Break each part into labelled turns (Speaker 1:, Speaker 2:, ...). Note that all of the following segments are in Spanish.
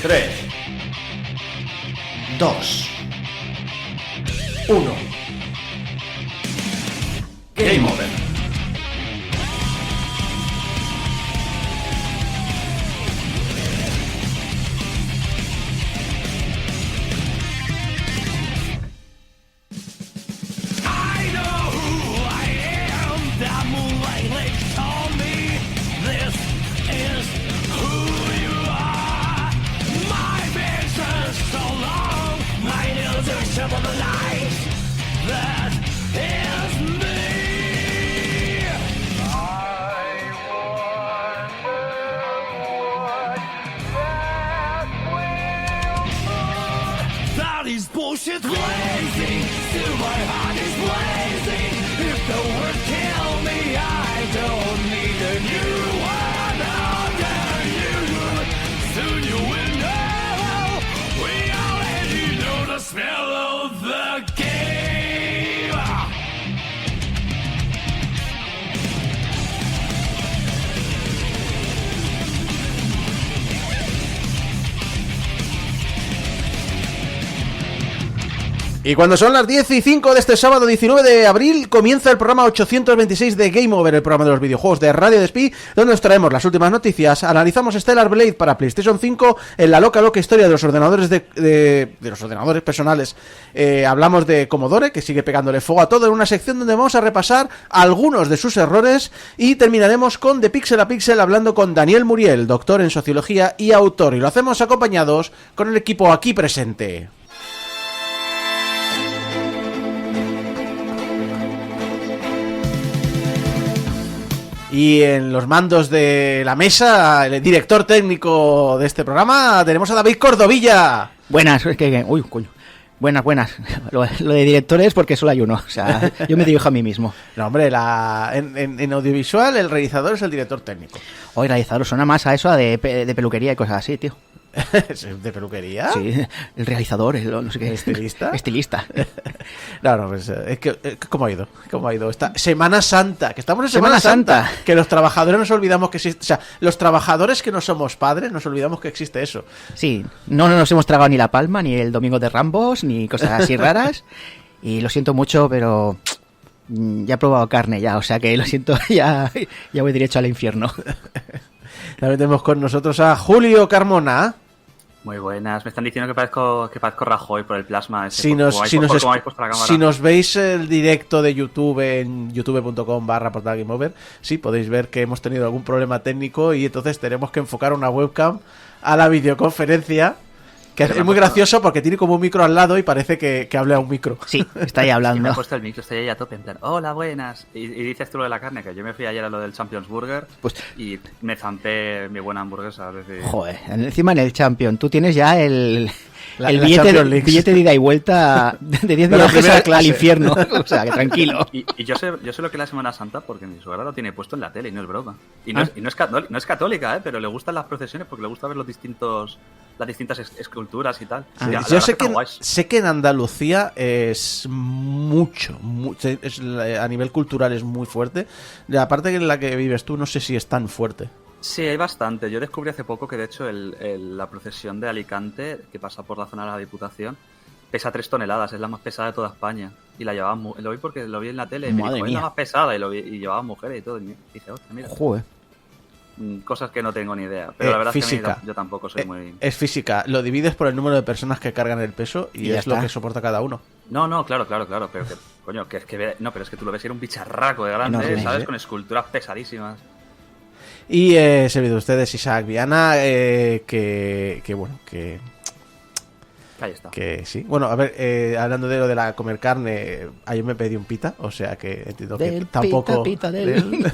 Speaker 1: 3, 2, 1. Game over.
Speaker 2: Bullshit blazing, still my heart is blazing. If the world kill me, I don't need a new one under you. Soon you will know. We already know the smell of the game.
Speaker 1: Y cuando son las 10:05 de este sábado 19 de abril, comienza el programa 826 de Game Over, el programa de los videojuegos de Radio Despí, donde os traemos las últimas noticias, analizamos Stellar Blade para PlayStation 5, en la loca historia de los ordenadores de los ordenadores personales. Hablamos de Commodore, que sigue pegándole fuego a todo, en una sección donde vamos a repasar algunos de sus errores, y terminaremos con De Pixel a Pixel, hablando con Daniel Muriel, doctor en sociología y autor, y lo hacemos acompañados con el equipo aquí presente. Y en los mandos de la mesa, el director técnico de este programa, tenemos a David Cordovilla.
Speaker 3: Buenas, es que... Uy, coño. Buenas. Lo de director es porque solo hay uno. O sea, yo me dirijo a mí mismo.
Speaker 1: No, hombre, en audiovisual el realizador es el director técnico.
Speaker 3: Hoy realizador suena más a eso, a de peluquería y cosas así, tío.
Speaker 1: ¿De peluquería?
Speaker 3: Sí, el realizador, no sé qué.
Speaker 1: ¿Estilista? No, pues es que ¿cómo ha ido? Esta Semana Santa, que estamos en Semana Santa. Que los trabajadores nos olvidamos que existe, o sea, los trabajadores que no somos padres nos olvidamos que existe eso.
Speaker 3: Sí, no nos hemos tragado ni la palma, ni el domingo de Rambos, ni cosas así raras. Y lo siento mucho, pero ya he probado carne ya, o sea que lo siento, ya voy derecho al infierno.
Speaker 1: También tenemos con nosotros a Julio Carmona.
Speaker 4: Muy buenas, me están diciendo que parezco Rajoy por el plasma.
Speaker 1: Si nos veis el directo de YouTube en youtube.com/portalgameover, sí, podéis ver que hemos tenido algún problema técnico y entonces tenemos que enfocar una webcam a la videoconferencia, que es muy gracioso porque tiene como un micro al lado y parece que habla a un micro.
Speaker 3: Sí, está ahí hablando.
Speaker 4: Y me ha puesto el micro, estoy ahí a tope, en plan, hola, buenas. Y dices tú lo de la carne, que yo me fui ayer a lo del Champions Burger y me zampé mi buena hamburguesa.
Speaker 3: Joder, encima en el Champion, tú tienes ya el billete de ida y vuelta de 10 viajes al infierno. O sea, que tranquilo.
Speaker 4: Y yo sé lo que es la Semana Santa porque mi suegra lo tiene puesto en la tele y no es broma. Y no es católica, pero le gustan las procesiones porque le gusta ver las distintas esculturas y tal. Sí,
Speaker 1: yo sé que en Andalucía es mucho, a nivel cultural es muy fuerte. La parte en la que vives tú no sé si es tan fuerte.
Speaker 4: Sí, hay bastante. Yo descubrí hace poco que de hecho la procesión de Alicante, que pasa por la zona de la Diputación, pesa 3 toneladas, es la más pesada de toda España. Y la llevaban, lo vi porque lo vi en la tele y me dijo, es la más pesada, y llevaban mujeres y todo. Y dije, hostia, mira.
Speaker 3: Joder.
Speaker 4: Cosas que no tengo ni idea, pero la verdad
Speaker 1: física.
Speaker 4: Es que yo tampoco soy muy...
Speaker 1: Es física, lo divides por el número de personas que cargan el peso y es lo que soporta cada uno.
Speaker 4: No, claro, pero que, coño, pero es que tú lo ves y era un bicharraco de grande, ¿sabes? Con esculturas pesadísimas.
Speaker 1: Y servido de ustedes Isaac Viana, que bueno, que...
Speaker 4: Ahí está.
Speaker 1: Que sí. Bueno, a ver, hablando de lo de la comer carne, ayer me pedí un pita, o sea que entiendo que tampoco...
Speaker 3: Pita del...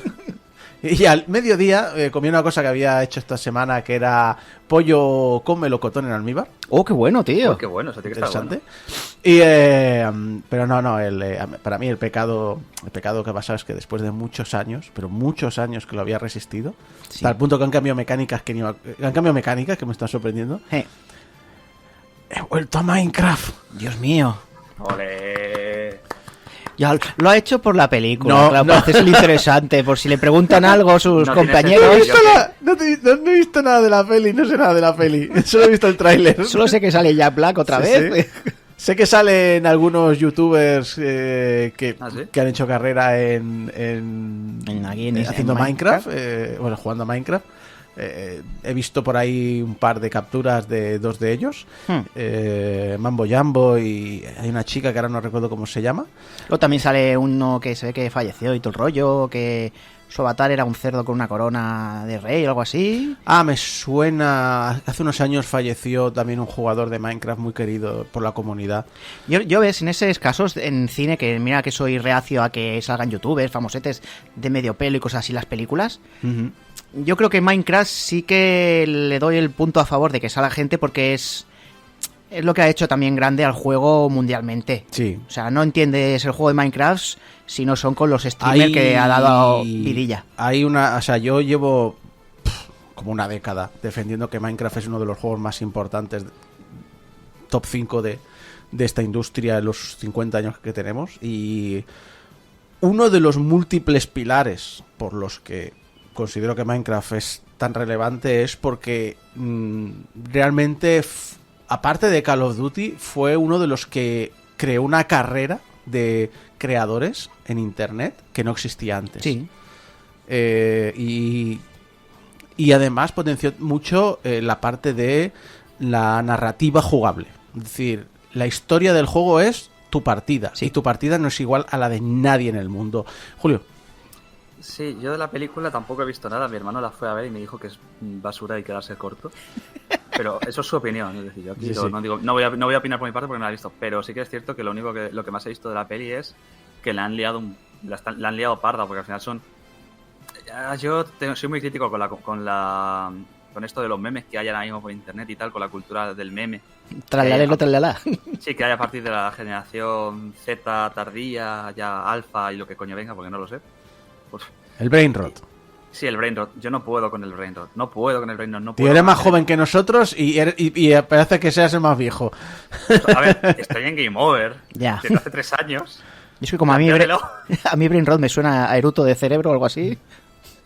Speaker 1: Y al mediodía comí una cosa que había hecho esta semana, que era pollo con melocotón en almíbar.
Speaker 3: ¡Oh, qué bueno, tío!
Speaker 4: Oh, qué bueno, eso tiene que estar bueno.
Speaker 1: Y, pero no, para mí el pecado que ha pasado es que después de muchos años, pero muchos años que lo había resistido, sí, hasta el punto que han cambiado mecánicas que me están sorprendiendo. He vuelto a Minecraft.
Speaker 3: Dios mío.
Speaker 4: ¡Ole!
Speaker 3: Ya lo ha hecho por la película,
Speaker 1: No,
Speaker 3: claro,
Speaker 1: no.
Speaker 3: para hacerse lo interesante, por si le preguntan algo a sus
Speaker 4: No tiene
Speaker 3: compañeros.
Speaker 4: sentido.
Speaker 1: No he visto nada de la peli, no sé nada de la peli. Solo he visto el tráiler.
Speaker 3: Solo sé que sale Jack Black otra
Speaker 1: Sí,
Speaker 3: vez.
Speaker 1: sí. Sé que salen algunos youtubers que
Speaker 4: ¿Ah, sí?
Speaker 1: han hecho carrera
Speaker 3: Aquí en
Speaker 1: haciendo Minecraft,
Speaker 3: Minecraft.
Speaker 1: bueno, jugando a Minecraft. He visto por ahí un par de capturas de dos de ellos, Mambo Jambo, y hay una chica que ahora no recuerdo cómo se llama.
Speaker 3: Luego también sale uno que se ve que falleció y todo el rollo, que su avatar era un cerdo con una corona de rey o algo así.
Speaker 1: Ah, me suena. Hace unos años falleció también un jugador de Minecraft muy querido por la comunidad.
Speaker 3: Yo ves, en esos casos en cine, que mira que soy reacio a que salgan youtubers, famosetes de medio pelo y cosas así las películas,
Speaker 1: Ujú.
Speaker 3: yo creo que Minecraft sí que le doy el punto a favor de que salga gente porque es lo que ha hecho también grande al juego mundialmente.
Speaker 1: Sí.
Speaker 3: O sea, no entiendes el juego de Minecraft si no son con los streamers que ha dado vidilla.
Speaker 1: Hay una. O sea, yo llevo como una década defendiendo que Minecraft es uno de los juegos más importantes, top 5 de esta industria en los 50 años que tenemos. Y uno de los múltiples pilares por los que considero que Minecraft es tan relevante es porque realmente, aparte de Call of Duty, fue uno de los que creó una carrera de creadores en internet que no existía antes.
Speaker 3: Sí.
Speaker 1: Y además potenció mucho la parte de la narrativa jugable. Es decir, la historia del juego es tu partida.
Speaker 3: Sí.
Speaker 1: Y tu partida no es igual a la de nadie en el mundo. Julio.
Speaker 4: Sí, yo de la película tampoco he visto nada. Mi hermano la fue a ver y me dijo que es basura y quedarse corto. Pero eso es su opinión. Es decir, yo aquí
Speaker 1: Sí,
Speaker 4: no,
Speaker 1: sí.
Speaker 4: no voy a opinar por mi parte porque no la he visto. Pero sí que es cierto que lo que más he visto de la peli es que la han liado, la han liado parda, porque al final son. Soy muy crítico con esto de los memes que hay ahora mismo por internet y tal, con la cultura del meme.
Speaker 3: Tralalelo, tralala.
Speaker 4: Sí, que hay a partir de la generación Z tardía, ya alfa y lo que coño venga, porque no lo sé. Pues,
Speaker 1: El brain rot.
Speaker 4: sí, el brain rot. Yo no puedo con el brain rot. No puedo con el brain rot. No
Speaker 1: Tío,
Speaker 4: puedo
Speaker 1: eres
Speaker 4: con
Speaker 1: más
Speaker 4: el-
Speaker 1: joven que nosotros y parece que seas el más viejo.
Speaker 4: A ver, estoy en Game Over.
Speaker 3: Ya.
Speaker 4: Desde hace 3 años.
Speaker 3: Y es que como a mí,
Speaker 4: Plantéatelo.
Speaker 3: a mí Brain Rot me suena a eruto de cerebro o algo así.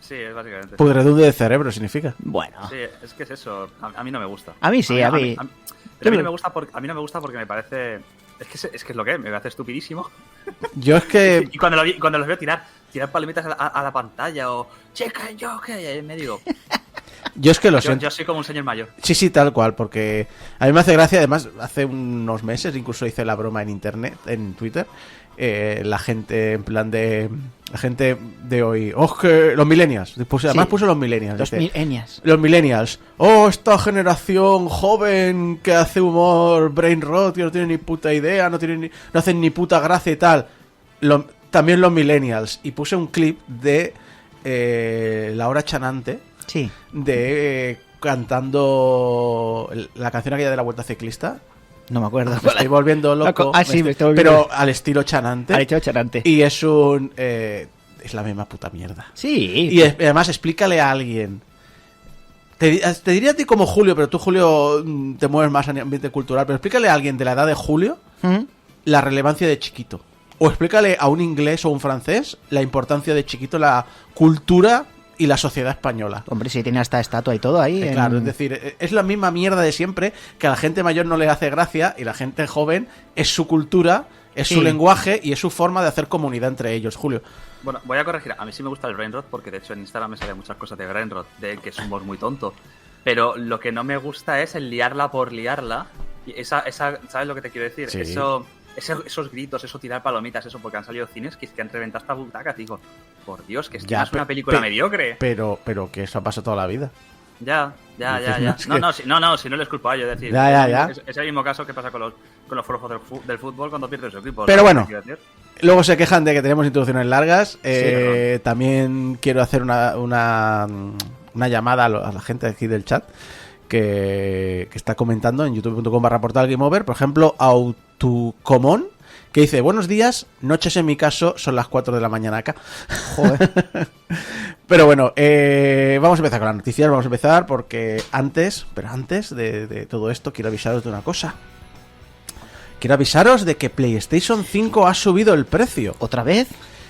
Speaker 4: Sí, es básicamente.
Speaker 1: Pudredumbre de cerebro significa.
Speaker 3: Bueno.
Speaker 4: Sí, es que es eso. A mí no me gusta.
Speaker 3: A mí sí, a mí.
Speaker 4: Pero a mí no me gusta porque me parece. Es que es lo que es, me parece estupidísimo.
Speaker 1: Yo es que
Speaker 4: Y cuando los veo tirar palomitas a la pantalla o. Checa, yo que me digo.
Speaker 1: Yo es que lo
Speaker 4: Yo
Speaker 1: siento.
Speaker 4: soy como un señor mayor.
Speaker 1: Sí, sí, tal cual, porque a mí me hace gracia, además, hace unos meses incluso hice la broma en internet, en Twitter, la gente, en plan de... La gente de hoy, oh, que los millennials, además
Speaker 3: Sí.
Speaker 1: puso los millennials.
Speaker 3: Los
Speaker 1: dice,
Speaker 3: Enias.
Speaker 1: los millennials, oh, esta generación joven que hace humor brain rot, que no tiene ni puta idea, no hacen ni puta gracia y tal. También los millennials. Y puse un clip de Laura Chanante,
Speaker 3: Sí.
Speaker 1: de cantando la canción aquella de la Vuelta Ciclista.
Speaker 3: No me acuerdo.
Speaker 1: Me estoy volviendo loco.
Speaker 3: Ah, sí, me estoy volviendo-
Speaker 1: Pero al estilo Chanante.
Speaker 3: Ha dicho charante.
Speaker 1: Y es un... es la misma puta mierda.
Speaker 3: Sí.
Speaker 1: Y además explícale a alguien. Te diría a ti como Julio, pero tú, Julio, te mueves más en ambiente cultural. Pero explícale a alguien de la edad de Julio
Speaker 3: ¿Mm?
Speaker 1: la relevancia de Chiquito. O explícale a un inglés o un francés la importancia de Chiquito, la cultura y la sociedad española.
Speaker 3: Hombre, si tiene hasta estatua y todo ahí.
Speaker 1: Claro, es decir, es la misma mierda de siempre, que a la gente mayor no le hace gracia y la gente joven es su cultura, es
Speaker 3: Sí.
Speaker 1: su lenguaje y es su forma de hacer comunidad entre ellos, Julio.
Speaker 4: Bueno, voy a corregir. A mí sí me gusta el brain rot porque de hecho en Instagram me salen muchas cosas de brain rot, de que es un humor muy tonto. Pero lo que no me gusta es el liarla por liarla. Y esa ¿sabes lo que te quiero decir?
Speaker 1: Sí.
Speaker 4: Esos gritos, eso tirar palomitas, eso, porque han salido cines que han reventado esta butaca, digo. Por Dios, que esto
Speaker 1: Ya,
Speaker 4: no es una
Speaker 1: pe-
Speaker 4: película
Speaker 1: pe-
Speaker 4: mediocre.
Speaker 1: Pero que eso ha pasado toda la vida.
Speaker 4: Ya.
Speaker 1: Es
Speaker 4: No,
Speaker 1: que-
Speaker 4: si no les culpo a ellos, es decir,
Speaker 1: Ya.
Speaker 4: Es el mismo caso que pasa con los forofos del fútbol cuando pierde su equipo.
Speaker 1: Pero
Speaker 4: ¿sabes
Speaker 1: bueno.
Speaker 4: lo que quiero decir?
Speaker 1: Luego se quejan de que tenemos introducciones largas.
Speaker 4: perdón.
Speaker 1: También quiero hacer una llamada a la gente aquí del chat que está comentando en youtube.com/portal Game Over. Por ejemplo, Autocomón, que dice: buenos días, noches en mi caso, son las 4 de la mañana acá.
Speaker 3: Joder.
Speaker 1: Pero bueno, vamos a empezar con las noticias. Vamos a empezar porque antes de todo esto quiero avisaros de una cosa. quiero avisaros de que PlayStation 5 ha subido el precio.
Speaker 3: ¿Otra vez?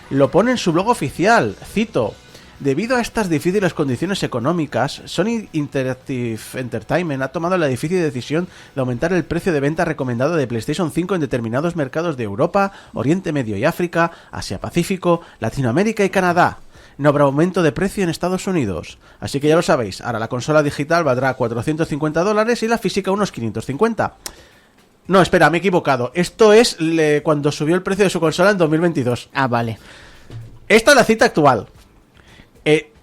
Speaker 1: Lo pone en su blog oficial, cito: debido a estas difíciles condiciones económicas, Sony Interactive Entertainment ha tomado la difícil decisión de aumentar el precio de venta recomendado de PlayStation 5 en determinados mercados de Europa, Oriente Medio y África, Asia-Pacífico, Latinoamérica y Canadá. No habrá aumento de precio en Estados Unidos. Así que ya lo sabéis, ahora la consola digital valdrá $450 y la física unos 550. No, espera, me he equivocado. Esto es cuando subió el precio de su consola en 2022.
Speaker 3: Ah, vale.
Speaker 1: Esta es la cita actual.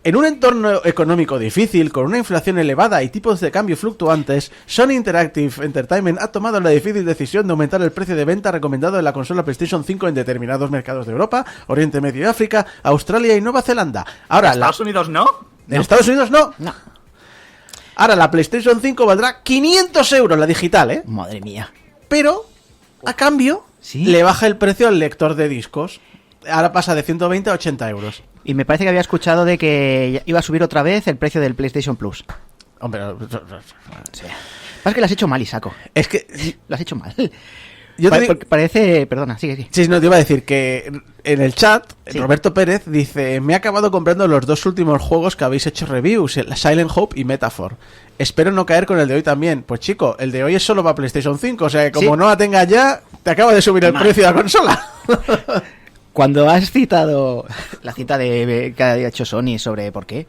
Speaker 1: En un entorno económico difícil, con una inflación elevada y tipos de cambio fluctuantes, Sony Interactive Entertainment ha tomado la difícil decisión de aumentar el precio de venta recomendado de la consola PlayStation 5 en determinados mercados de Europa, Oriente Medio y África, Australia y Nueva Zelanda. Ahora,
Speaker 4: ¿En Estados Unidos no?
Speaker 1: ¿En Estados Unidos no?
Speaker 3: No.
Speaker 1: Ahora la PlayStation 5 valdrá 500 euros la digital, ¿eh?
Speaker 3: Madre mía.
Speaker 1: Pero, a cambio,
Speaker 3: ¿Sí?
Speaker 1: le baja el precio al lector de discos. Ahora pasa de 120 a 80 euros.
Speaker 3: Y me parece que había escuchado de que iba a subir otra vez el precio del PlayStation Plus.
Speaker 1: Hombre,
Speaker 3: Sí. Pasa que lo has hecho mal, Isaco.
Speaker 1: es que
Speaker 3: Lo has hecho mal.
Speaker 1: yo te digo,
Speaker 3: Porque parece... Perdona, sigue.
Speaker 1: sí, no, te iba a decir que en el chat,
Speaker 3: Sí.
Speaker 1: Roberto Pérez dice: me he acabado comprando los dos últimos juegos que habéis hecho reviews, el Silent Hope y Metaphor. Espero no caer con el de hoy también. Pues chico, el de hoy es solo para PlayStation 5, o sea que como
Speaker 3: Sí.
Speaker 1: no la tengas ya, te acaba de subir el precio de la consola.
Speaker 3: Cuando has citado la cita de que ha hecho Sony sobre por qué,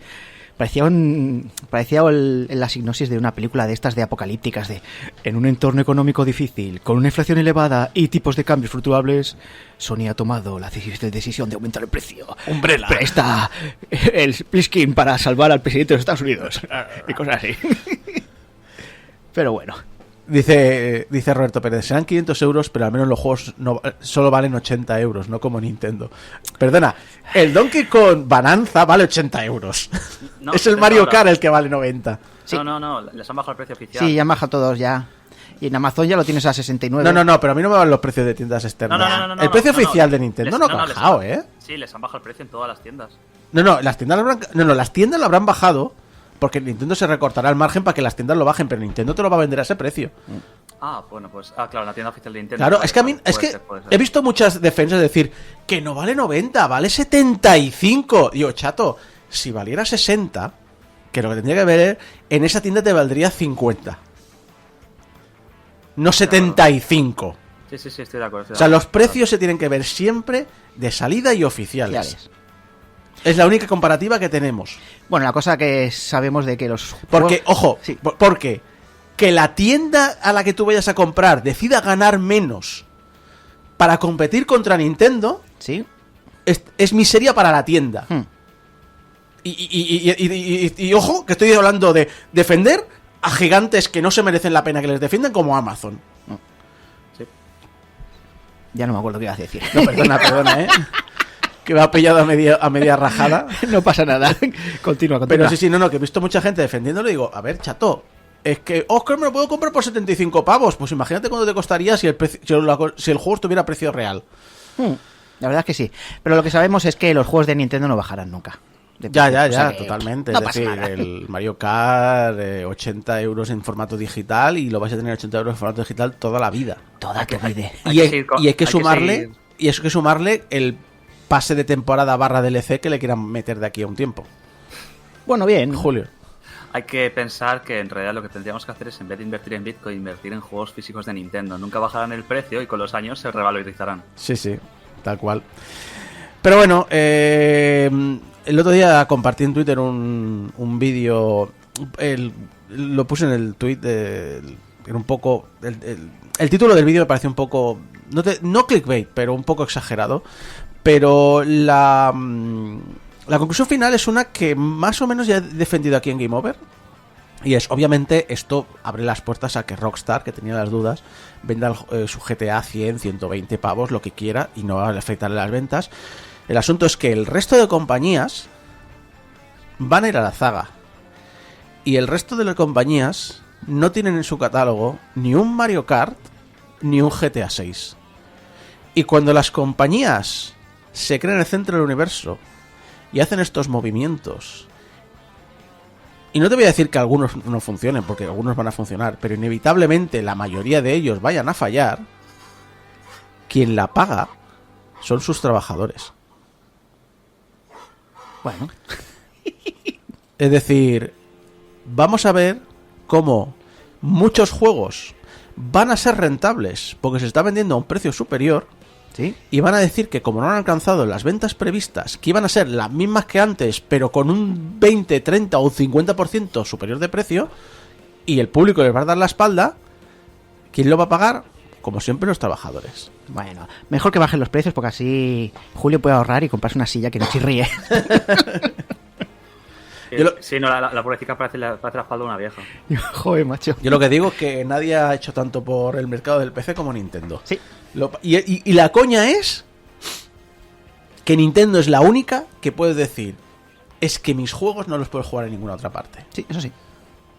Speaker 3: parecía la sinopsis de una película de estas de apocalípticas de en un entorno económico difícil, con una inflación elevada y tipos de cambios fluctuables, Sony ha tomado la decisión de aumentar el precio.
Speaker 1: Umbrella.
Speaker 3: Presta el Pliskin para salvar al presidente de los Estados Unidos y cosas así. Pero bueno.
Speaker 1: Dice Roberto Pérez: serán 500 euros, pero al menos los juegos solo valen 80 euros, no como Nintendo. Perdona, el Donkey Kong Bonanza vale 80 euros.
Speaker 4: No,
Speaker 1: Es el
Speaker 4: de
Speaker 1: Mario
Speaker 4: ahora.
Speaker 1: Kart el que vale 90.
Speaker 3: Sí.
Speaker 4: No, les han bajado el precio oficial.
Speaker 3: Sí, ya han bajado todos ya. Y en Amazon ya lo tienes a 69.
Speaker 1: No, pero a mí no me van los precios de tiendas externas.
Speaker 4: No,
Speaker 1: el precio
Speaker 4: no,
Speaker 1: oficial
Speaker 4: no.
Speaker 1: de Nintendo
Speaker 4: Les-
Speaker 1: no ha
Speaker 4: les
Speaker 1: bajado,
Speaker 4: han-
Speaker 1: ¿eh?
Speaker 4: Sí, les han bajado el precio en todas las tiendas.
Speaker 1: No, las tiendas las tiendas lo habrán bajado porque Nintendo se recortará el margen para que las tiendas lo bajen, pero Nintendo te lo va a vender a ese precio.
Speaker 4: Ah, bueno, pues... Ah, claro, la tienda oficial de Nintendo.
Speaker 1: Claro,
Speaker 4: Vale,
Speaker 1: es que a mí
Speaker 4: puede ser, puede ser.
Speaker 1: he visto muchas defensas decir que no vale 90, vale 75. Digo, chato, si valiera 60, que lo que tendría que ver en esa tienda te valdría 50. No 75.
Speaker 4: Sí, estoy de acuerdo.
Speaker 1: O sea, los precios se tienen que ver siempre de salida y oficiales.
Speaker 3: Oficiales.
Speaker 1: Es la única comparativa que tenemos.
Speaker 3: Bueno, la cosa que sabemos de que los...
Speaker 1: Porque, ojo,
Speaker 3: Sí.
Speaker 1: porque que la tienda a la que tú vayas a comprar decida ganar menos para competir contra Nintendo
Speaker 3: Sí.
Speaker 1: es miseria para la tienda.
Speaker 3: Hmm.
Speaker 1: Y ojo, que estoy hablando de defender a gigantes que no se merecen la pena que les defiendan como Amazon.
Speaker 3: Ya no me acuerdo qué ibas a decir.
Speaker 1: No, perdona, que me ha pillado a media rajada.
Speaker 3: No pasa nada. Continúa.
Speaker 1: Pero sí, no, que he visto mucha gente defendiéndolo y digo, a ver, chato, es que Oscar me lo puedo comprar por 75 pavos. Pues imagínate cuánto te costaría si el juego estuviera a precio real.
Speaker 3: La verdad es que sí. Pero lo que sabemos es que los juegos de Nintendo no bajarán nunca. De
Speaker 1: Ya,
Speaker 3: precio. O sea que
Speaker 1: totalmente.
Speaker 3: No
Speaker 1: es
Speaker 3: pasa
Speaker 1: decir,
Speaker 3: nada.
Speaker 1: el Mario Kart, 80 euros en formato digital y lo vais a tener 80 euros en formato digital toda la vida.
Speaker 3: Toda tu vida.
Speaker 4: Hay
Speaker 1: Y
Speaker 4: que
Speaker 1: hay,
Speaker 4: seguir con-
Speaker 1: y hay que
Speaker 4: hay que
Speaker 1: sumarle
Speaker 4: seguir.
Speaker 1: y hay que sumarle el pase de temporada / DLC que le quieran meter de aquí a un tiempo.
Speaker 3: Bueno, bien.
Speaker 1: Julio.
Speaker 4: Hay que pensar que en realidad lo que tendríamos que hacer es, en vez de invertir en Bitcoin, invertir en juegos físicos de Nintendo. Nunca bajarán el precio y con los años se revalorizarán.
Speaker 1: Sí, tal cual. Pero bueno, el otro día compartí en Twitter un vídeo, lo puse en el tweet, era un poco, el título del vídeo me pareció un poco, no clickbait, pero un poco exagerado, pero la conclusión final es una que más o menos ya he defendido aquí en Game Over. Y es, obviamente, esto abre las puertas a que Rockstar, que tenía las dudas, venda su GTA 100, 120 pavos, lo que quiera, y no va a afectarle las ventas. El asunto es que el resto de compañías van a ir a la zaga. Y el resto de las compañías no tienen en su catálogo ni un Mario Kart ni un GTA 6. Y cuando las compañías se creen el centro del universo y hacen estos movimientos... Y no te voy a decir que algunos no funcionen, porque algunos van a funcionar, pero inevitablemente la mayoría de ellos vayan a fallar. quien la paga son sus trabajadores.
Speaker 3: Bueno,
Speaker 1: Es decir, vamos a ver cómo muchos juegos van a ser rentables porque se está vendiendo a un precio superior
Speaker 3: sí.
Speaker 1: y van a decir que como no han alcanzado las ventas previstas, que iban a ser las mismas que antes, pero con un 20, 30 o 50% superior de precio, y el público les va a dar la espalda, ¿quién lo va a pagar? Como siempre, los trabajadores.
Speaker 3: Bueno, mejor que bajen los precios porque así Julio puede ahorrar y comprarse una silla que no chirríe.
Speaker 4: Sí, no, la pobrecita parece la espalda de una vieja.
Speaker 3: Joder, macho.
Speaker 1: Yo lo que digo es que nadie ha hecho tanto por el mercado del PC como Nintendo.
Speaker 3: Sí.
Speaker 1: Y la coña es que Nintendo es la única que puede decir, es que mis juegos no los puedo jugar en ninguna otra parte.
Speaker 3: Sí, eso sí.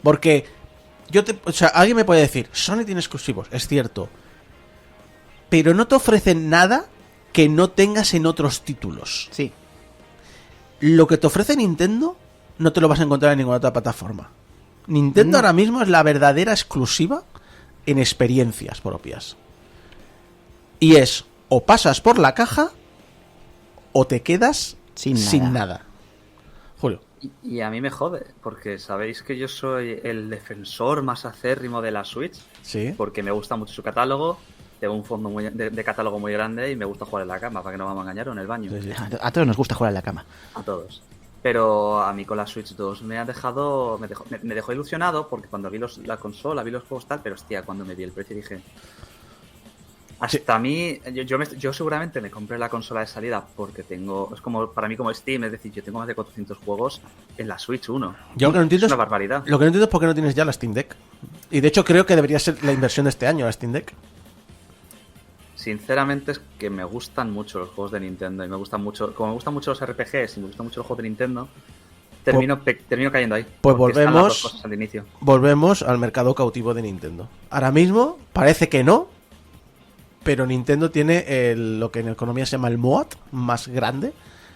Speaker 1: Porque alguien me puede decir, Sony tiene exclusivos, es cierto, pero no te ofrecen nada que no tengas en otros títulos.
Speaker 3: Sí.
Speaker 1: Lo que te ofrece Nintendo no te lo vas a encontrar en ninguna otra plataforma. Nintendo
Speaker 3: No.
Speaker 1: ahora mismo es la verdadera exclusiva en experiencias propias. Y es, o pasas por la caja o te quedas
Speaker 3: Sin
Speaker 1: nada. Julio.
Speaker 4: Y a mí me jode, porque sabéis que yo soy el defensor más acérrimo de la Switch,
Speaker 1: Sí.
Speaker 4: porque me gusta mucho su catálogo, tengo un fondo de catálogo muy grande y me gusta jugar en la cama, para que no vamos a engañar, o en el baño,
Speaker 1: Sí, sí.
Speaker 3: A todos nos gusta jugar en la cama.
Speaker 4: a todos. Pero a mí con la Switch 2 me dejó ilusionado, porque cuando vi la consola, vi los juegos tal, pero hostia, cuando me vi el precio dije... Hasta a mí, yo seguramente me compré la consola de salida porque es como para mí como Steam, es decir, yo tengo más de 400 juegos en la Switch 1.
Speaker 1: Yo lo que no entiendo
Speaker 4: Es
Speaker 1: es
Speaker 4: una barbaridad.
Speaker 1: Lo que no entiendo es por qué no tienes ya la Steam Deck. Y de hecho creo que debería ser la inversión de este año, la Steam Deck.
Speaker 4: Sinceramente es que me gustan mucho los juegos de Nintendo y me gustan mucho, como me gustan mucho los RPGs y me gustan mucho los juegos de Nintendo, termino cayendo ahí.
Speaker 1: Pues
Speaker 4: porque están las dos
Speaker 1: volvemos-
Speaker 4: cosas al inicio.
Speaker 1: Volvemos al mercado cautivo de Nintendo. Ahora mismo parece que no, pero Nintendo tiene lo que en economía se llama el MOAT más grande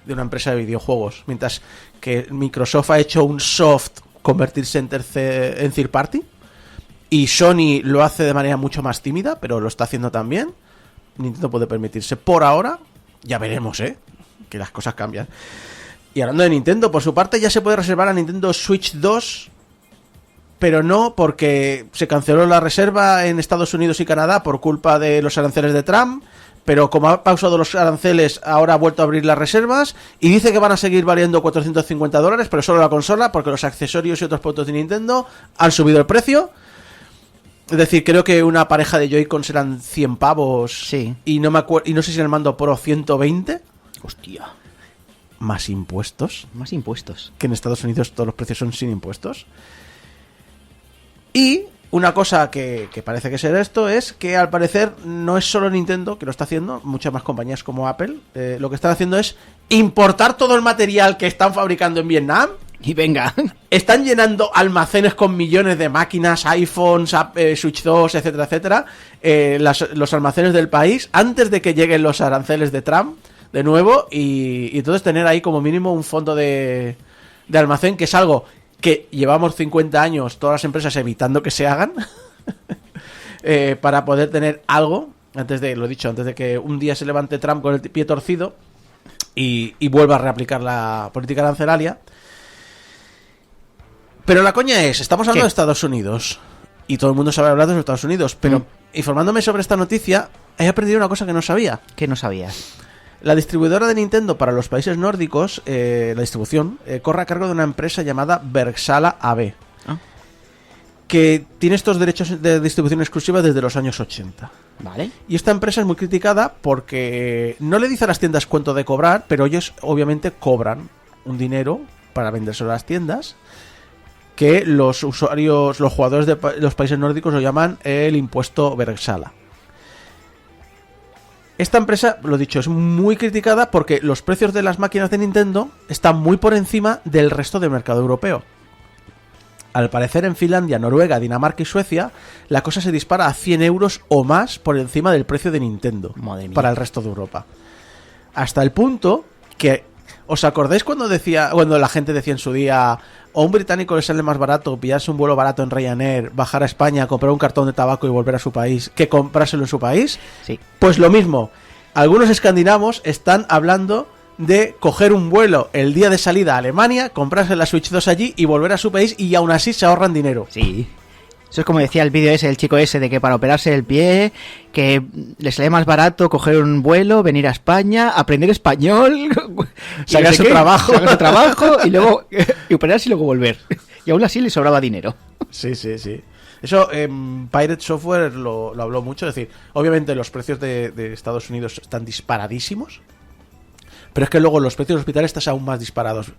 Speaker 1: de una empresa de videojuegos. Mientras que Microsoft ha hecho un soft convertirse en third party, y Sony lo hace de manera mucho más tímida, pero lo está haciendo también. Nintendo puede permitirse por ahora, ya veremos, que las cosas cambian. Y hablando de Nintendo, por su parte ya se puede reservar a Nintendo Switch 2, pero no porque se canceló la reserva en Estados Unidos y Canadá por culpa de los aranceles de Trump, pero como ha pausado los aranceles, ahora ha vuelto a abrir las reservas y dice que van a seguir valiendo $450, pero solo la consola, porque los accesorios y otros productos de Nintendo han subido el precio. Es decir, creo que una pareja de Joy-Con serán 100 pavos.
Speaker 3: Sí.
Speaker 1: Y no me acuerdo, y no sé si el mando Pro 120
Speaker 3: Hostia.
Speaker 1: más impuestos,
Speaker 3: Más impuestos.
Speaker 1: que en Estados Unidos todos los precios son sin impuestos. Y una cosa que parece que será esto es que al parecer no es solo Nintendo que lo está haciendo, muchas más compañías como Apple lo que están haciendo es importar todo el material que están fabricando en Vietnam.
Speaker 3: Y venga.
Speaker 1: Están llenando almacenes con millones de máquinas, iPhones, Switch 2, etcétera, etcétera, los almacenes del país antes de que lleguen los aranceles de Trump de nuevo, y entonces tener ahí como mínimo un fondo de almacén, que es algo que llevamos 50 años todas las empresas evitando que se hagan para poder tener algo antes de que un día se levante Trump con el pie torcido y vuelva a reaplicar la política arancelaria. Pero la coña es, estamos hablando
Speaker 3: ¿Qué?
Speaker 1: de Estados Unidos y todo el mundo sabe hablar de los Estados Unidos, pero informándome sobre esta noticia he aprendido una cosa que no sabía.
Speaker 3: ¿Qué no sabías?
Speaker 1: La distribuidora de Nintendo para los países nórdicos, la distribución, corre a cargo de una empresa llamada Bergsala AB,
Speaker 3: Ah,
Speaker 1: que tiene estos derechos de distribución exclusiva desde los años 80.
Speaker 3: vale.
Speaker 1: Y esta empresa es muy criticada porque no le dice a las tiendas cuánto de cobrar, pero ellos obviamente cobran un dinero para vendérselo a las tiendas, que los usuarios, los jugadores de los países nórdicos lo llaman el impuesto Bergsala. Esta empresa, lo dicho, es muy criticada porque los precios de las máquinas de Nintendo están muy por encima del resto del mercado europeo. Al parecer en Finlandia, Noruega, Dinamarca y Suecia, la cosa se dispara a 100 euros o más por encima del precio de Nintendo.
Speaker 3: Madre mía.
Speaker 1: Para el resto de Europa. Hasta el punto que ¿Os acordáis cuando la gente decía en su día, a un británico le sale más barato pillarse un vuelo barato en Ryanair, bajar a España, comprar un cartón de tabaco y volver a su país, que comprárselo en su país?
Speaker 3: Sí.
Speaker 1: Pues lo mismo. Algunos escandinavos están hablando de coger un vuelo el día de salida a Alemania, comprarse la Switch 2 allí y volver a su país, y aún así se ahorran dinero.
Speaker 3: Sí. Eso es como decía el vídeo ese, el chico ese, de que para operarse el pie, que le sale más barato coger un vuelo, venir a España, aprender español,
Speaker 1: Sacar su trabajo.
Speaker 3: sacar su trabajo y luego y operarse y luego volver. Y aún así le sobraba dinero.
Speaker 1: Sí. Eso Pirate Software lo habló mucho. Es decir, obviamente los precios de Estados Unidos están disparadísimos, pero es que luego los precios de los hospitales están aún más disparados.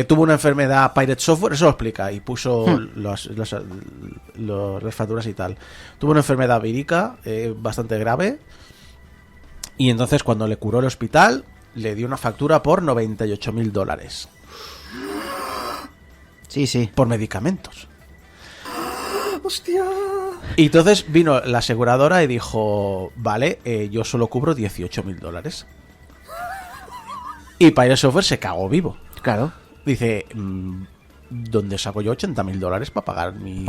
Speaker 1: Tuvo una enfermedad Pirate Software, eso lo explica, y puso las facturas y tal. Tuvo una enfermedad vírica bastante grave, y entonces cuando le curó el hospital le dio una factura por $98,000
Speaker 3: Sí.
Speaker 1: por medicamentos.
Speaker 4: ¡Hostia!
Speaker 1: Y entonces vino la aseguradora y dijo, vale, yo solo cubro $18,000. Y Pirate Software se cagó vivo.
Speaker 3: Claro.
Speaker 1: Dice, ¿dónde saco yo $80,000 para pagar mi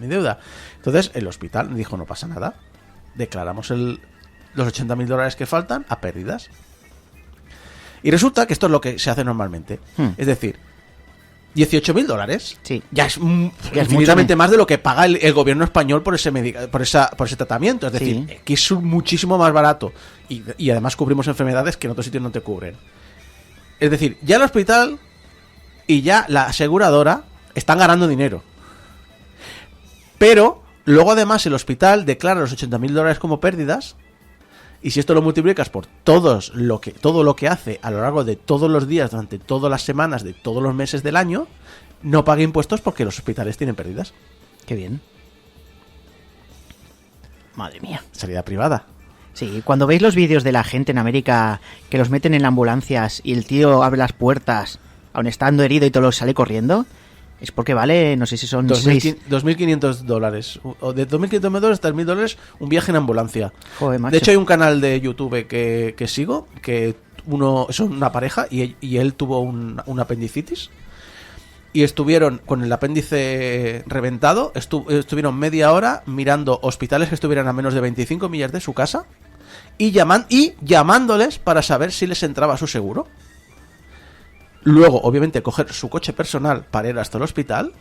Speaker 1: deuda? Entonces el hospital dijo, no pasa nada, declaramos los $80,000 que faltan a pérdidas. Y resulta que esto es lo que se hace normalmente. Es decir, $18,000
Speaker 3: Sí.
Speaker 1: ya es
Speaker 3: Ya es
Speaker 1: infinitamente
Speaker 3: mucho.
Speaker 1: más de lo que paga el gobierno español por ese tratamiento. Es decir,
Speaker 3: Sí.
Speaker 1: que es muchísimo más barato, y además cubrimos enfermedades que en otros sitios no te cubren. Es decir, ya el hospital y ya la aseguradora están ganando dinero. Pero luego además el hospital declara los $80,000 como pérdidas, y si esto lo multiplicas por todo lo que hace a lo largo de todos los días, durante todas las semanas, de todos los meses del año, no paga impuestos porque los hospitales tienen pérdidas.
Speaker 3: Qué bien. Madre mía.
Speaker 1: Sanidad privada.
Speaker 3: Sí, cuando veis los vídeos de la gente en América que los meten en ambulancias y el tío abre las puertas, aun estando herido, y todo lo sale corriendo, es porque vale, no sé si son
Speaker 1: $2,500, o de $2,500 hasta $1,000 un viaje en ambulancia.
Speaker 3: Joder, macho.
Speaker 1: De hecho hay un canal de YouTube que sigo, que son una pareja, y él tuvo un apendicitis, y estuvieron con el apéndice reventado, estuvieron media hora mirando hospitales que estuvieran a menos de 25 millas de su casa, y llamándoles para saber si les entraba su seguro. Luego, obviamente, coger su coche personal para ir hasta el hospital,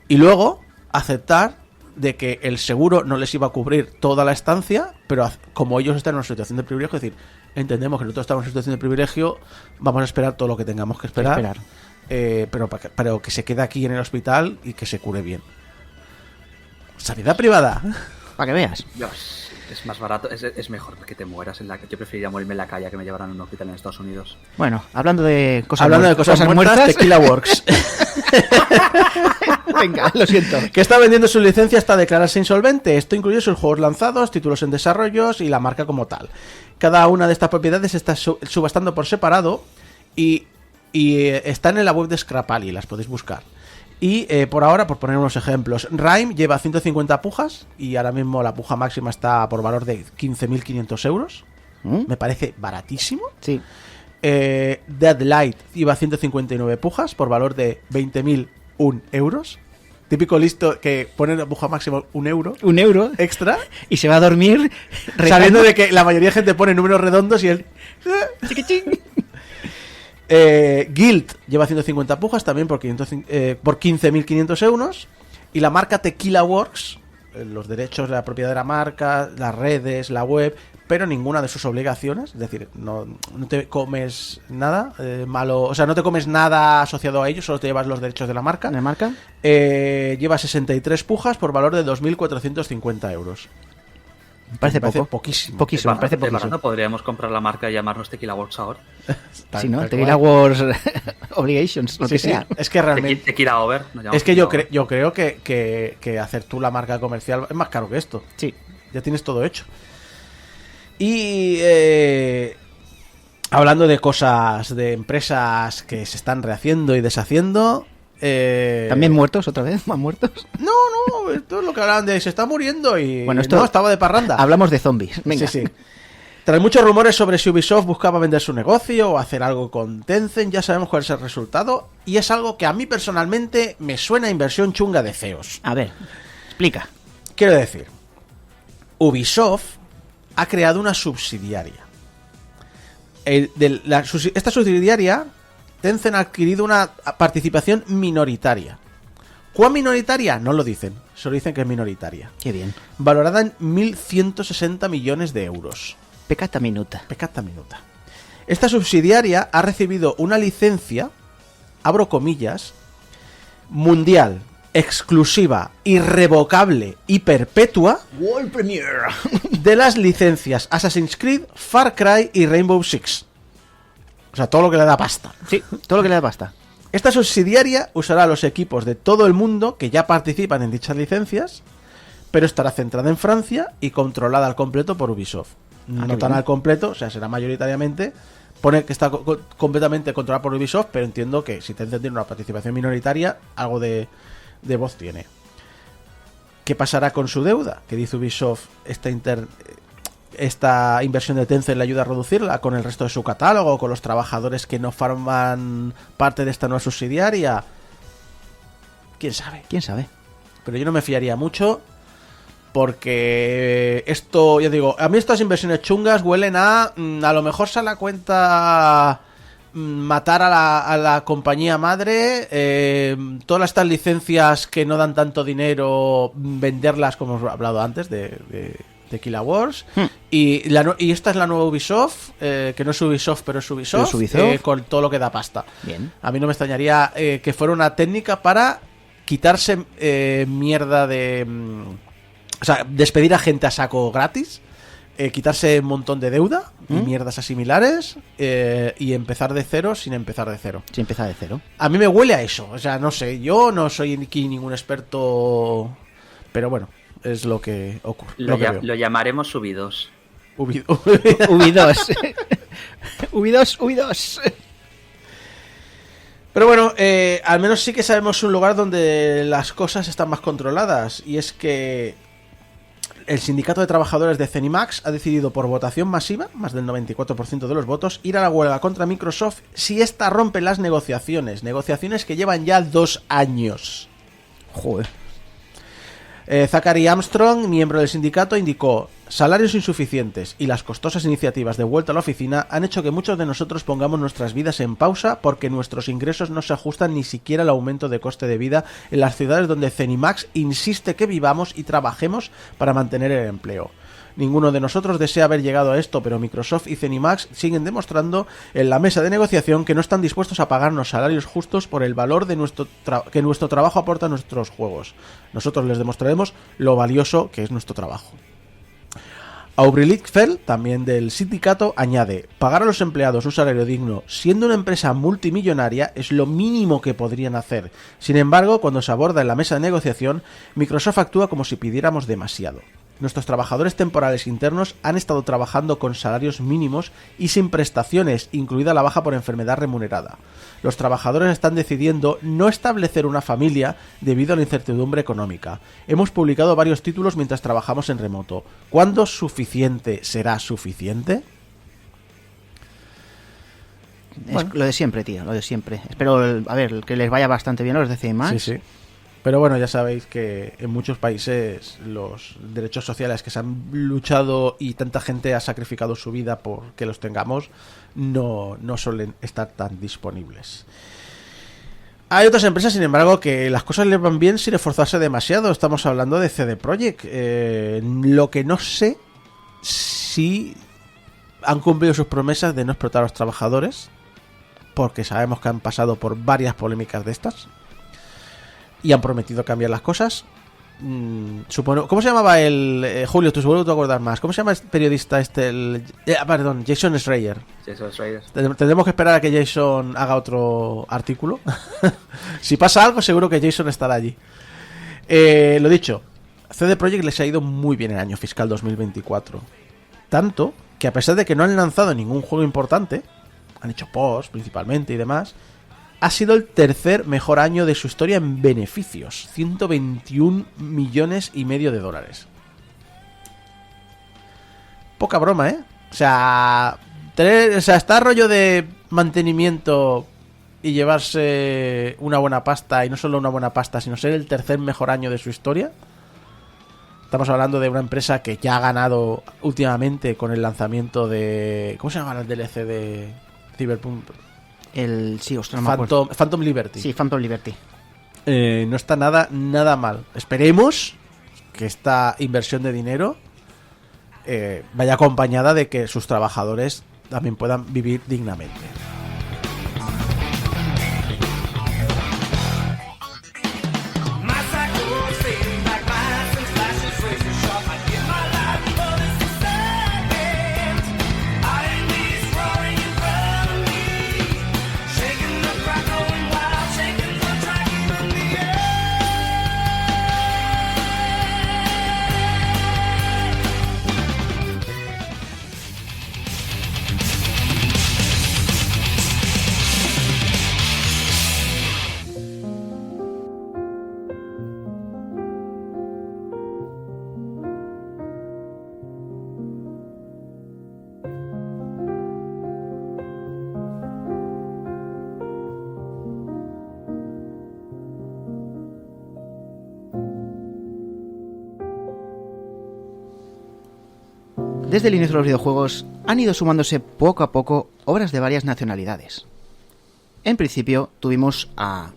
Speaker 1: y luego aceptar de que el seguro no les iba a cubrir toda la estancia, pero como ellos están en una situación de privilegio, es decir, entendemos que nosotros estamos en una situación de privilegio, vamos a esperar todo lo que tengamos que esperar. Pero que se quede aquí en el hospital y que se cure bien. Sanidad privada.
Speaker 3: Para que veas.
Speaker 4: Dios, es más barato, es mejor que te mueras en la calle. Yo preferiría morirme en la calle a que me llevaran a un hospital en Estados Unidos.
Speaker 3: Bueno, hablando de cosas
Speaker 1: cosas muertas, Tequila Works,
Speaker 3: Venga, lo siento.
Speaker 1: que está vendiendo su licencia hasta declararse insolvente. Esto incluye sus juegos lanzados, títulos en desarrollos y la marca como tal. Cada una de estas propiedades está subastando por separado, y están en la web de Scrapali, las podéis buscar. Y por ahora, por poner unos ejemplos, Rime lleva 150 pujas, y ahora mismo la puja máxima está por valor de 15.500 euros. Me parece baratísimo.
Speaker 3: Sí.
Speaker 1: Deadlight lleva 159 pujas por valor de 20.001 euros. Típico listo que pone la puja máxima €1
Speaker 3: 1
Speaker 1: extra,
Speaker 3: y se va a dormir
Speaker 1: sabiendo de que la mayoría de gente pone números redondos y él...
Speaker 3: Chiquichín.
Speaker 1: Guild lleva 150 pujas también por 15.500 euros. Y la marca Tequila Works, los derechos de la propiedad de la marca, las redes, la web, pero ninguna de sus obligaciones. Es decir, no te comes nada malo, o sea, no te comes nada asociado a ellos, solo te llevas los derechos de la marca.
Speaker 3: ¿De marca?
Speaker 1: Lleva 63 pujas por valor de 2.450 euros.
Speaker 3: Me parece poco.
Speaker 1: Poquísimo.
Speaker 3: Poquísimo, me parece
Speaker 4: De
Speaker 3: poquísimo.
Speaker 4: barato podríamos comprar la marca y llamarnos Tequila Works ahora.
Speaker 3: Si no,
Speaker 1: Tal
Speaker 3: Tequila
Speaker 1: cual.
Speaker 3: Wars Obligations, lo
Speaker 1: Sí,
Speaker 3: que
Speaker 1: sí.
Speaker 3: sea.
Speaker 1: Es que realmente...
Speaker 4: Tequila Over. nos llamamos
Speaker 1: Es que yo
Speaker 4: Tequila Over.
Speaker 1: creo que hacer tú la marca comercial es más caro que esto.
Speaker 3: Sí.
Speaker 1: Ya tienes todo hecho. Y hablando de cosas, de empresas que se están rehaciendo y deshaciendo...
Speaker 3: ¿También muertos otra vez? ¿Más muertos?
Speaker 1: No, esto es lo que hablaban de se está muriendo y
Speaker 3: Bueno, esto
Speaker 1: no, estaba de parranda.
Speaker 3: Hablamos de zombies. Venga.
Speaker 1: Sí. Tras muchos rumores sobre si Ubisoft buscaba vender su negocio o hacer algo con Tencent, ya sabemos cuál es el resultado, y es algo que a mí personalmente me suena a inversión chunga de CEOs.
Speaker 3: A ver, explica.
Speaker 1: Quiero decir, Ubisoft ha creado una subsidiaria. Esta subsidiaria, Tencent ha adquirido una participación minoritaria. ¿Cuán minoritaria? No lo dicen, solo dicen que es minoritaria.
Speaker 3: Qué bien.
Speaker 1: Valorada en 1.160 millones de euros.
Speaker 3: Peccata minuta.
Speaker 1: Peccata minuta. Esta subsidiaria ha recibido una licencia, abro comillas, mundial, exclusiva, irrevocable y perpetua
Speaker 3: World Premiere.
Speaker 1: de las licencias Assassin's Creed, Far Cry y Rainbow Six. O sea, todo lo que le da pasta.
Speaker 3: Sí, todo lo que le da pasta.
Speaker 1: Esta subsidiaria usará los equipos de todo el mundo que ya participan en dichas licencias, pero estará centrada en Francia y controlada al completo por Ubisoft. No tan
Speaker 3: bien.
Speaker 1: al completo, o sea, será mayoritariamente. Pone que está completamente controlada por Ubisoft, pero entiendo que si Tencent tiene una participación minoritaria, algo de voz tiene. ¿Qué pasará con su deuda? Que dice Ubisoft, esta inversión de Tencent le ayuda a reducirla con el resto de su catálogo, con los trabajadores que no forman parte de esta nueva subsidiaria. ¿Quién sabe?
Speaker 3: ¿Quién sabe?
Speaker 1: Pero yo no me fiaría mucho, porque esto, ya digo, a mí estas inversiones chungas huelen a lo mejor sale a cuenta matar a la compañía madre, todas estas licencias que no dan tanto dinero, venderlas, como hemos hablado antes, de Tequila Wars. Y esta es la nueva Ubisoft, que no es Ubisoft, pero es Ubisoft,
Speaker 3: ¿Es Ubisoft?
Speaker 1: con todo lo que da pasta.
Speaker 3: Bien.
Speaker 1: A mí no me extrañaría que fuera una técnica para quitarse mierda de... o sea, despedir a gente a saco gratis, quitarse un montón de deuda y mierdas asimilares, y empezar de cero sin empezar de cero.
Speaker 3: Si empieza de cero.
Speaker 1: A mí me huele a eso, o sea, no sé, yo no soy aquí ningún experto, pero bueno, es lo que ocurre.
Speaker 4: Lo llamaremos subidos.
Speaker 3: Ubi2. Ubi2.
Speaker 1: Pero bueno, al menos sí que sabemos un lugar donde las cosas están más controladas, y es que el sindicato de trabajadores de Zenimax ha decidido por votación masiva, más del 94% de los votos, ir a la huelga contra Microsoft si ésta rompe las negociaciones que llevan ya 2 años.
Speaker 3: Joder.
Speaker 1: Zachary Armstrong, miembro del sindicato, indicó: salarios insuficientes y las costosas iniciativas de vuelta a la oficina han hecho que muchos de nosotros pongamos nuestras vidas en pausa porque nuestros ingresos no se ajustan ni siquiera al aumento de coste de vida en las ciudades donde Zenimax insiste que vivamos y trabajemos para mantener el empleo. Ninguno de nosotros desea haber llegado a esto, pero Microsoft y Zenimax siguen demostrando en la mesa de negociación que no están dispuestos a pagarnos salarios justos por el valor de que nuestro trabajo aporta a nuestros juegos. Nosotros les demostraremos lo valioso que es nuestro trabajo. Aubrey Litfeld, también del sindicato, añade: pagar a los empleados un salario digno siendo una empresa multimillonaria es lo mínimo que podrían hacer. Sin embargo, cuando se aborda en la mesa de negociación, Microsoft actúa como si pidiéramos demasiado. Nuestros trabajadores temporales internos han estado trabajando con salarios mínimos y sin prestaciones, incluida la baja por enfermedad remunerada. Los trabajadores están decidiendo no establecer una familia debido a la incertidumbre económica. Hemos publicado varios títulos mientras trabajamos en remoto. ¿Cuándo suficiente será suficiente?
Speaker 3: Es lo de siempre, tío, lo de siempre. Espero, a ver, que les vaya bastante bien a los de CMAX.
Speaker 1: Sí, sí. Pero bueno, ya sabéis que en muchos países los derechos sociales que se han luchado y tanta gente ha sacrificado su vida por que los tengamos no suelen estar tan disponibles. Hay otras empresas, sin embargo, que las cosas les van bien sin esforzarse demasiado. Estamos hablando de CD Projekt. Lo que no sé si han cumplido sus promesas de no explotar a los trabajadores, porque sabemos que han pasado por varias polémicas de estas y han prometido cambiar las cosas. Supongo, ¿cómo se llamaba el Julio? Tú seguro te acuerdas más. ¿Cómo se llama este periodista perdón, Jason Schreier.
Speaker 4: Jason Schreier.
Speaker 1: Tendremos que esperar a que Jason haga otro artículo. Si pasa algo, seguro que Jason estará allí. Lo dicho, CD Projekt les ha ido muy bien el año fiscal 2024. Tanto que a pesar de que no han lanzado ningún juego importante, han hecho posts principalmente y demás, ha sido el tercer mejor año de su historia en beneficios. 121 millones y medio de dólares. Poca broma, ¿eh? O sea, está rollo de mantenimiento y llevarse una buena pasta, y no solo una buena pasta, sino ser el tercer mejor año de su historia. Estamos hablando de una empresa que ya ha ganado últimamente con el lanzamiento de... ¿Cómo se llama el DLC de Cyberpunk?
Speaker 3: Sí, ostras, no me acuerdo.
Speaker 1: Phantom Liberty.
Speaker 3: Sí, Phantom Liberty.
Speaker 1: No está nada mal. Esperemos que esta inversión de dinero vaya acompañada de que sus trabajadores también puedan vivir dignamente.
Speaker 3: Desde el inicio de los videojuegos han ido sumándose poco a poco obras de varias nacionalidades. En principio tuvimos a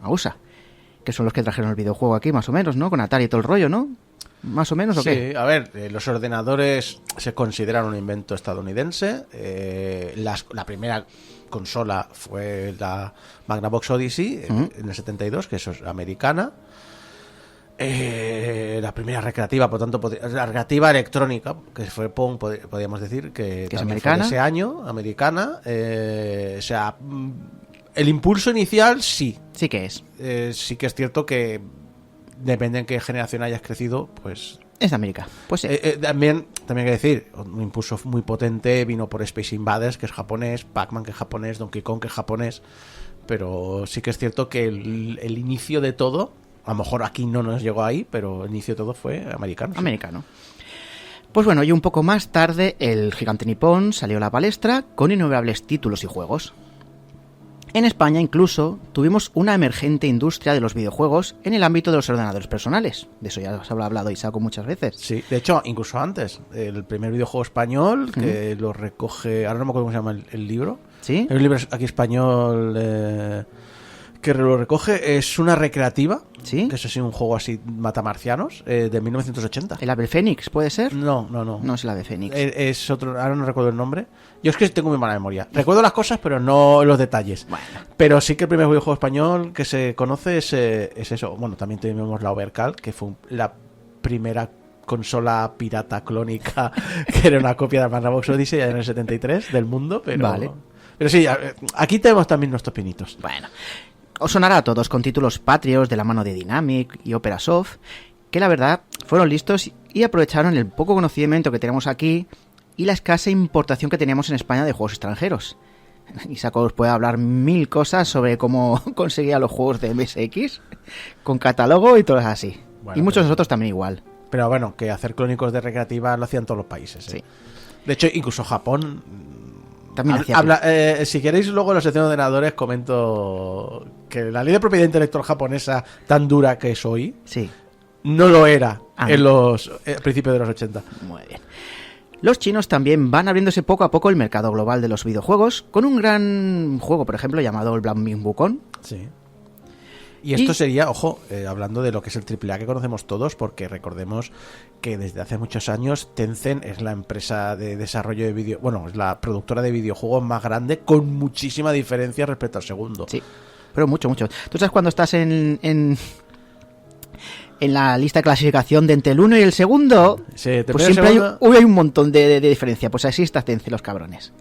Speaker 3: USA, que son los que trajeron el videojuego aquí más o menos, ¿no? Con Atari y todo el rollo, ¿no? Más o menos, ¿o qué?
Speaker 1: Sí, a ver, los ordenadores se consideran un invento estadounidense. La primera consola fue la Magnavox Odyssey en el 72, que eso es americana. La primera recreativa, por tanto, la recreativa electrónica, que fue Pong, podríamos decir, que
Speaker 3: es
Speaker 1: también
Speaker 3: americana.
Speaker 1: fue de ese año, americana. O sea, el impulso inicial sí.
Speaker 3: Sí que es.
Speaker 1: Sí que es cierto que depende en qué generación hayas crecido, pues...
Speaker 3: Es de América, pues sí.
Speaker 1: También hay que decir, un impulso muy potente vino por Space Invaders, que es japonés, Pac-Man, que es japonés, Donkey Kong, que es japonés, pero sí que es cierto que el inicio de todo, a lo mejor aquí no nos llegó ahí, pero el inicio de todo fue americano. Sí.
Speaker 3: Americano. Pues bueno, y un poco más tarde el gigante nipón salió a la palestra con innumerables títulos y juegos. En España incluso tuvimos una emergente industria de los videojuegos en el ámbito de los ordenadores personales. De eso ya os habrá hablado Isaco muchas veces.
Speaker 1: Sí, de hecho, incluso antes, el primer videojuego español que lo recoge, ahora no me acuerdo cómo se llama el libro.
Speaker 3: ¿Sí?
Speaker 1: Hay un libro aquí español que lo recoge, es una recreativa,
Speaker 3: ¿Sí?
Speaker 1: que es así un juego así matamarcianos, de 1980.
Speaker 3: ¿El Ave Fénix puede ser?
Speaker 1: No.
Speaker 3: No es el Ave Fénix.
Speaker 1: Es otro, ahora no recuerdo el nombre. Yo es que tengo muy mala memoria. Recuerdo las cosas, pero no los detalles.
Speaker 3: Bueno.
Speaker 1: Pero sí que el primer videojuego español que se conoce es eso. Bueno, también tenemos la Overcall, que fue la primera consola pirata clónica, que era una copia de Magnavox Odyssey en el 73 del mundo, pero...
Speaker 3: Vale.
Speaker 1: Pero sí, aquí tenemos también nuestros pinitos.
Speaker 3: Bueno, os sonará a todos con títulos patrios de la mano de Dynamic y Opera Soft, que la verdad fueron listos y aprovecharon el poco conocimiento que tenemos aquí y la escasa importación que teníamos en España de juegos extranjeros. Isaco os puede hablar mil cosas sobre cómo conseguía los juegos de MSX, con catálogo y todo así.
Speaker 1: Bueno,
Speaker 3: y muchos
Speaker 1: pero-
Speaker 3: de nosotros también igual.
Speaker 1: Pero bueno, que hacer clónicos de recreativa lo hacían todos los países.
Speaker 3: Sí.
Speaker 1: De hecho, incluso Japón...
Speaker 3: También hacía
Speaker 1: si queréis, luego en la sección de ordenadores comento que la ley de propiedad intelectual japonesa, tan dura que es hoy,
Speaker 3: Sí,
Speaker 1: no lo era
Speaker 3: Ah.
Speaker 1: en los principios de los 80.
Speaker 3: muy bien. Los chinos también van abriéndose poco a poco el mercado global de los videojuegos, con un gran juego, por ejemplo, llamado el Black Myth Wukong.
Speaker 1: Sí. Y esto
Speaker 3: Y-
Speaker 1: sería, ojo, hablando de lo que es el AAA que conocemos todos, porque recordemos que desde hace muchos años Tencent es la empresa de desarrollo de vídeo, bueno, es la productora de videojuegos más grande, con muchísima diferencia respecto al segundo.
Speaker 3: Sí, pero mucho, mucho. ¿Tú sabes cuando estás en la lista de clasificación de entre el 1 y el segundo?
Speaker 1: Sí, te
Speaker 3: Pues
Speaker 1: pega
Speaker 3: siempre
Speaker 1: segunda-
Speaker 3: hay un montón de diferencia. Pues así está Tencent, los cabrones.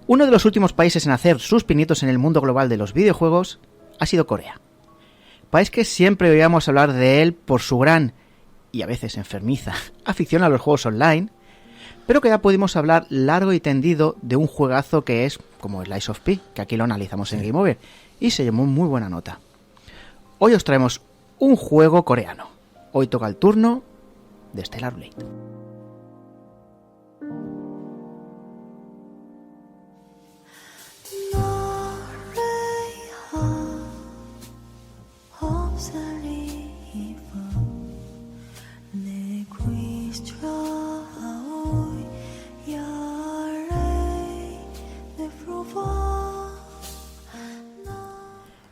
Speaker 3: Uno de los últimos países en hacer sus pinitos en el mundo global de los videojuegos ha sido Corea. País que siempre oíamos hablar de él por su gran, y a veces enfermiza, afición a los juegos online, pero que ya pudimos hablar largo y tendido de un juegazo que es como el Lies of P, que aquí lo analizamos en Game Over, y se llamó muy buena nota. Hoy os traemos un juego coreano. Hoy toca el turno de Stellar Blade.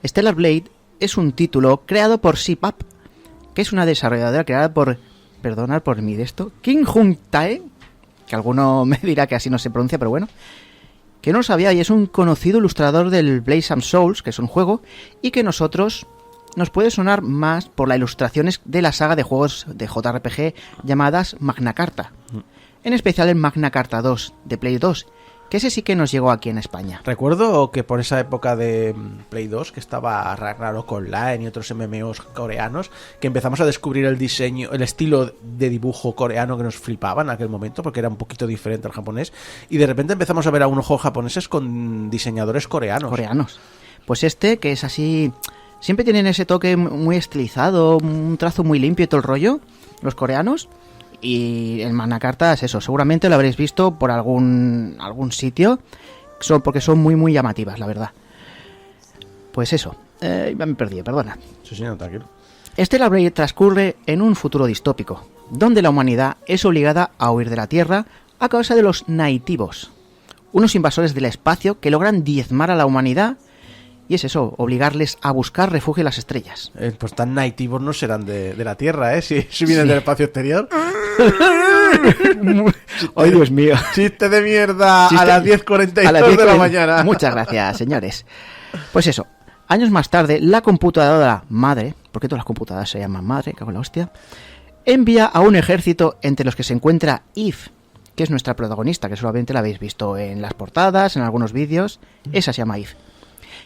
Speaker 3: Stellar Blade es un título creado por SIPAP, que es una desarrolladora creada por, perdonad por mi de esto, Kim Jung Tae, que alguno me dirá que así no se pronuncia, pero bueno, que no lo sabía, y es un conocido ilustrador del Blades and Souls, que es un juego, y que nosotros nos puede sonar más por las ilustraciones de la saga de juegos de JRPG llamadas Magna Carta, en especial el Magna Carta 2 de Play 2, que ese sí que nos llegó aquí en España.
Speaker 1: Recuerdo que por esa época de Play 2, que estaba Ragnarok Online y otros MMOs coreanos, que empezamos a descubrir el diseño, el estilo de dibujo coreano que nos flipaba en aquel momento, porque era un poquito diferente al japonés, y de repente empezamos a ver a unos juegos japoneses con diseñadores coreanos.
Speaker 3: Pues este, que es así, siempre tienen ese toque muy estilizado, un trazo muy limpio y todo el rollo, los coreanos. Y el Magna Carta es eso, seguramente lo habréis visto por algún sitio, porque son muy muy llamativas, la verdad. Pues eso, me perdí, perdona.
Speaker 1: Sí, no, tranquilo.
Speaker 3: Stellar Blade transcurre en un futuro distópico, donde la humanidad es obligada a huir de la Tierra a causa de los naitivos, unos invasores del espacio que logran diezmar a la humanidad. Y es eso, obligarles a buscar refugio en las estrellas.
Speaker 1: Pues tan nativos no serán de la Tierra, ¿eh? Si vienen del espacio exterior.
Speaker 3: ¡Ay, Dios mío!
Speaker 1: Chiste de mierda
Speaker 3: Chiste
Speaker 1: a las 10:42
Speaker 3: a las 10:40
Speaker 1: de la mañana.
Speaker 3: Muchas gracias, señores. Pues eso, años más tarde, la computadora madre, porque todas las computadoras se llaman madre, cago en la hostia, envía a un ejército entre los que se encuentra Eve, que es nuestra protagonista, que solamente la habéis visto en las portadas, en algunos vídeos. Esa se llama Eve.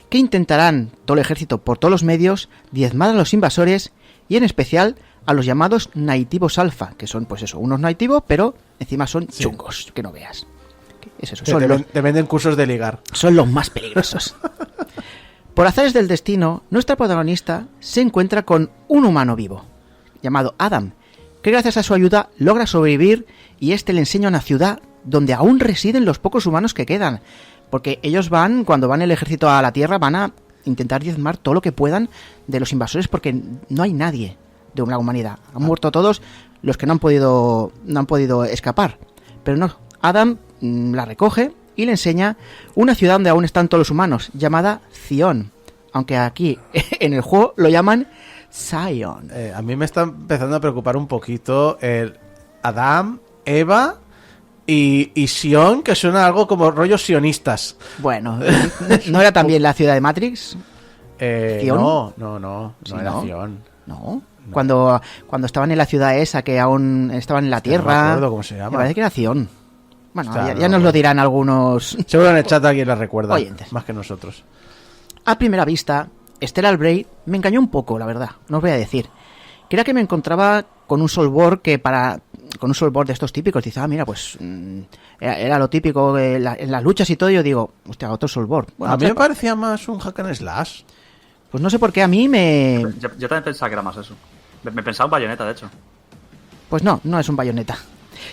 Speaker 3: Que intentarán todo el ejército por todos los medios diezmar a los invasores y en especial a los llamados naitivos alfa, que son pues eso, unos naitivos, pero encima son chungos, que no veas. ¿Qué es eso?
Speaker 1: Te venden cursos de ligar.
Speaker 3: Son los más peligrosos. Por azares del destino, nuestra protagonista se encuentra con un humano vivo, llamado Adam, que gracias a su ayuda logra sobrevivir y este le enseña una ciudad donde aún residen los pocos humanos que quedan. Porque ellos cuando van el ejército a la Tierra, van a intentar diezmar todo lo que puedan de los invasores porque no hay nadie de la humanidad. Han muerto todos los que no han podido escapar. Pero no, Adam la recoge y le enseña una ciudad donde aún están todos los humanos, llamada Zion. Aunque aquí en el juego lo llaman Zion.
Speaker 1: A mí me está empezando a preocupar un poquito el Adam, Eva... Y Sion, que suena algo como rollos sionistas.
Speaker 3: Bueno, ¿no era también la ciudad de Matrix?
Speaker 1: No
Speaker 3: ¿Sí,
Speaker 1: era
Speaker 3: no?
Speaker 1: Sion.
Speaker 3: No. Cuando estaban en la ciudad esa, que aún estaban en la Tierra.
Speaker 1: No me acuerdo cómo se llama.
Speaker 3: Me parece que era Sion. Bueno,
Speaker 1: Hostia,
Speaker 3: ya nos lo dirán algunos.
Speaker 1: Seguro en el chat alguien la recuerda.
Speaker 3: Oyentes.
Speaker 1: Más que nosotros.
Speaker 3: A primera vista, Stellar Blade me engañó un poco, la verdad. No os voy a decir. Creía que me encontraba con un Soulboard con un Soulboard de estos típicos. Dice, mira, pues era lo típico en las luchas y todo. Yo digo, hostia, otro Soulboard. Bueno,
Speaker 1: a mí me parecía más un hack and slash.
Speaker 3: Pues no sé por qué a mí me...
Speaker 4: Yo también pensaba que era más eso. Me pensaba un Bayonetta, de hecho.
Speaker 3: Pues no es un Bayonetta.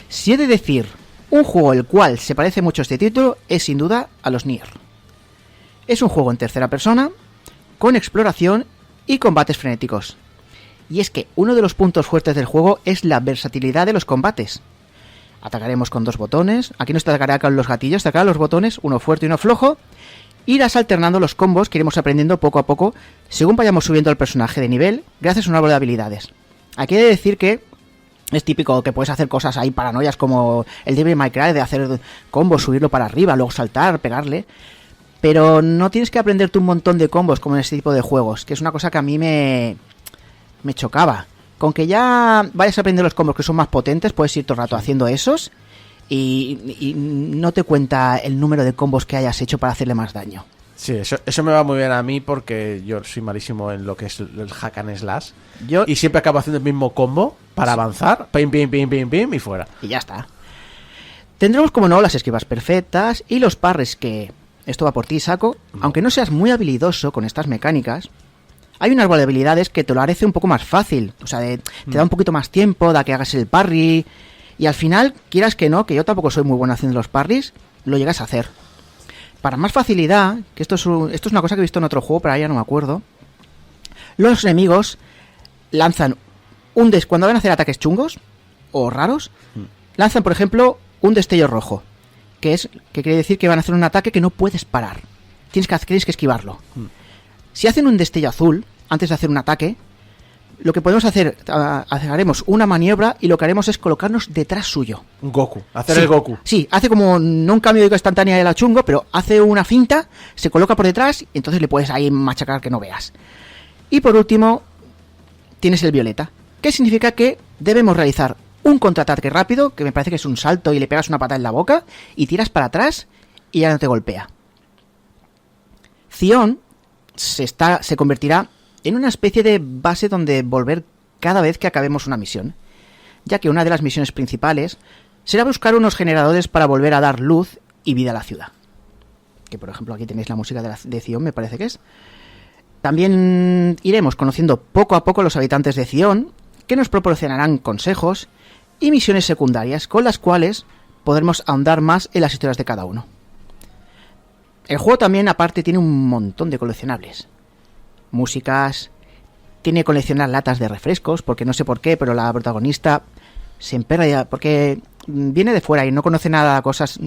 Speaker 3: Si he de decir un juego el cual se parece mucho a este título, es sin duda a los Nier. Es un juego en tercera persona, con exploración y combates frenéticos. Y es que uno de los puntos fuertes del juego es la versatilidad de los combates. Atacaremos con 2 botones, aquí no se atacará con los gatillos, se atacará los botones, uno fuerte y uno flojo. Irás alternando los combos que iremos aprendiendo poco a poco según vayamos subiendo el personaje de nivel gracias a un árbol de habilidades. Aquí he de decir que es típico que puedes hacer cosas ahí paranoias como el Devil May Cry de hacer combos, subirlo para arriba, luego saltar, pegarle. Pero no tienes que aprenderte un montón de combos como en este tipo de juegos, que es una cosa que a mí me chocaba. Con que ya vayas a aprender los combos que son más potentes, puedes ir todo el rato haciendo esos y no te cuenta el número de combos que hayas hecho para hacerle más daño.
Speaker 1: Sí, eso me va muy bien a mí porque yo soy malísimo en lo que es el hack and slash. Y siempre acabo haciendo el mismo combo para avanzar, pim, pim, pim, pim, pim y fuera.
Speaker 3: Y ya está. Tendremos, como no, las esquivas perfectas y los parries que... Esto va por ti, Saco. Aunque no seas muy habilidoso con estas mecánicas, hay un árbol de habilidades que te lo harece un poco más fácil. O sea, te da un poquito más tiempo, da que hagas el parry. Y al final, quieras que no, que yo tampoco soy muy bueno haciendo los parries, lo llegas a hacer. Para más facilidad, que esto es una cosa que he visto en otro juego, pero ahora ya no me acuerdo. Los enemigos lanzan cuando van a hacer ataques chungos o raros, lanzan, por ejemplo, un destello rojo. Que quiere decir que van a hacer un ataque que no puedes parar. Tienes que esquivarlo. Si hacen un destello azul antes de hacer un ataque, lo que podemos hacer, haremos una maniobra y lo que haremos es colocarnos detrás suyo.
Speaker 1: Un Goku, hacer
Speaker 3: Sí,
Speaker 1: el Goku.
Speaker 3: Sí, hace como no un cambio de instantánea de la chungo, pero hace una finta, se coloca por detrás y entonces le puedes ahí machacar que no veas. Y por último, tienes el violeta, que significa que debemos realizar un contraataque rápido, que me parece que es un salto y le pegas una patada en la boca y tiras para atrás y ya no te golpea. Zion se convertirá en una especie de base donde volver cada vez que acabemos una misión, ya que una de las misiones principales será buscar unos generadores para volver a dar luz y vida a la ciudad. Que por ejemplo aquí tenéis la música de Zion, me parece que es. También iremos conociendo poco a poco los habitantes de Zion, que nos proporcionarán consejos y misiones secundarias con las cuales podremos ahondar más en las historias de cada uno. El juego también aparte tiene un montón de coleccionables. Músicas, tiene que coleccionar latas de refrescos, porque no sé por qué, pero la protagonista se emperra ya, porque viene de fuera y no conoce nada a cosas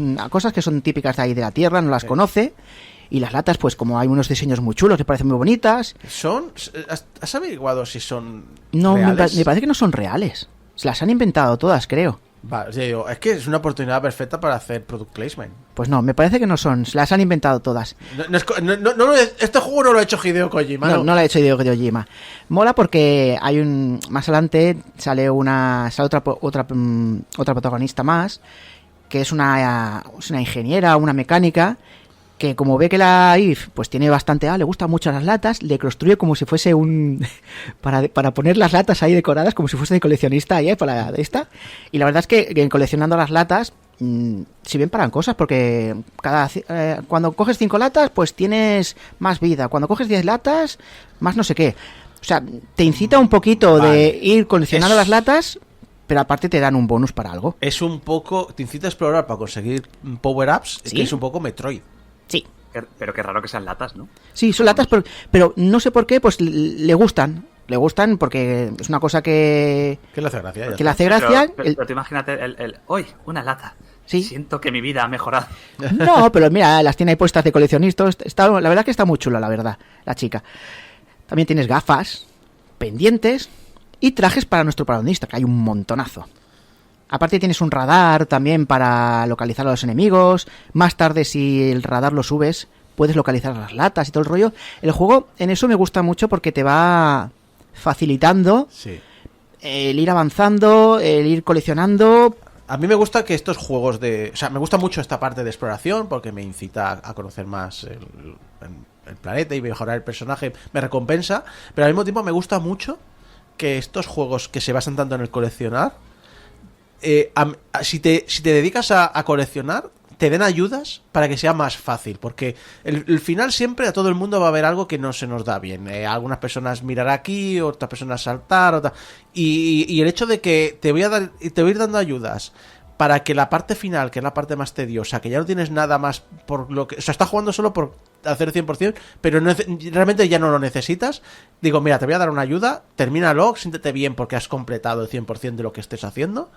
Speaker 3: que son típicas de ahí de la tierra, no las conoce, y las latas, pues como hay unos diseños muy chulos, le parecen muy bonitas.
Speaker 1: ¿Has averiguado si son
Speaker 3: No,
Speaker 1: reales?
Speaker 3: me parece que no son reales, se las han inventado todas, creo.
Speaker 1: Vale, sí, digo, es que es una oportunidad perfecta para hacer product placement.
Speaker 3: Pues no, me parece que no son, se las han inventado todas.
Speaker 1: Este juego no lo ha hecho Hideo Kojima.
Speaker 3: No lo ha hecho Hideo Kojima. Mola porque hay más adelante sale otra protagonista más, que es una ingeniera, una mecánica, que como ve que la Eve pues tiene bastante, le gustan mucho las latas, le construye como si fuese para poner las latas ahí decoradas, como si fuese de coleccionista ahí, para esta. Y la verdad es que coleccionando las latas, si bien paran cosas, porque cuando coges 5 latas, pues tienes más vida. Cuando coges 10 latas, más no sé qué. O sea, te incita un poquito de ir coleccionando las latas, pero aparte te dan un bonus para algo.
Speaker 1: Es un poco, te incita a explorar para conseguir power-ups,
Speaker 3: ¿Sí?
Speaker 1: que es un poco Metroid.
Speaker 3: Sí.
Speaker 4: Pero qué raro que sean latas, ¿no?
Speaker 3: Sí, son latas, pero no sé por qué, pues le gustan. Le gustan porque es una cosa que
Speaker 1: ¿Qué le hace gracia?
Speaker 3: le hace gracia.
Speaker 4: Pero tú imagínate hoy, una lata.
Speaker 3: Sí.
Speaker 4: Siento que mi vida ha mejorado.
Speaker 3: No, pero mira, las tiene ahí puestas de coleccionistas. La verdad que está muy chula, la verdad, la chica. También tienes gafas, pendientes y trajes para nuestro protagonista, que hay un montonazo. Aparte tienes un radar también para localizar a los enemigos. Más tarde, si el radar lo subes, puedes localizar las latas y todo el rollo. El juego en eso me gusta mucho porque te va facilitando el ir avanzando, el ir coleccionando.
Speaker 1: A mí me gusta que estos juegos o sea, me gusta mucho esta parte de exploración porque me incita a conocer más el planeta y mejorar el personaje, me recompensa, pero al mismo tiempo me gusta mucho que estos juegos que se basan tanto en el coleccionar, si te dedicas a coleccionar, te den ayudas para que sea más fácil, porque el final siempre a todo el mundo va a haber algo que no se nos da bien. Algunas personas mirar aquí, otras personas saltar, y el hecho de que te voy a ir dando ayudas para que la parte final, que es la parte más tediosa, que ya no tienes nada más por lo que... O sea, estás jugando solo por hacer 100%, pero realmente ya no lo necesitas. Digo, mira, te voy a dar una ayuda, termínalo, siéntete bien porque has completado el 100% de lo que estés haciendo.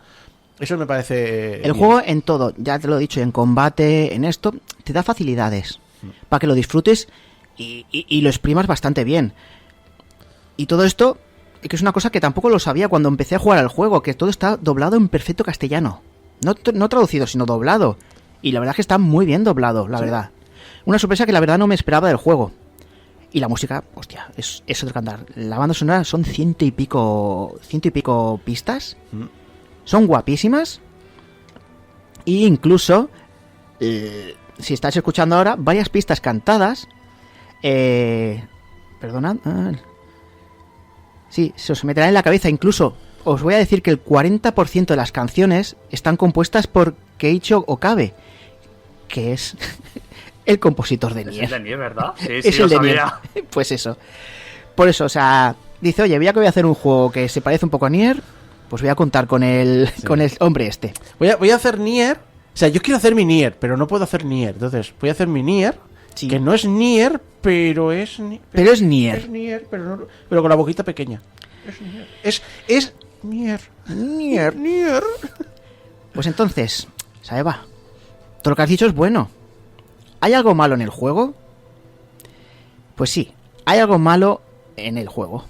Speaker 1: Eso me parece...
Speaker 3: El
Speaker 1: bien.
Speaker 3: juego en todo, ya te lo he dicho, en combate, en esto, te da facilidades para que lo disfrutes y lo exprimas bastante bien. Y todo esto, que es una cosa que tampoco lo sabía cuando empecé a jugar al juego, que todo está doblado en perfecto castellano. No traducido, sino doblado. Y la verdad es que está muy bien doblado, la verdad. Una sorpresa que la verdad no me esperaba del juego. Y la música, hostia, es otro cantar. La banda sonora son ciento y pico pistas. Son guapísimas. Y incluso, si estás escuchando ahora, varias pistas cantadas. Perdonad. Sí, se os meterá en la cabeza. Incluso, os voy a decir que el 40% de las canciones están compuestas por Keiichi Okabe, que es el compositor de Nier.
Speaker 4: Es el de Nier, ¿verdad? Sí,
Speaker 3: Es
Speaker 4: lo
Speaker 3: el de Nier.
Speaker 4: sabía.
Speaker 3: Pues eso. Por eso, o sea, dice, oye, ya que voy a hacer un juego que se parece un poco a Nier, pues voy a contar con el hombre este.
Speaker 1: Voy a hacer Nier. O sea, yo quiero hacer mi Nier, pero no puedo hacer Nier. Entonces, voy a hacer mi Nier,
Speaker 3: Sí.
Speaker 1: que no es Nier, pero es...
Speaker 3: Pero es Nier.
Speaker 1: Es Nier, pero con la boquita pequeña. Es Nier. Es Nier.
Speaker 3: Nier.
Speaker 1: Nier.
Speaker 3: Pues entonces, Saeva, todo lo que has dicho es bueno. ¿Hay algo malo en el juego? Pues sí, hay algo malo en el juego.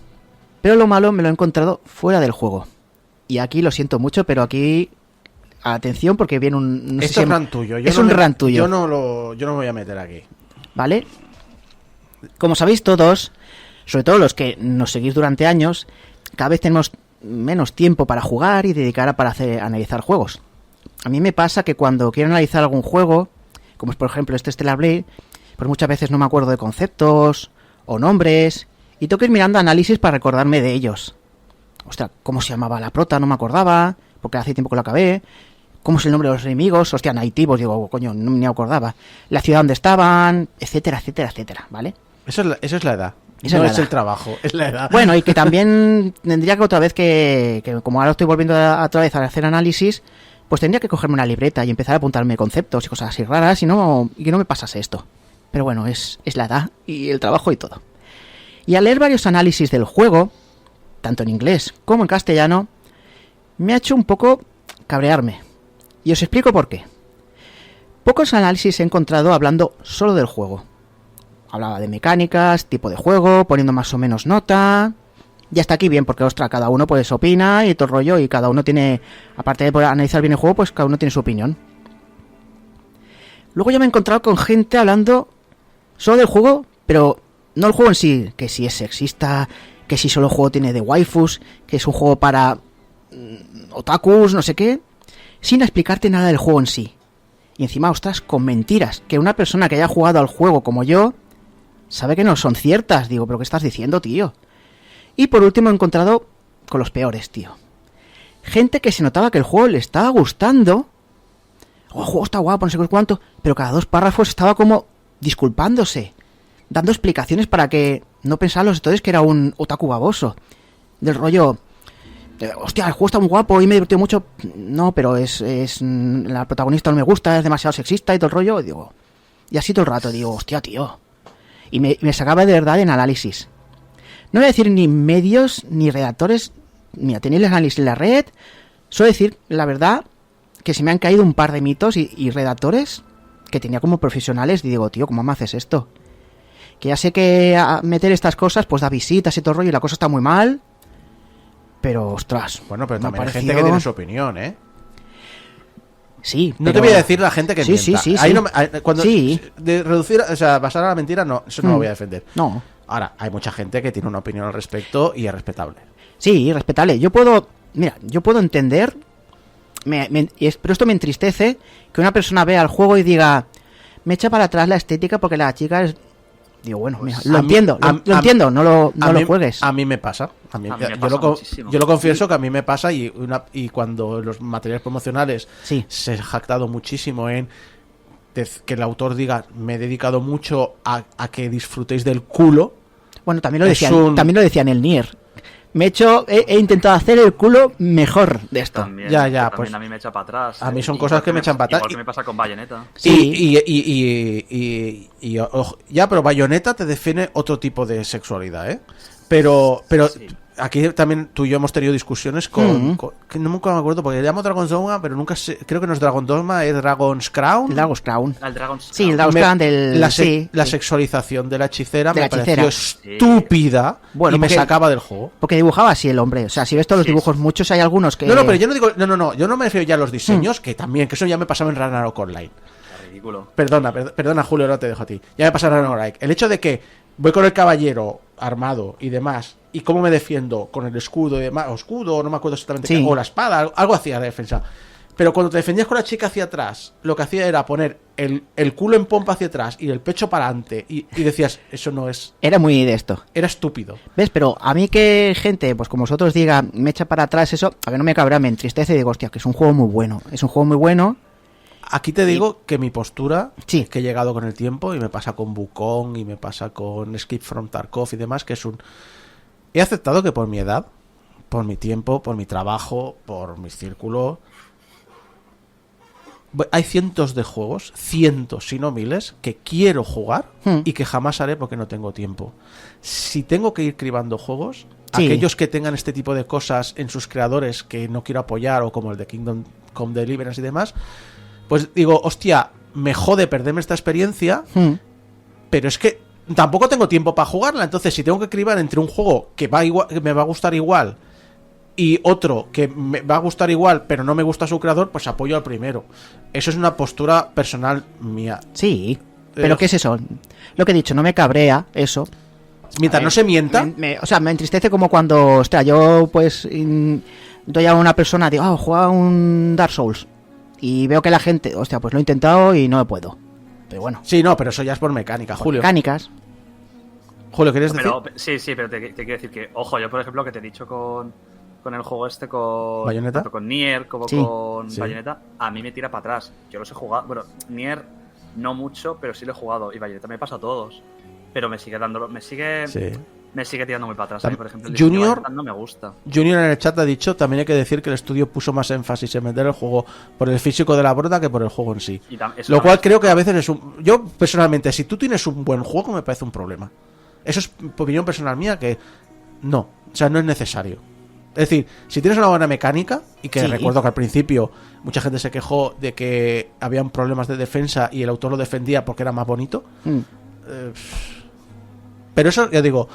Speaker 3: Pero lo malo me lo he encontrado fuera del juego. Y aquí lo siento mucho, pero aquí... Atención, porque viene un... no sé
Speaker 1: Esto
Speaker 3: si
Speaker 1: es rant tuyo.
Speaker 3: es un rant tuyo.
Speaker 1: Yo no me voy a meter aquí.
Speaker 3: ¿Vale? Como sabéis todos, sobre todo los que nos seguís durante años, cada vez tenemos menos tiempo para jugar y dedicar para analizar juegos. A mí me pasa que cuando quiero analizar algún juego, como es por ejemplo este Stellar Blade, pues muchas veces no me acuerdo de conceptos o nombres y tengo que ir mirando análisis para recordarme de ellos. Ostras, ¿cómo se llamaba la prota? No me acordaba, porque hace tiempo que lo acabé. ¿Cómo es el nombre de los enemigos? Hostia, naitivos, digo, coño, no me acordaba. La ciudad donde estaban, etcétera, etcétera, etcétera, ¿vale?
Speaker 1: Eso es la edad.
Speaker 3: Esa
Speaker 1: no
Speaker 3: es la
Speaker 1: es
Speaker 3: edad.
Speaker 1: el trabajo, es la edad.
Speaker 3: Bueno, y que también tendría que otra vez que como ahora estoy volviendo otra vez a hacer análisis, pues tendría que cogerme una libreta y empezar a apuntarme conceptos y cosas así raras y que no me pasase esto. Pero bueno, es la edad y el trabajo y todo. Y al leer varios análisis del juego, tanto en inglés como en castellano, me ha hecho un poco cabrearme. Y os explico por qué. Pocos análisis he encontrado hablando solo del juego. Hablaba de mecánicas, tipo de juego, poniendo más o menos nota. Y hasta aquí bien, porque ostras, cada uno pues opina y todo el rollo, y cada uno tiene, aparte de poder analizar bien el juego, pues cada uno tiene su opinión. Luego ya me he encontrado con gente hablando solo del juego, pero no el juego en sí, que si es sexista, que si solo el juego tiene de waifus, que es un juego para otakus, no sé qué, sin explicarte nada del juego en sí. Y encima, ostras, con mentiras, que una persona que haya jugado al juego como yo sabe que no son ciertas. Digo, ¿pero qué estás diciendo, tío? Y por último he encontrado con los peores, tío. Gente que se notaba que el juego le estaba gustando. Oh, el juego está guapo, no sé cuánto. Pero cada 2 párrafos estaba como disculpándose, dando explicaciones para que no pensaran los lectores que era un otaku baboso. Del rollo... hostia, el juego está muy guapo y me divirtió mucho. No, pero la protagonista no me gusta, es demasiado sexista y todo el rollo. Y así todo el rato, digo, hostia, tío. Y me sacaba de verdad en análisis. No voy a decir ni medios ni redactores. Mira, tenéis el análisis en la red. Suelo decir, la verdad, que se me han caído un par de mitos y redactores que tenía como profesionales. Y digo, tío, ¿cómo me haces esto? Que ya sé que a meter estas cosas pues da visitas y todo el rollo y la cosa está muy mal. Pero, ostras.
Speaker 1: Bueno, pero
Speaker 3: me
Speaker 1: también hay
Speaker 3: pareció-
Speaker 1: gente que tiene su opinión, ¿eh?
Speaker 3: Sí,
Speaker 1: No
Speaker 3: pero...
Speaker 1: te voy a decir la gente que
Speaker 3: Sí,
Speaker 1: mienta.
Speaker 3: sí, sí,
Speaker 1: Ahí
Speaker 3: sí.
Speaker 1: no cuando
Speaker 3: Sí.
Speaker 1: de reducir, o sea, basar a la mentira, no, eso no lo voy a defender.
Speaker 3: No.
Speaker 1: Ahora, hay mucha gente que tiene una opinión al respecto y es respetable.
Speaker 3: Sí, respetable. Yo puedo entender, pero esto me entristece, que una persona vea el juego y diga, me echa para atrás la estética porque la chica es... Digo, bueno, mira, lo
Speaker 1: a mí-
Speaker 3: entiendo, lo
Speaker 1: a-
Speaker 3: entiendo, no lo
Speaker 1: A mí-
Speaker 3: juegues.
Speaker 1: A mí me pasa.
Speaker 4: A mí me
Speaker 1: yo,
Speaker 4: pasa
Speaker 1: lo,
Speaker 4: muchísimo.
Speaker 1: yo lo confieso que a mí me pasa y cuando los materiales promocionales
Speaker 3: Sí.
Speaker 1: se ha jactado muchísimo en que el autor diga me he dedicado mucho a que disfrutéis del culo.
Speaker 3: Bueno, también lo
Speaker 1: es
Speaker 3: decían,
Speaker 1: un-
Speaker 3: también lo decían en el Nier. He intentado hacer el culo mejor de esto.
Speaker 4: También,
Speaker 1: Ya,
Speaker 4: que
Speaker 1: pues,
Speaker 4: también a mí me echa para atrás.
Speaker 1: a mí son
Speaker 4: Igual
Speaker 1: cosas que me echan para atrás.
Speaker 4: Igual que me pasa con Bayonetta.
Speaker 3: Sí.
Speaker 1: Ojo, ya, pero Bayonetta te define otro tipo de sexualidad, ¿eh? Pero
Speaker 4: Sí.
Speaker 1: aquí también tú y yo hemos tenido discusiones que nunca me acuerdo, porque le llamo Dragon's Dogma, pero nunca sé, creo que no es Dragon's Dogma, es Dragon's Crown.
Speaker 3: El Dragon's Crown.
Speaker 4: El Dragon's
Speaker 3: Sí, el
Speaker 4: Crown.
Speaker 3: Dragon's Crown del...
Speaker 1: la
Speaker 3: sí, sí.
Speaker 1: sexualización de la hechicera
Speaker 3: De
Speaker 1: me
Speaker 3: la
Speaker 1: pareció
Speaker 3: hechicera.
Speaker 1: estúpida
Speaker 3: Bueno,
Speaker 1: y me
Speaker 3: porque-
Speaker 1: sacaba del juego.
Speaker 3: Porque dibujaba así el hombre. O sea, si ves todos los
Speaker 4: Sí,
Speaker 3: dibujos, muchos hay algunos que...
Speaker 1: No, pero yo no digo, no, yo no me refiero ya a los diseños, que también, que eso ya me pasaba en Ragnarok Online.
Speaker 4: Ridículo.
Speaker 1: Perdona, Julio, no te dejo a ti. Ya me pasa en Ragnarok Online. El hecho de que voy con el caballero armado y demás, y cómo me defiendo con el escudo y demás, o escudo, no me acuerdo exactamente
Speaker 3: Sí.
Speaker 1: qué, o la espada, algo hacía de defensa. Pero cuando te defendías con la chica hacia atrás, lo que hacía era poner el culo en pompa hacia atrás y el pecho para adelante, y decías, eso no es...
Speaker 3: Era muy de esto.
Speaker 1: Era estúpido.
Speaker 3: ¿Ves? Pero a mí que gente, pues como vosotros diga, me echa para atrás eso, a ver, no me cabrea, me entristece y digo, hostia, que es un juego muy bueno. Es un juego muy bueno.
Speaker 1: Aquí te digo que mi postura,
Speaker 3: Sí.
Speaker 1: que he llegado con el tiempo, y me pasa con Wukong, y me pasa con Escape from Tarkov y demás, que es un... He aceptado que por mi edad, por mi tiempo, por mi trabajo, por mi círculo, hay cientos de juegos, cientos, si no miles, que quiero jugar y que jamás haré porque no tengo tiempo. Si tengo que ir cribando juegos,
Speaker 3: Sí.
Speaker 1: aquellos que tengan este tipo de cosas en sus creadores que no quiero apoyar, o como el de Kingdom Come Deliverance y demás, pues digo, hostia, me jode perderme esta experiencia, pero es que tampoco tengo tiempo para jugarla. Entonces, si tengo que cribar entre un juego que me va a gustar igual y otro que me va a gustar igual, pero no me gusta su creador, pues apoyo al primero. Eso es una postura personal mía.
Speaker 3: Sí, pero ¿qué es eso? Lo que he dicho, no me cabrea eso.
Speaker 1: Mientras no se mienta.
Speaker 3: O sea, me entristece como cuando, hostia, yo pues doy a una persona, digo, juega un Dark Souls. Y veo que la gente, hostia, pues lo he intentado y no puedo. Pero bueno.
Speaker 1: Sí, no, pero eso ya es por mecánica,
Speaker 3: Por
Speaker 1: Julio.
Speaker 3: mecánicas.
Speaker 1: Julio, ¿quieres decir?
Speaker 4: Sí, pero te quiero decir que, ojo, yo por ejemplo que te he dicho con el juego este, con
Speaker 1: ¿Bayonetta?
Speaker 4: tanto con Nier como
Speaker 3: Sí.
Speaker 4: con
Speaker 1: Sí.
Speaker 4: Bayonetta, a mí me tira para atrás. Yo los he jugado, bueno, Nier no mucho, pero sí lo he jugado. Y Bayonetta me pasa a todos. Pero me sigue tirando muy para atrás. A mí, por ejemplo, el diseño de
Speaker 1: Junior
Speaker 4: Bayonetta no me gusta.
Speaker 1: Junior en el chat ha dicho, también hay que decir que el estudio puso más énfasis en vender el juego por el físico de la prota que por el juego en sí.
Speaker 4: Y eso
Speaker 1: Lo cual
Speaker 4: también-
Speaker 1: creo que a veces es un... Yo, personalmente, si tú tienes un buen juego, me parece un problema. Eso es opinión personal mía, que no. O sea, no es necesario. Es decir, si tienes una buena mecánica, y que
Speaker 3: Sí.
Speaker 1: recuerdo que al principio mucha gente se quejó de que habían problemas de defensa y el autor lo defendía porque era más bonito. Pero eso, ya digo,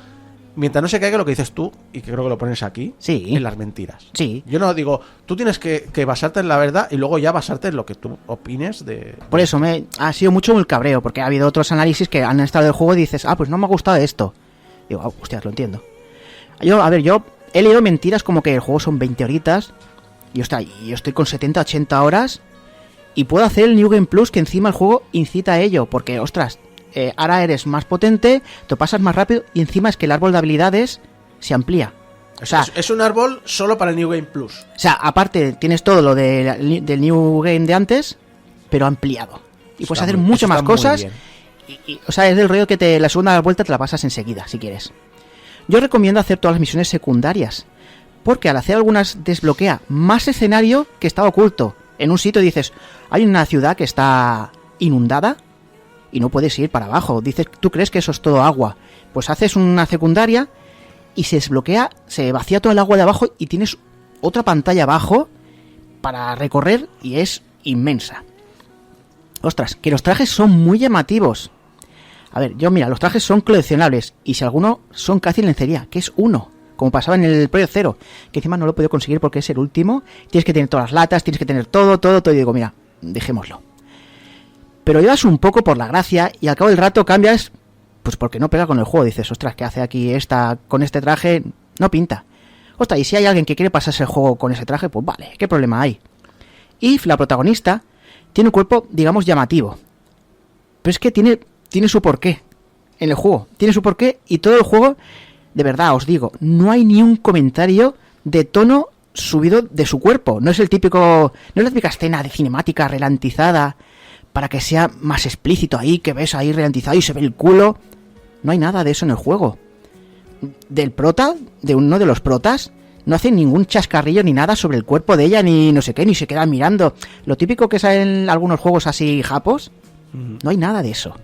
Speaker 1: mientras no se caiga lo que dices tú, y que creo que lo pones aquí,
Speaker 3: Sí.
Speaker 1: en las mentiras.
Speaker 3: Sí.
Speaker 1: Yo no digo, tú tienes que basarte en la verdad y luego ya basarte en lo que tú opines de...
Speaker 3: Por eso ha sido mucho el cabreo, porque ha habido otros análisis que han estado del juego y dices, pues no me ha gustado esto. Digo, hostias, lo entiendo. Yo he leído mentiras como que el juego son 20 horitas y yo estoy con 70, 80 horas y puedo hacer el New Game Plus, que encima el juego incita a ello, porque, ostras, ahora eres más potente, te pasas más rápido y encima es que el árbol de habilidades se amplía. O sea,
Speaker 1: Es un árbol solo para el New Game Plus.
Speaker 3: aparte tienes todo lo del New Game de antes, pero ampliado. Y puedes hacer mucho más cosas. O sea, es del rollo que la segunda vuelta te la pasas enseguida, si quieres. Yo recomiendo hacer todas las misiones secundarias, porque al hacer algunas desbloquea más escenario que está oculto. En un sitio dices, hay una ciudad que está inundada y no puedes ir para abajo. Dices, tú crees que eso es todo agua. Pues haces una secundaria y se desbloquea, se vacía todo el agua de abajo y tienes otra pantalla abajo para recorrer y es inmensa. Ostras, que los trajes son muy llamativos. A ver, los trajes son coleccionables y si alguno son casi lencería, que es uno, como pasaba en el Project Zero, que encima no lo he podido conseguir porque es el último. Tienes que tener todas las latas, tienes que tener todo, y digo, mira, dejémoslo. Pero llevas un poco por la gracia y al cabo del rato cambias, pues porque no pega con el juego. Dices, ostras, ¿qué hace aquí esta con este traje? No pinta. Ostras, y si hay alguien que quiere pasarse el juego con ese traje, pues vale, ¿qué problema hay? Y la protagonista tiene un cuerpo, digamos, llamativo. Pero es que tiene su porqué en el juego. Tiene su porqué y todo el juego, de verdad, os digo, no hay ni un comentario de tono subido de su cuerpo. No es la típica escena de cinemática ralentizada para que sea más explícito ahí, que ves ahí ralentizado y se ve el culo. No hay nada de eso en el juego. Del prota, de uno de los protas, no hace ningún chascarrillo ni nada sobre el cuerpo de ella, ni no sé qué, ni se queda mirando. Lo típico que sale en algunos juegos así japos, no hay nada de eso.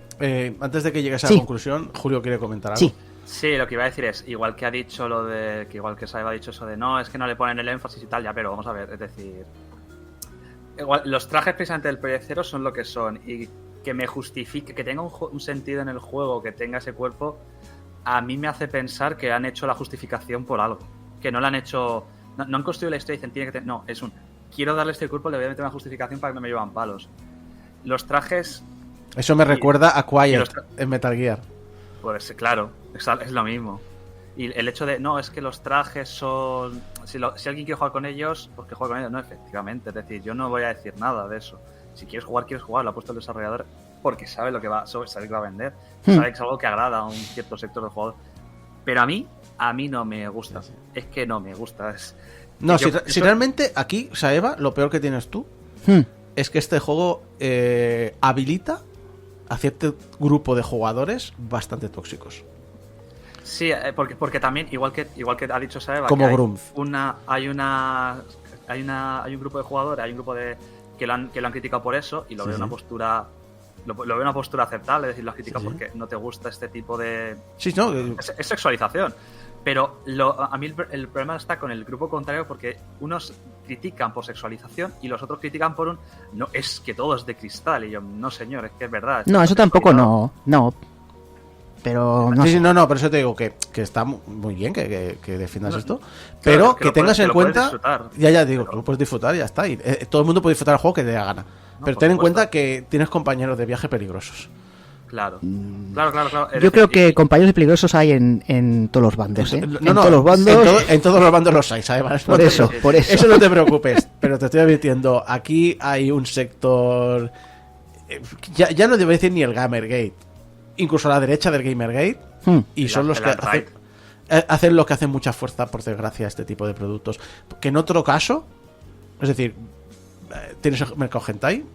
Speaker 1: Antes de que llegues a
Speaker 3: Sí.
Speaker 1: la conclusión, Julio quiere comentar algo.
Speaker 3: Sí.
Speaker 4: Sí, lo que iba a decir es, igual que ha dicho lo de, que igual que Saeva ha dicho eso de no, es que no le ponen el énfasis y tal, ya, pero vamos a ver, es decir, igual, los trajes precisamente del Project Zero son lo que son y que me justifique, que tenga un sentido en el juego, que tenga ese cuerpo, a mí me hace pensar que han hecho la justificación por algo, que no la han hecho, no han construido la historia y dicen, tiene que tener, no, es quiero darle este cuerpo, le voy a meter una justificación para que no me llevan palos. Los trajes...
Speaker 1: Eso me recuerda a Quiet
Speaker 4: y
Speaker 1: en Metal Gear.
Speaker 4: Pues claro, es lo mismo. Y el hecho de, no, es que los trajes son... Si alguien quiere jugar con ellos, pues que juegue con ellos. No, efectivamente. Es decir, yo no voy a decir nada de eso. Si quieres jugar, lo ha puesto el desarrollador porque sabe lo que sabe que va a vender. Sabe que es algo que agrada a un cierto sector de jugador. Pero a mí no me gusta.
Speaker 1: Sí.
Speaker 4: Es que no me gusta.
Speaker 1: No, si realmente aquí, Saeva, lo peor que tienes tú es que este juego habilita a cierto grupo de jugadores bastante tóxicos.
Speaker 4: Sí, porque también, igual que ha dicho Saeva,
Speaker 1: Como
Speaker 4: que
Speaker 1: Grumf.
Speaker 4: hay un grupo de jugadores, hay un grupo que lo han criticado por eso y lo veo una postura lo veo una postura aceptable, es decir, lo has criticado porque no te gusta este tipo de...
Speaker 1: Sí, no.
Speaker 4: Es sexualización. Pero a mí el problema está con el grupo contrario porque unos critican por sexualización y los otros critican por no, es que todo es de cristal. Y yo, no señor, es que es verdad.
Speaker 3: No, eso tampoco no. pero no
Speaker 1: Sí,
Speaker 3: sé.
Speaker 1: sí, no, por eso te digo que está muy bien que defiendas esto, pero
Speaker 4: es que
Speaker 1: que
Speaker 4: lo
Speaker 1: tengas
Speaker 4: puedes-
Speaker 1: en
Speaker 4: lo puedes
Speaker 1: cuenta,
Speaker 4: disfrutar.
Speaker 1: ya digo, que lo puedes disfrutar y ya está, y todo el mundo puede disfrutar el juego que te dé la gana, pero
Speaker 4: por
Speaker 1: ten en
Speaker 4: supuesto.
Speaker 1: cuenta que tienes compañeros de viaje peligrosos.
Speaker 4: Claro. Claro. Es
Speaker 3: Yo creo
Speaker 4: decir,
Speaker 3: que compañeros y peligrosos hay en todos los bandos, ¿eh?
Speaker 1: No,
Speaker 3: en todos los bandos.
Speaker 1: en todos los bandos los hay, ¿sabes?
Speaker 3: Por eso, por eso.
Speaker 1: Eso no te preocupes, pero te estoy advirtiendo, aquí hay un sector, ya no debo decir ni el Gamergate, incluso a la derecha del Gamergate, y son los que hacen lo que hacen mucha fuerza, por desgracia, este tipo de productos. Que en otro caso, es decir, tienes el mercado hentai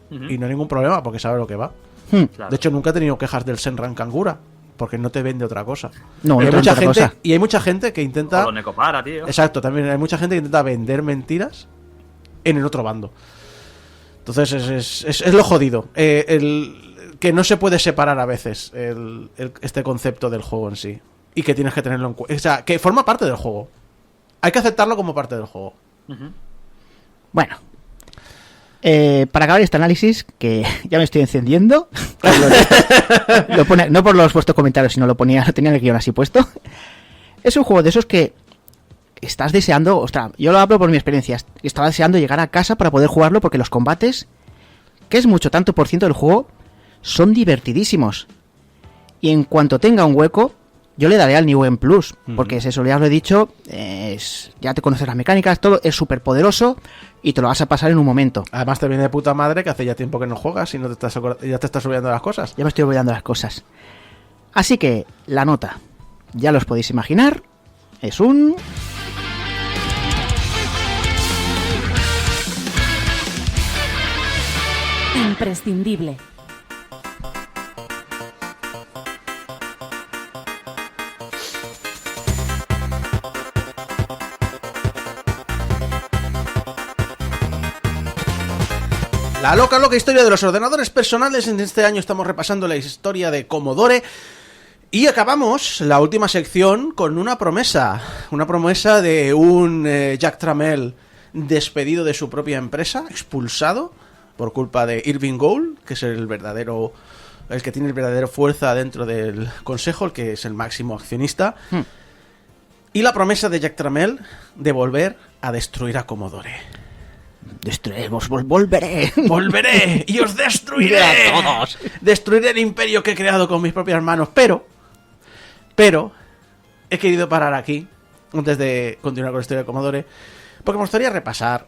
Speaker 1: y no hay ningún problema porque sabes lo que va.
Speaker 4: Claro.
Speaker 1: De hecho, nunca he tenido quejas del Senran Kangura porque no te vende otra cosa.
Speaker 3: No,
Speaker 1: y hay
Speaker 3: no te
Speaker 1: mucha
Speaker 3: vende
Speaker 1: gente
Speaker 3: otra cosa.
Speaker 1: y hay mucha gente que intenta,
Speaker 4: O los Necopara, tío.
Speaker 1: exacto, también hay mucha gente que intenta vender mentiras en el otro bando. Entonces es lo jodido. Que no se puede separar a veces este concepto del juego en sí. Y que tienes que tenerlo en cuenta. O sea, que forma parte del juego. Hay que aceptarlo como parte del juego.
Speaker 3: Bueno. Para acabar este análisis, que ya me estoy encendiendo. Lo pone, no por los vuestros comentarios, sino lo tenía en el guión así puesto. Es un juego de esos que estás deseando. Ostras, yo lo hablo por mi experiencia. Estaba deseando llegar a casa para poder jugarlo porque los combates, que es mucho tanto por ciento del juego, son divertidísimos. Y en cuanto tenga un hueco, yo le daré al New Game Plus, porque es eso, ya os lo he dicho, ya te conoces las mecánicas, todo es súper poderoso y te lo vas a pasar en un momento.
Speaker 1: Además te viene de puta madre que hace ya tiempo que no juegas y no te ya te estás olvidando de las cosas.
Speaker 3: Ya me estoy olvidando las cosas. Así que la nota, ya los podéis imaginar, es un...
Speaker 5: Imprescindible.
Speaker 1: La loca historia de los ordenadores personales. En este año estamos repasando la historia de Commodore. Y acabamos la última sección con una promesa. Una promesa de un Jack Tramiel despedido de su propia empresa, expulsado por culpa de Irving Gould, que es el que tiene el verdadero fuerza dentro del consejo, el que es el máximo accionista. Y la promesa de Jack Tramiel de volver a destruir a Commodore.
Speaker 3: Destruiremos, volveré.
Speaker 1: Volveré y os destruiré
Speaker 3: a todos.
Speaker 1: Destruiré el imperio que he creado con mis propias manos. Pero he querido parar aquí antes de continuar con la historia de Commodore, porque me gustaría repasar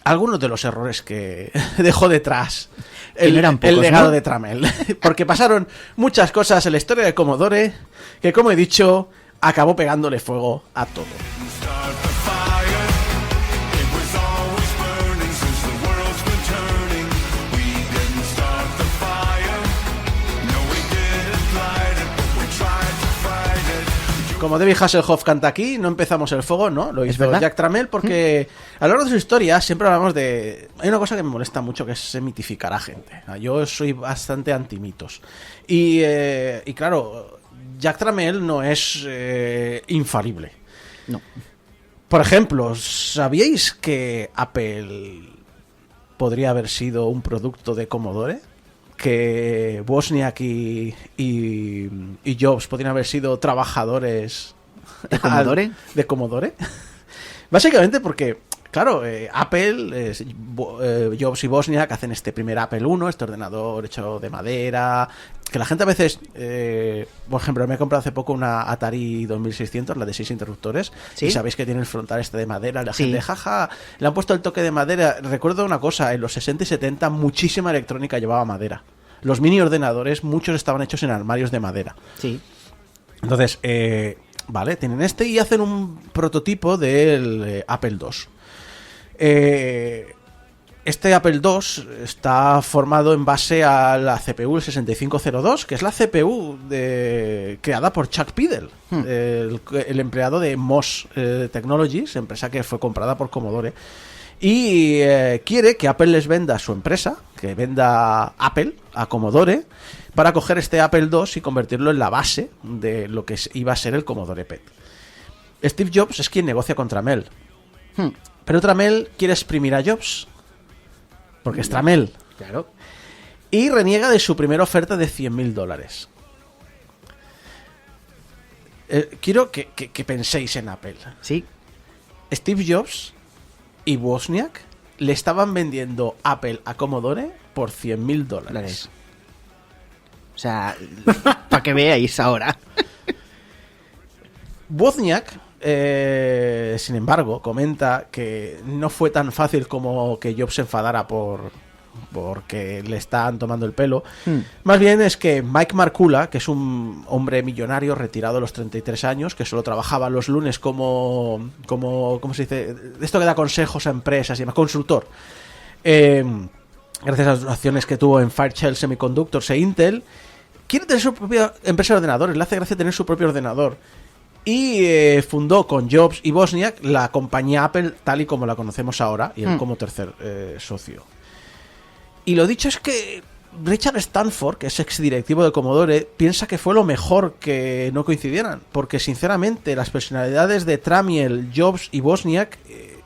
Speaker 1: algunos de los errores que dejó detrás el legado, ¿no?, de Tramiel. Porque pasaron muchas cosas en la historia de Commodore que, como he dicho, acabó pegándole fuego a todo.
Speaker 2: Start the fire. It was always burning since the world's been turning. We didn't start the fire. No, we didn't light it, but we tried to fight it.
Speaker 1: Como David Hasselhoff canta aquí, no empezamos el fuego, ¿no? Lo hizo
Speaker 3: verdad.
Speaker 1: Jack Tramiel porque a lo largo de su historia siempre hablamos de... Hay una cosa que me molesta mucho, que es mitificar a gente. Yo soy bastante anti-mitos. Y claro, Jack Tramiel no es infalible.
Speaker 3: No.
Speaker 1: Por ejemplo, ¿sabíais que Apple podría haber sido un producto de Commodore? Que Wozniak y Jobs podrían haber sido trabajadores
Speaker 3: ¿De Commodore?
Speaker 1: de Commodore. Básicamente porque, claro, Apple, Jobs y Wozniak hacen este primer Apple I, este ordenador hecho de madera, que la gente a veces, por ejemplo, me he comprado hace poco una Atari 2600, la de 6 interruptores,
Speaker 3: ¿Sí?
Speaker 1: y sabéis que tiene el frontal este de madera, la
Speaker 3: Sí.
Speaker 1: gente, jaja, le han puesto el toque de madera. Recuerdo una cosa, en los 60 y 70 muchísima electrónica llevaba madera. Los mini ordenadores, muchos estaban hechos en armarios de madera.
Speaker 3: Sí.
Speaker 1: Entonces, vale, tienen este y hacen un prototipo del Apple II. Este Apple II está formado en base a la CPU, el 6502, que es la CPU creada por Chuck Peddle, el empleado de MOS Technologies, empresa que fue comprada por Commodore. Y quiere que Apple les venda su empresa, que venda Apple a Commodore, para coger este Apple II y convertirlo en la base de lo que iba a ser el Commodore PET. Steve Jobs es quien negocia con Tramiel. Pero Tramiel quiere exprimir a Jobs, porque es Tramiel.
Speaker 3: Claro.
Speaker 1: Y reniega de su primera oferta de $100.000. quiero que penséis en Apple.
Speaker 3: Sí.
Speaker 1: Steve Jobs y Wozniak le estaban vendiendo Apple a Commodore por $100,000.
Speaker 3: O sea, para que veáis ahora.
Speaker 1: Wozniak, sin embargo, comenta que no fue tan fácil como que Jobs se enfadara porque le están tomando el pelo. Más bien es que Mike Markula, que es un hombre millonario retirado a los 33 años, que solo trabajaba los lunes como ¿cómo se dice? Esto que da consejos a empresas y demás, consultor. Gracias a las acciones que tuvo en Fairchild Semiconductors e Intel, quiere tener su propia empresa de ordenadores, le hace gracia tener su propio ordenador. Y fundó con Jobs y Wozniak la compañía Apple tal y como la conocemos ahora, y él como tercer socio. Y lo dicho es que Richard Stanford, que es exdirectivo de Commodore, piensa que fue lo mejor que no coincidieran, porque sinceramente las personalidades de Tramiel, Jobs y Wozniak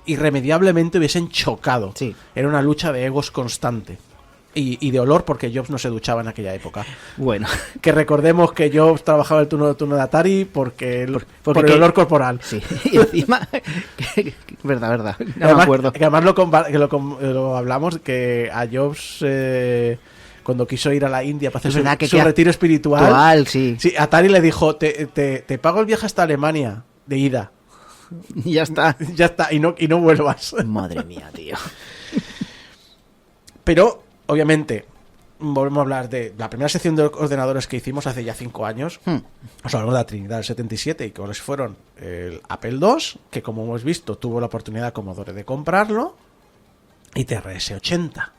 Speaker 1: irremediablemente hubiesen chocado.
Speaker 3: Sí.
Speaker 1: Era una lucha de egos constante. Y de olor, porque Jobs no se duchaba en aquella época.
Speaker 3: Bueno.
Speaker 1: Que recordemos que Jobs trabajaba el turno de Atari por el olor corporal.
Speaker 3: Sí, y encima... verdad. No
Speaker 1: además,
Speaker 3: me acuerdo.
Speaker 1: Que además lo hablamos, que a Jobs... cuando quiso ir a la India para hacer su retiro espiritual,
Speaker 3: sí.
Speaker 1: Atari le dijo, te pago el viaje hasta Alemania de ida.
Speaker 3: Y ya está.
Speaker 1: Ya está, y no vuelvas.
Speaker 3: Madre mía, tío.
Speaker 1: Pero, obviamente, volvemos a hablar de la primera sección de ordenadores que hicimos hace ya 5 años. Os hablamos de la Trinidad del 77 y cuáles fueron el Apple II, que como hemos visto tuvo la oportunidad Commodore de comprarlo, y TRS-80.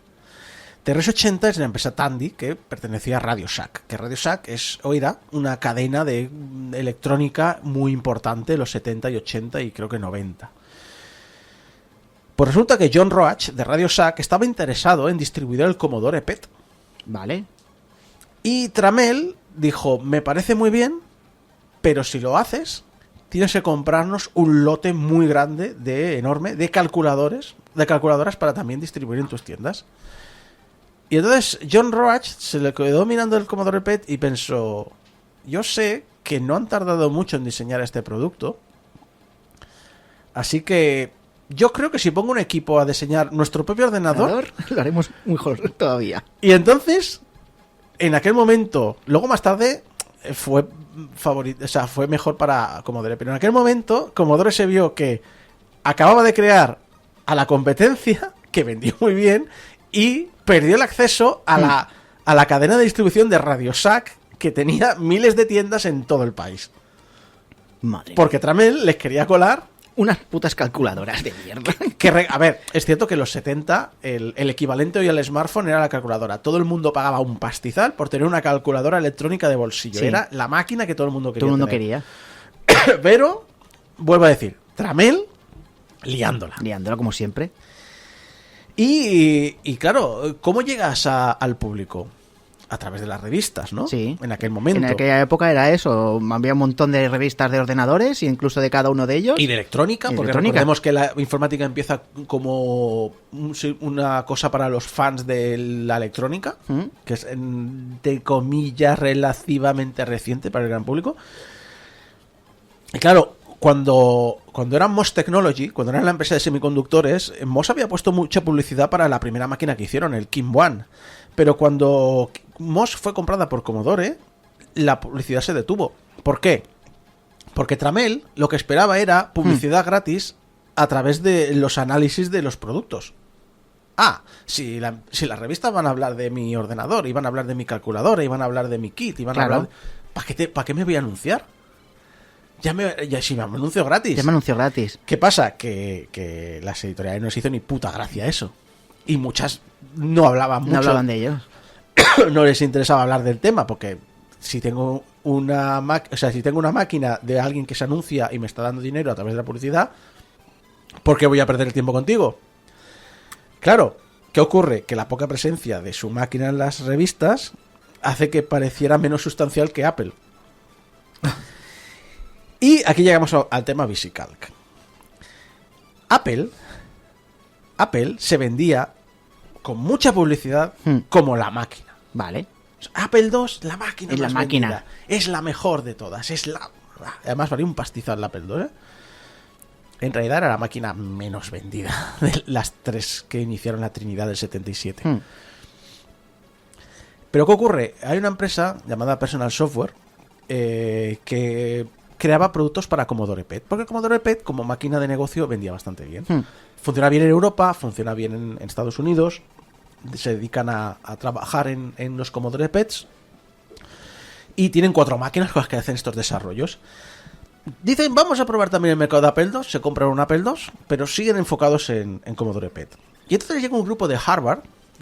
Speaker 1: TRS-80 es la empresa Tandy que pertenecía a Radio Shack, que Radio Shack era una cadena de electrónica muy importante en los 70 y 80 y creo que 90. Pues resulta que John Roach de Radio Shack estaba interesado en distribuir el Commodore PET.
Speaker 3: Vale.
Speaker 1: Y Tramell dijo, me parece muy bien, pero si lo haces, tienes que comprarnos un lote muy grande, enorme, de calculadoras para también distribuir en tus tiendas. Y entonces John Roach se le quedó mirando el Commodore PET y pensó, yo sé que no han tardado mucho en diseñar este producto, así que yo creo que si pongo un equipo a diseñar nuestro propio ordenador,
Speaker 3: lo haremos mejor todavía.
Speaker 1: Y entonces, en aquel momento, luego más tarde fue mejor para Commodore, pero en aquel momento Commodore se vio que acababa de crear a la competencia, que vendió muy bien, y perdió el acceso a la cadena de distribución de Radio Shack, que tenía miles de tiendas en todo el país.
Speaker 3: Madre.
Speaker 1: Porque Tramell les quería colar
Speaker 3: unas putas calculadoras de mierda.
Speaker 1: A ver, es cierto que en los 70 el equivalente hoy al smartphone era la calculadora. Todo el mundo pagaba un pastizal por tener una calculadora electrónica de bolsillo. Sí. Era la máquina que todo el mundo quería.
Speaker 3: Todo el mundo quería.
Speaker 1: Pero, vuelvo a decir, Tramell liándola.
Speaker 3: Liándola como siempre.
Speaker 1: Y claro, ¿cómo llegas al público? A través de las revistas, ¿no?
Speaker 3: Sí.
Speaker 1: En aquel momento.
Speaker 3: En aquella época era eso. Había un montón de revistas de ordenadores, incluso de cada uno de ellos.
Speaker 1: Y de electrónica, porque recordemos que la informática empieza como una cosa para los fans de la electrónica, que es, entre comillas, relativamente reciente para el gran público. Y claro, cuando era MOS Technology, cuando era la empresa de semiconductores, MOS había puesto mucha publicidad para la primera máquina que hicieron, el Kim One. Pero cuando MOS fue comprada por Commodore, la publicidad se detuvo. ¿Por qué? Porque Tramell lo que esperaba era publicidad gratis a través de los análisis de los productos. Si las revistas van a hablar de mi ordenador, y van a hablar de mi calculadora, y van a hablar de mi kit, y van a hablar... ¿Para qué me voy a anunciar? Ya si me anuncio gratis.
Speaker 3: Ya me anuncio gratis.
Speaker 1: ¿Qué pasa? Que las editoriales no les hizo ni puta gracia eso. Y muchas no hablaban mucho.
Speaker 3: No hablaban de ellos.
Speaker 1: No les interesaba hablar del tema, porque si tengo una máquina de alguien que se anuncia y me está dando dinero a través de la publicidad, ¿por qué voy a perder el tiempo contigo? Claro, ¿qué ocurre? Que la poca presencia de su máquina en las revistas hace que pareciera menos sustancial que Apple. Y aquí llegamos al tema VisiCalc. Apple se vendía con mucha publicidad como la máquina.
Speaker 3: Vale.
Speaker 1: Apple II, la máquina
Speaker 3: es
Speaker 1: más
Speaker 3: la máquina.
Speaker 1: vendida. Es la mejor de todas. Es la Además valía un pastizal el Apple II, ¿eh? En realidad era la máquina menos vendida de las 3 que iniciaron la Trinidad del 77. Pero ¿qué ocurre? Hay una empresa llamada Personal Software que creaba productos para Commodore PET. Porque Commodore PET, como máquina de negocio, vendía bastante bien. Funciona bien en Europa, funciona bien en Estados Unidos. Se dedican a trabajar en los Commodore PETs. Y tienen 4 máquinas con las que hacen estos desarrollos. Dicen, vamos a probar también el mercado de Apple II. Se compraron un Apple II, pero siguen enfocados en Commodore PET. Y entonces llega un grupo de Harvard,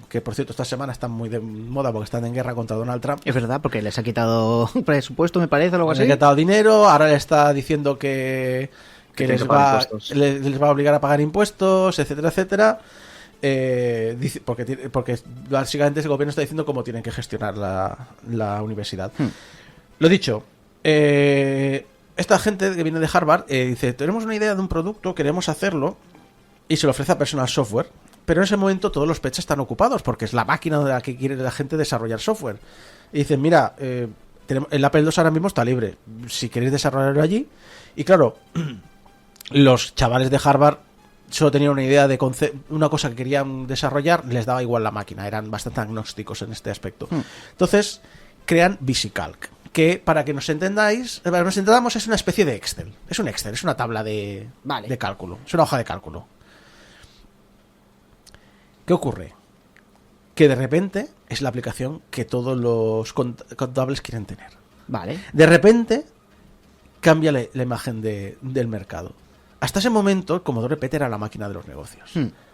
Speaker 1: que por cierto esta semana están muy de moda porque están en guerra contra Donald Trump.
Speaker 3: Es verdad, porque les ha quitado presupuesto, me parece, o algo así.
Speaker 1: Les ha quitado dinero, ahora le está diciendo que les va a obligar a pagar impuestos, etcétera, etcétera. Dice, porque básicamente el gobierno está diciendo cómo tienen que gestionar la universidad. Lo dicho, esta gente que viene de Harvard dice, tenemos una idea de un producto, queremos hacerlo, y se lo ofrece a Personal Software, pero en ese momento todos los PETs están ocupados porque es la máquina de la que quiere la gente desarrollar software. Y dicen, mira, el Apple II ahora mismo está libre, si queréis desarrollarlo allí. Y claro, los chavales de Harvard solo tenían una idea de una cosa que querían desarrollar, les daba igual la máquina, eran bastante agnósticos en este aspecto. Entonces crean VisiCalc, que para que nos entendamos es una especie de Excel. Es un Excel, es una tabla de cálculo, es una hoja de cálculo. ¿Qué ocurre? Que de repente es la aplicación que todos los contables quieren tener.
Speaker 3: Vale.
Speaker 1: De repente cambia la imagen del mercado. Hasta ese momento el Commodore PET era la máquina de los negocios.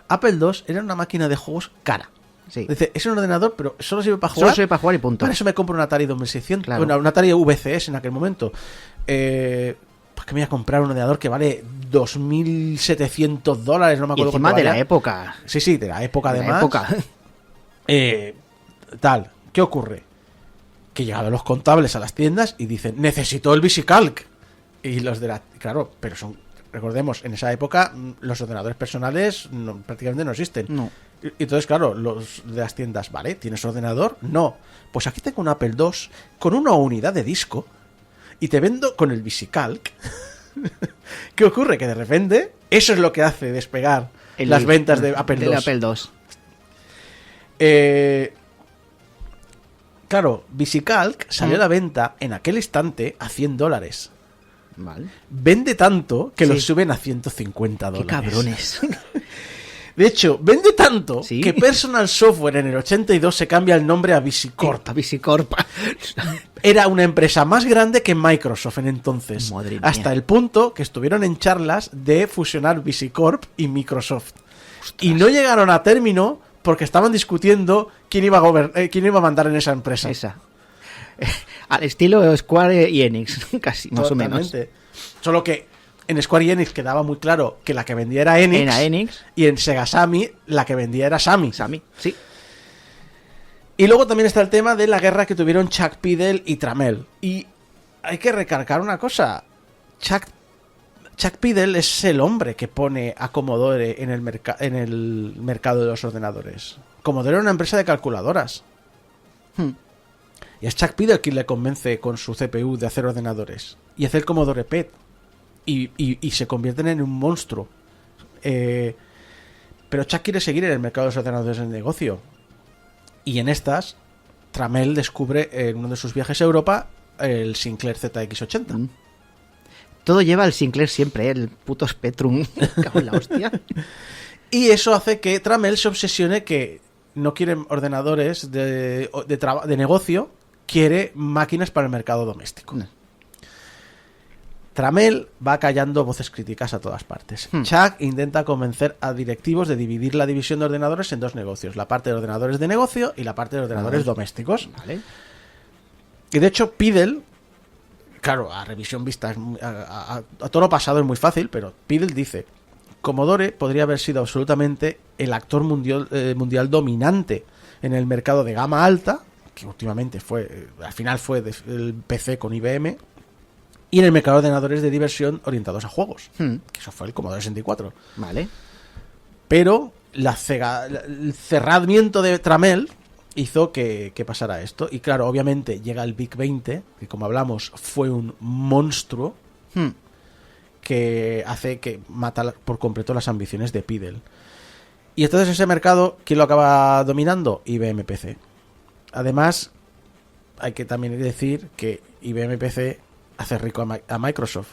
Speaker 1: Apple II era una máquina de juegos cara.
Speaker 3: Sí.
Speaker 1: Dice, es un ordenador, pero solo sirve para jugar.
Speaker 3: Solo sirve para jugar y punto.
Speaker 1: Para eso me compro un Atari 2600.
Speaker 3: Claro.
Speaker 1: Bueno, un Atari VCS en aquel momento. ¿Para qué me voy a comprar un ordenador que vale $2.700? No me acuerdo.
Speaker 3: Y encima
Speaker 1: cuánto
Speaker 3: de la
Speaker 1: valía.
Speaker 3: época.
Speaker 1: Sí, de la época
Speaker 3: De
Speaker 1: además.
Speaker 3: la época.
Speaker 1: ¿Qué ocurre? Que llegaron los contables a las tiendas y dicen, necesito el VisiCalc. Y los de la... Claro, pero recordemos, en esa época los ordenadores personales prácticamente no existen.
Speaker 3: No.
Speaker 1: Y entonces, claro, los de las tiendas, ¿vale? ¿Tienes ordenador? No. Pues aquí tengo un Apple II con una unidad de disco y te vendo con el VisiCalc. ¿Qué ocurre? Que de repente eso es lo que hace despegar las ventas de Apple II.
Speaker 3: Apple II.
Speaker 1: Claro, VisiCalc salió a la venta en aquel instante a $100.
Speaker 3: Vale.
Speaker 1: Vende tanto que
Speaker 3: Sí.
Speaker 1: lo suben a $150.
Speaker 3: Qué cabrones.
Speaker 1: De hecho, vende tanto
Speaker 3: Sí.
Speaker 1: que Personal Software en el 82 se cambia el nombre a VisiCorp.
Speaker 3: A VisiCorp.
Speaker 1: Era una empresa más grande que Microsoft en entonces.
Speaker 3: Madre mía.
Speaker 1: Hasta el punto que estuvieron en charlas de fusionar VisiCorp y Microsoft. Y no llegaron a término porque estaban discutiendo quién iba a mandar en esa empresa.
Speaker 3: Esa. Al estilo Square y Enix, casi, más o menos.
Speaker 1: Totalmente. Solo que en Square Enix quedaba muy claro que la que vendía era Enix.
Speaker 3: Era Enix.
Speaker 1: Y en Sega Sammy la que vendía era Sammy.
Speaker 3: Sammy, sí.
Speaker 1: Y luego también está el tema de la guerra que tuvieron Chuck Peddle y Trammell. Y hay que recargar una cosa. Chuck Peddle es el hombre que pone a Commodore en el mercado de los ordenadores. Commodore era una empresa de calculadoras. Y es Chuck Peddle quien le convence con su CPU de hacer ordenadores. Y hace el Commodore PET. Y se convierten en un monstruo. Pero Chuck quiere seguir en el mercado de los ordenadores de negocio. Y en estas, Trammell descubre en uno de sus viajes a Europa el Sinclair ZX80.
Speaker 3: Todo lleva al Sinclair siempre, el puto Spectrum. Cago en la hostia.
Speaker 1: Y eso hace que Trammell se obsesione que no quiere ordenadores de negocio, quiere máquinas para el mercado doméstico. Trammell va callando voces críticas a todas partes. Chuck intenta convencer a directivos de dividir la división de ordenadores en dos negocios, la parte de ordenadores de negocio y la parte de ordenadores domésticos.
Speaker 3: Vale.
Speaker 1: Y de hecho Peddle, claro, a revisión vista, a tono pasado es muy fácil, pero Peddle dice, Commodore podría haber sido absolutamente el actor mundial dominante en el mercado de gama alta, que últimamente al final fue el PC con IBM, y en el mercado de ordenadores de diversión orientados a juegos, que eso fue el Commodore 64.
Speaker 3: Vale.
Speaker 1: Pero el cerramiento de Trammell hizo que pasara esto. Y claro, obviamente llega el Big 20, que como hablamos fue un monstruo que hace que mata por completo las ambiciones de Pidel. Y entonces ese mercado, ¿quién lo acaba dominando? IBM PC. Además, hay que también decir que IBM PC hace rico a Microsoft.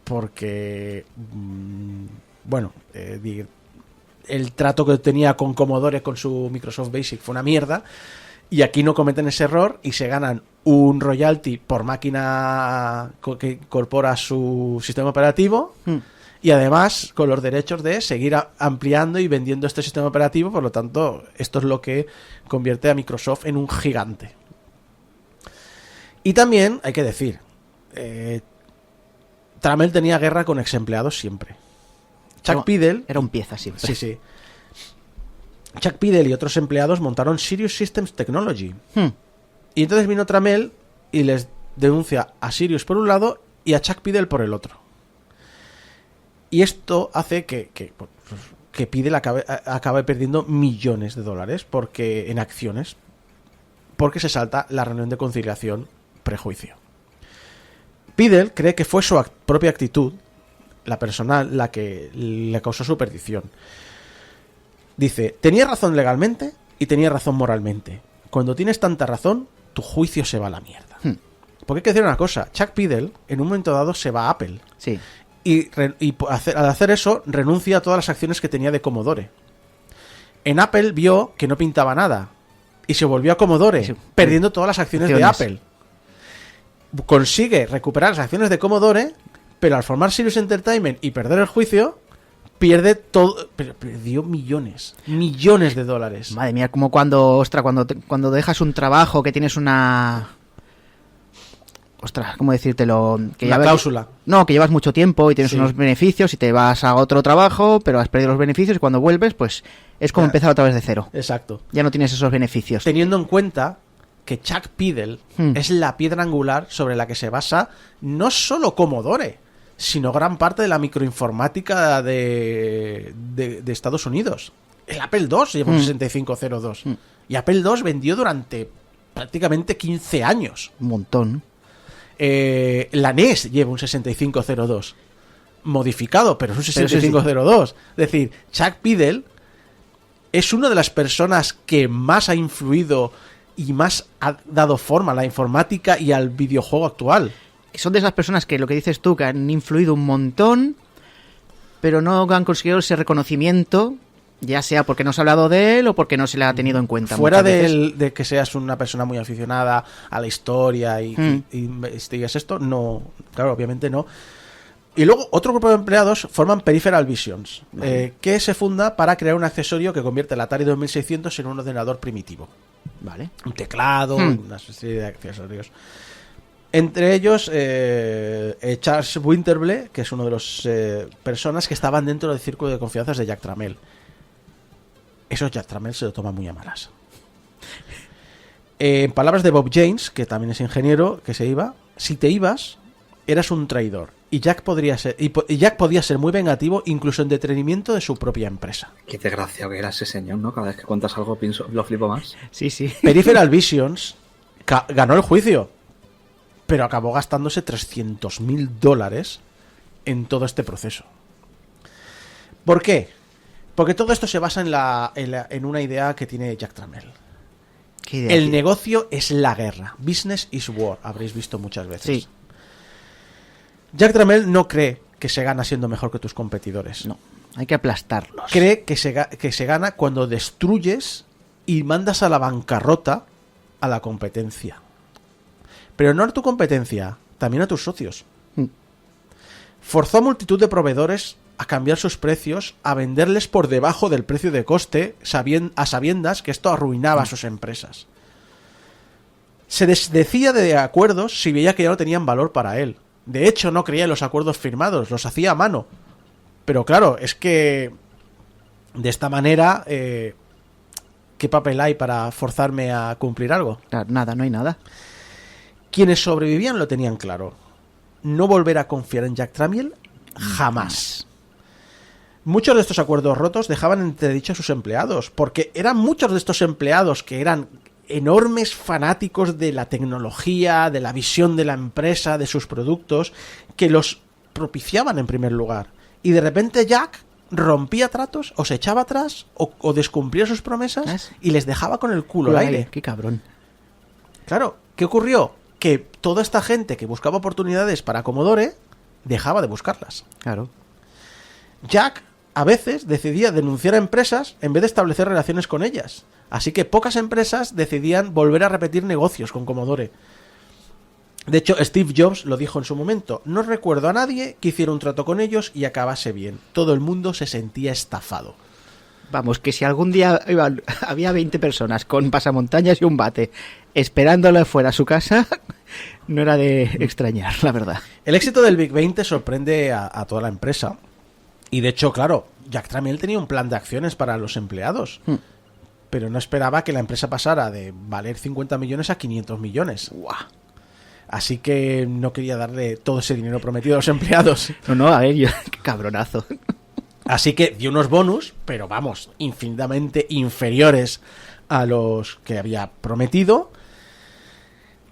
Speaker 1: Porque, bueno, el trato que tenía con Commodore, con su Microsoft Basic, fue una mierda. Y aquí no cometen ese error y se ganan un royalty por máquina que incorpora su sistema operativo. Y además con los derechos de seguir ampliando y vendiendo este sistema operativo. Por lo tanto, esto es lo que convierte a Microsoft en un gigante. Y también, hay que decir, Trammell tenía guerra con ex empleados siempre. Chuck Peddle...
Speaker 3: Era un pieza siempre.
Speaker 1: Sí, sí. Chuck Peddle y otros empleados montaron Sirius Systems Technology. Y entonces vino Trammell y les denuncia a Sirius por un lado y a Chuck Peddle por el otro. Y esto hace que Peddle acabe perdiendo millones de dólares en acciones, porque se salta la reunión de conciliación prejuicio. Peddle cree que fue su propia actitud, la personal, la que le causó su perdición. Dice, tenía razón legalmente y tenía razón moralmente. Cuando tienes tanta razón, tu juicio se va a la mierda. Porque hay que decir una cosa, Chuck Peddle en un momento dado se va a Apple.
Speaker 3: Sí.
Speaker 1: Y al hacer eso, renuncia a todas las acciones que tenía de Commodore. En Apple vio que no pintaba nada y se volvió a Commodore,
Speaker 3: Sí.
Speaker 1: perdiendo todas las acciones de Apple. Consigue recuperar las acciones de Commodore, pero al formar Sirius Entertainment y perder el juicio, pierde todo. Perdió millones de dólares.
Speaker 3: Madre mía, como cuando dejas un trabajo que tienes una... Ostras, ¿cómo decírtelo? Que
Speaker 1: Una cláusula.
Speaker 3: No, que llevas mucho tiempo y tienes
Speaker 1: Sí.
Speaker 3: unos beneficios y te vas a otro trabajo, pero has perdido los beneficios y cuando vuelves, pues es como
Speaker 1: Ya.
Speaker 3: empezar otra vez de cero.
Speaker 1: Exacto.
Speaker 3: Ya no tienes esos beneficios.
Speaker 1: Teniendo en cuenta que Chuck Peddle
Speaker 3: Hmm.
Speaker 1: es la piedra angular sobre la que se basa no solo Commodore, sino gran parte de la microinformática de Estados Unidos. El Apple II lleva un 6502. Y Apple II vendió durante prácticamente 15 años.
Speaker 3: Un montón.
Speaker 1: La NES lleva un 6502. Modificado, pero es un
Speaker 3: Pero sí, sí.
Speaker 1: 6502. Es decir, Chuck Peddle es una de las personas que más ha influido y más ha dado forma a la informática y al videojuego actual.
Speaker 3: Son de esas personas que, lo que dices tú, que han influido un montón, pero no han conseguido ese reconocimiento, ya sea porque no se ha hablado de él o porque no se le ha tenido en cuenta.
Speaker 1: Fuera
Speaker 3: muchas veces.
Speaker 1: de que seas una persona muy aficionada a la historia y investigues esto, no, claro, obviamente no. Y luego otro grupo de empleados forman Peripheral Visions, que se funda para crear un accesorio que convierte el Atari 2600 en un ordenador primitivo.
Speaker 3: Vale.
Speaker 1: Un teclado, una serie de accesorios. Entre ellos, Charles Winterble, que es uno de los personas que estaban dentro del círculo de confianza de Jack Trammell. Esos Jack Trammell se lo toman muy a malas. En palabras de Bob James, que también es ingeniero, que se iba, si te ibas, eras un traidor. Y Jack podía ser muy vengativo, incluso en detrimento de su propia empresa.
Speaker 4: Qué desgraciado que era ese señor, ¿no? Cada vez que cuentas algo lo flipo más.
Speaker 3: Sí, sí.
Speaker 1: Peripheral Visions ganó el juicio, pero acabó gastándose $300,000 en todo este proceso. ¿Por qué? Porque todo esto se basa en una idea que tiene Jack Trammell.
Speaker 3: ¿Qué idea
Speaker 1: El
Speaker 3: tiene?
Speaker 1: negocio es la guerra. Business is war. Habréis visto muchas veces.
Speaker 3: Sí.
Speaker 1: Jack Trammell no cree que se gana siendo mejor que tus competidores.
Speaker 3: No, hay que aplastarlos.
Speaker 1: Cree que se gana cuando destruyes y mandas a la bancarrota a la competencia. Pero no a tu competencia, también a tus socios. Forzó a multitud de proveedores a cambiar sus precios, a venderles por debajo del precio de coste, a sabiendas que esto arruinaba a sus empresas. Se desdecía de acuerdos si veía que ya no tenían valor para él. De hecho, no creía en los acuerdos firmados, los hacía a mano. Pero claro, es que de esta manera, ¿qué papel hay para forzarme a cumplir algo?
Speaker 3: Claro, nada, no hay nada.
Speaker 1: Quienes sobrevivían lo tenían claro. No volver a confiar en Jack Trammell jamás. muchos de estos acuerdos rotos dejaban entredicho a sus empleados, porque eran muchos de estos empleados que eran enormes fanáticos de la tecnología, de la visión de la empresa, de sus productos, que los propiciaban en primer lugar. Y de repente Jack rompía tratos, o se echaba atrás, o descumplía sus promesas
Speaker 3: ¿Ves?
Speaker 1: y les dejaba con el culo al aire.
Speaker 3: Qué cabrón.
Speaker 1: Claro, ¿qué ocurrió? Que toda esta gente que buscaba oportunidades para Commodore dejaba de buscarlas.
Speaker 3: Claro.
Speaker 1: Jack a veces decidía denunciar a empresas en vez de establecer relaciones con ellas. Así que pocas empresas decidían volver a repetir negocios con Commodore. De hecho, Steve Jobs lo dijo en su momento: no recuerdo a nadie que hiciera un trato con ellos y acabase bien. Todo el mundo se sentía estafado.
Speaker 3: Vamos, que si algún día había 20 personas con pasamontañas y un bate esperándole fuera a su casa, no era de extrañar, la verdad.
Speaker 1: El éxito del Big 20 sorprende a toda la empresa. Y de hecho, claro, Jack Tramiel tenía un plan de acciones para los empleados. Pero no esperaba que la empresa pasara de valer 50 millones a 500 millones.
Speaker 3: ¡Guau!
Speaker 1: Así que no quería darle todo ese dinero prometido a los empleados.
Speaker 3: No, a ver, yo, qué cabronazo.
Speaker 1: Así que dio unos bonus, pero vamos, infinitamente inferiores a los que había prometido.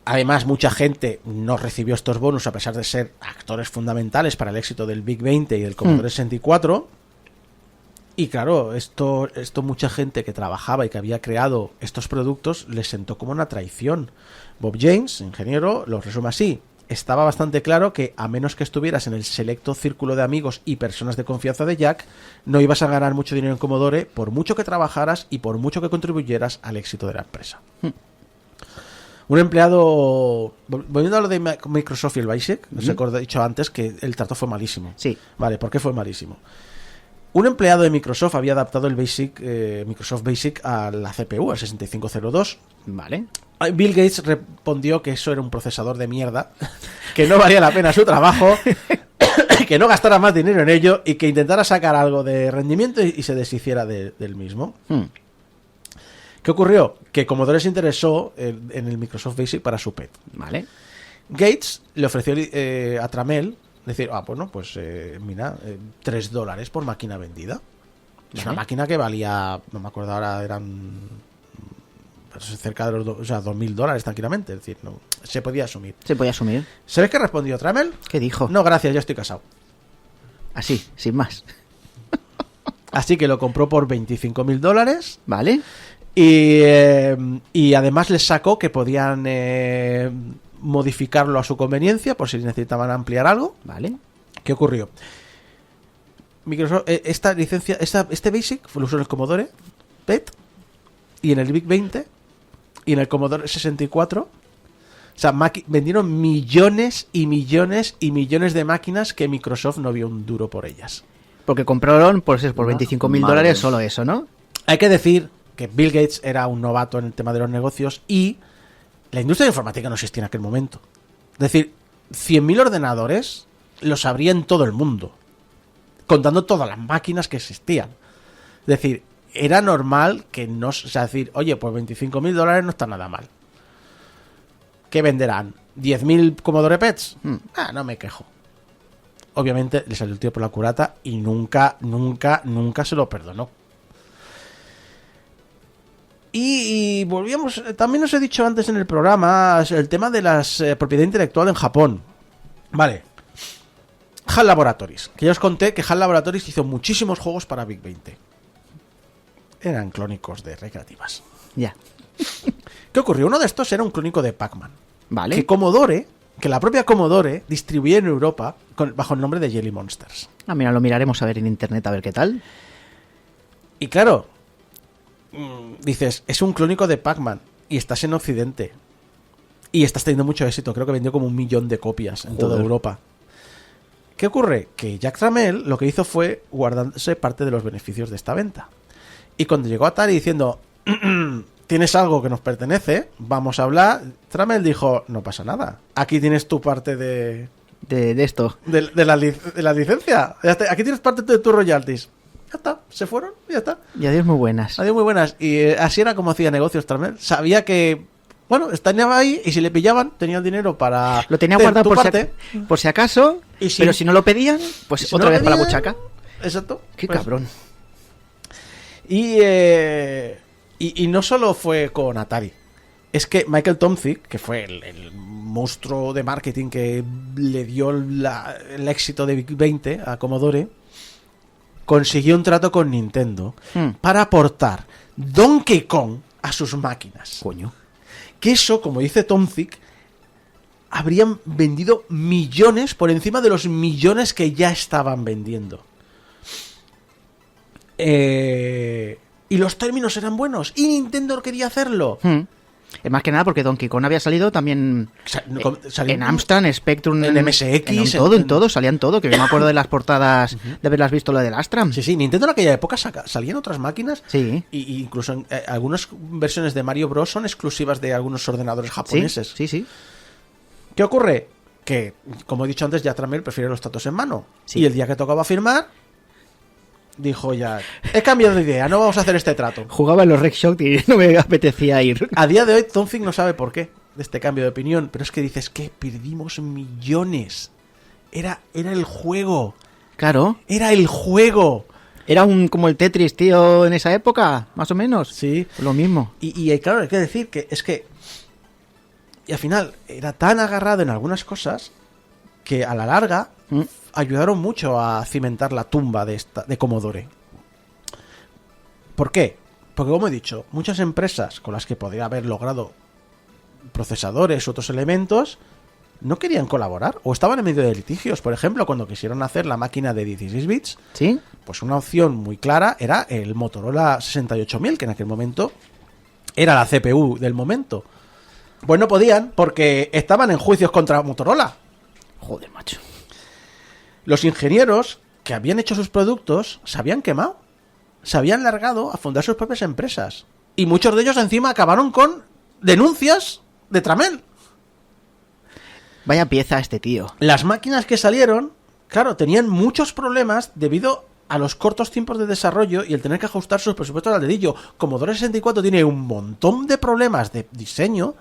Speaker 1: Además, mucha gente no recibió estos bonus a pesar de ser actores fundamentales para el éxito del Big 20 y del Commodore 64. Y claro, esto mucha gente que trabajaba y que había creado estos productos les sentó como una traición. Bob James, ingeniero, lo resume así: estaba bastante claro que a menos que estuvieras en el selecto círculo de amigos y personas de confianza de Jack, no ibas a ganar mucho dinero en Commodore por mucho que trabajaras y por mucho que contribuyeras al éxito de la empresa. Un empleado... Volviendo a lo de Microsoft y el Basic, os he dicho antes que el trato fue malísimo.
Speaker 3: Sí.
Speaker 1: Vale, ¿por qué fue malísimo? Un empleado de Microsoft había adaptado el Basic, Microsoft Basic a la CPU, al 6502.
Speaker 3: Vale.
Speaker 1: Bill Gates respondió que eso era un procesador de mierda, que no valía la pena su trabajo, que no gastara más dinero en ello y que intentara sacar algo de rendimiento y se deshiciera del mismo. ¿Qué ocurrió? Que Commodore se interesó en el Microsoft Basic para su PET.
Speaker 3: Vale.
Speaker 1: Gates le ofreció a Tramell decir, bueno, pues mira, $3 por máquina vendida. Es una
Speaker 3: Vale.
Speaker 1: máquina que valía, no me acuerdo ahora, eran cerca de los $2.000 tranquilamente. Es decir, no, se podía asumir.
Speaker 3: Se podía asumir.
Speaker 1: ¿Sabes qué respondió Tramell?
Speaker 3: ¿Qué dijo?
Speaker 1: No, gracias, ya estoy casado.
Speaker 3: Así, sin más.
Speaker 1: Así que lo compró por $25.000.
Speaker 3: Vale.
Speaker 1: Y además les sacó que podían modificarlo a su conveniencia por si necesitaban ampliar algo.
Speaker 3: Vale.
Speaker 1: ¿Qué ocurrió? Microsoft, esta licencia, este Basic lo usó en el Commodore PET y en el Big 20 y en el Commodore 64. O sea, vendieron millones y millones y millones de máquinas que Microsoft no vio un duro por ellas.
Speaker 3: Porque compraron por $25.000
Speaker 4: Madre.
Speaker 3: solo eso, ¿no?
Speaker 1: Hay que decir que Bill Gates era un novato en el tema de los negocios y la industria de informática no existía en aquel momento. Es decir, 100.000 ordenadores los habría en todo el mundo, contando todas las máquinas que existían. Es decir, era normal que no... O sea, decir, oye, pues $25.000 no está nada mal. ¿Qué venderán? ¿10.000 Commodore PETs? No me quejo. Obviamente le salió el tío por la culata y nunca se lo perdonó. Y volvíamos, también os he dicho antes en el programa, el tema de la propiedad intelectual en Japón. Vale. HAL Laboratories, que ya os conté que HAL Laboratories hizo muchísimos juegos para Big 20. Eran clónicos de recreativas.
Speaker 3: Ya.
Speaker 1: ¿Qué ocurrió? Uno de estos era un clónico de Pac-Man.
Speaker 3: Vale.
Speaker 1: Que la propia Commodore distribuía en Europa bajo el nombre de Jelly Monsters.
Speaker 3: Mira, lo miraremos a ver en internet a ver qué tal.
Speaker 1: Y claro, dices, es un clónico de Pac-Man y estás en Occidente y estás teniendo mucho éxito. Creo que vendió como 1 millón de copias en toda Europa. ¿Qué ocurre? Que Jack Tramiel lo que hizo fue guardarse parte de los beneficios de esta venta. Y cuando llegó Atari diciendo, tienes algo que nos pertenece, vamos a hablar, Tramiel dijo, no pasa nada, aquí tienes tu parte de
Speaker 3: esto.
Speaker 1: de la licencia. Ya está, aquí tienes parte de tus royalties. Ya está, se fueron y ya está.
Speaker 3: Y adiós muy buenas.
Speaker 1: Adiós, muy buenas. Y así era como hacía negocios Tramiel. Sabía que, bueno, estaba ahí y si le pillaban, tenía el dinero para...
Speaker 3: Lo tenía
Speaker 1: de
Speaker 3: guardado
Speaker 1: tu
Speaker 3: por
Speaker 1: parte.
Speaker 3: si acaso,
Speaker 1: Y si-
Speaker 3: pero si no lo pedían, pues
Speaker 1: y si
Speaker 3: otra
Speaker 1: no
Speaker 3: vez para la
Speaker 1: pedían,
Speaker 3: buchaca.
Speaker 1: exacto.
Speaker 3: Qué
Speaker 1: Pues,
Speaker 3: cabrón.
Speaker 1: y no solo fue con Atari. Es que Michael Tomzik, que fue el monstruo de marketing que le dio el éxito de Big 20 a Commodore, consiguió un trato con Nintendo para aportar Donkey Kong a sus máquinas.
Speaker 3: Coño.
Speaker 1: Que eso, como dice Tomzik, habrían vendido millones por encima de los millones que ya estaban vendiendo. Y los términos eran buenos. Y Nintendo quería hacerlo.
Speaker 3: Es más que nada porque Donkey Kong había salido también
Speaker 1: Salió
Speaker 3: en Amstrad, en Spectrum,
Speaker 1: en MSX,
Speaker 3: en todo, salían todo, que yo me acuerdo de las portadas de haberlas visto lo del Astram.
Speaker 1: Sí, Nintendo en aquella época salían otras máquinas.
Speaker 3: Sí.
Speaker 1: Y incluso algunas versiones de Mario Bros. Son exclusivas de algunos ordenadores japoneses.
Speaker 3: Sí.
Speaker 1: ¿Qué ocurre? Que, como he dicho antes, Jack Tramiel prefiere los tratos en mano.
Speaker 3: Sí.
Speaker 1: Y el día que tocaba firmar, dijo Jack, he cambiado de idea, no vamos a hacer este trato.
Speaker 3: Jugaba en los Rec Shock y no me apetecía ir.
Speaker 1: A día de hoy, Tomzik no sabe por qué de este cambio de opinión, pero es que dices que perdimos millones. Era el juego.
Speaker 3: Claro.
Speaker 1: Era el juego.
Speaker 3: Era como el Tetris, tío, en esa época, más o menos.
Speaker 1: Sí.
Speaker 3: Lo mismo.
Speaker 1: Y claro, hay que decir que es que... Y al final, era tan agarrado en algunas cosas que a la larga ayudaron mucho a cimentar la tumba de Commodore. ¿Por qué? Porque, como he dicho, muchas empresas con las que podría haber logrado procesadores u otros elementos no querían colaborar o estaban en medio de litigios. Por ejemplo, cuando quisieron hacer la máquina de 16 bits,
Speaker 3: ¿Sí?
Speaker 1: pues una opción muy clara era el Motorola 68000, que en aquel momento era la CPU del momento. Pues no podían porque estaban en juicios contra Motorola.
Speaker 3: Joder, macho.
Speaker 1: Los ingenieros que habían hecho sus productos se habían quemado. Se habían largado a fundar sus propias empresas. Y muchos de ellos encima acabaron con denuncias de Tramel.
Speaker 3: Vaya pieza este tío.
Speaker 1: Las máquinas que salieron, claro, tenían muchos problemas debido a los cortos tiempos de desarrollo y el tener que ajustar sus presupuestos al dedillo. Commodore 64 tiene un montón de problemas de diseño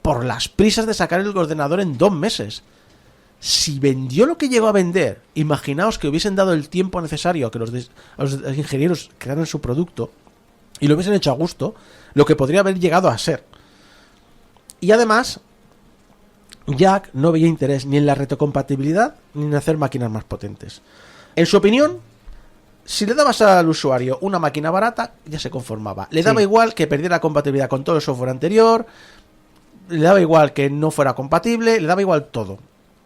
Speaker 1: por las prisas de sacar el ordenador en 2 meses. Si vendió lo que llegó a vender, imaginaos que hubiesen dado el tiempo necesario a que los ingenieros crearan su producto y lo hubiesen hecho a gusto, lo que podría haber llegado a ser. Y además, Jack no veía interés ni en la retrocompatibilidad ni en hacer máquinas más potentes. En su opinión, si le dabas al usuario una máquina barata, ya se conformaba. Le daba igual que perdiera compatibilidad con todo el software anterior, le daba igual que no fuera compatible, le daba igual todo.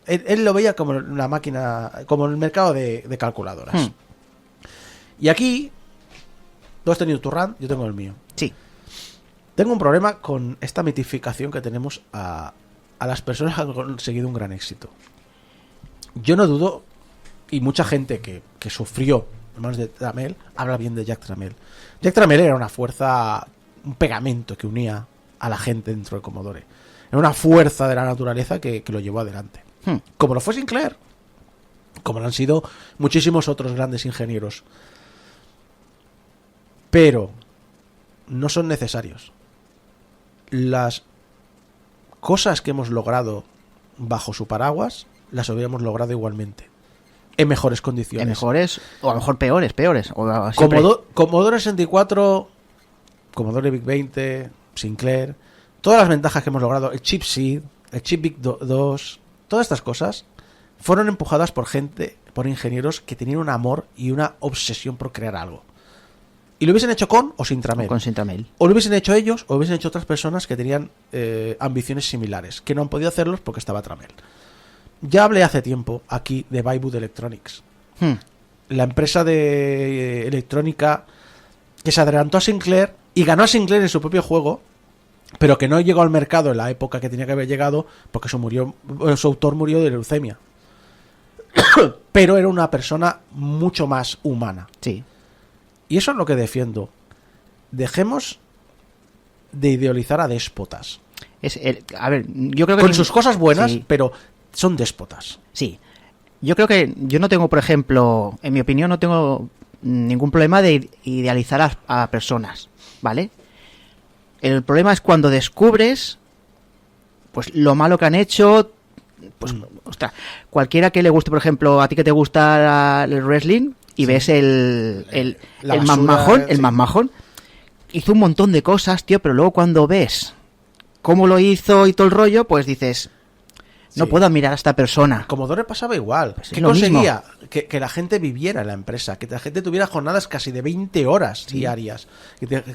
Speaker 1: Él lo veía como una máquina, como el mercado de calculadoras. Y aquí, tú has tenido tu RAM, yo tengo el mío.
Speaker 3: Sí.
Speaker 1: Tengo un problema con esta mitificación que tenemos a las personas que han conseguido un gran éxito. Yo no dudo, y mucha gente que sufrió en manos de Tramel, habla bien de Jack Tramiel. Jack Tramiel era una fuerza, un pegamento que unía a la gente dentro de Commodore. Era una fuerza de la naturaleza que lo llevó adelante. Como lo fue Sinclair, como lo han sido muchísimos otros grandes ingenieros. Pero no son necesarios. Las cosas que hemos logrado bajo su paraguas las hubiéramos logrado igualmente, en mejores condiciones.
Speaker 3: En mejores, o a lo mejor peores. O siempre...
Speaker 1: Commodore 64, Commodore Big 20, Sinclair, todas las ventajas que hemos logrado, el chip SID, el chip Big 2, todas estas cosas fueron empujadas por gente, por ingenieros que tenían un amor y una obsesión por crear algo. Y lo hubiesen hecho con o sin Tramel.
Speaker 3: Con sin Tramel.
Speaker 1: O lo hubiesen hecho ellos, o lo hubiesen hecho otras personas que tenían ambiciones similares, que no han podido hacerlos porque estaba Tramel. Ya hablé hace tiempo aquí de Baiwood Electronics. La empresa de electrónica que se adelantó a Sinclair y ganó a Sinclair en su propio juego, pero que no llegó al mercado en la época que tenía que haber llegado porque su autor murió de leucemia. Pero era una persona mucho más humana.
Speaker 3: Sí.
Speaker 1: Y eso es lo que defiendo. Dejemos de idealizar a déspotas.
Speaker 3: A ver, yo creo que...
Speaker 1: Con sus cosas buenas,
Speaker 3: sí.
Speaker 1: Pero son déspotas.
Speaker 3: Sí. Yo creo que yo no tengo, por ejemplo, en mi opinión, no tengo ningún problema de idealizar a personas, ¿vale? El problema es cuando descubres pues lo malo que han hecho. Pues, ostras, cualquiera que le guste, por ejemplo, a ti que te gusta el wrestling y ves el
Speaker 1: La
Speaker 3: más
Speaker 1: basura,
Speaker 3: majón, el
Speaker 1: sí.
Speaker 3: más majón. Hizo un montón de cosas, tío, pero luego cuando ves cómo lo hizo y todo el rollo, pues dices, no
Speaker 1: Sí.
Speaker 3: puedo admirar a esta persona.
Speaker 1: Commodore pasaba igual.
Speaker 3: Pues
Speaker 1: ¿Qué
Speaker 3: es lo
Speaker 1: conseguía? Que la gente viviera en la empresa, que la gente tuviera jornadas casi de 20 horas
Speaker 3: Sí.
Speaker 1: diarias,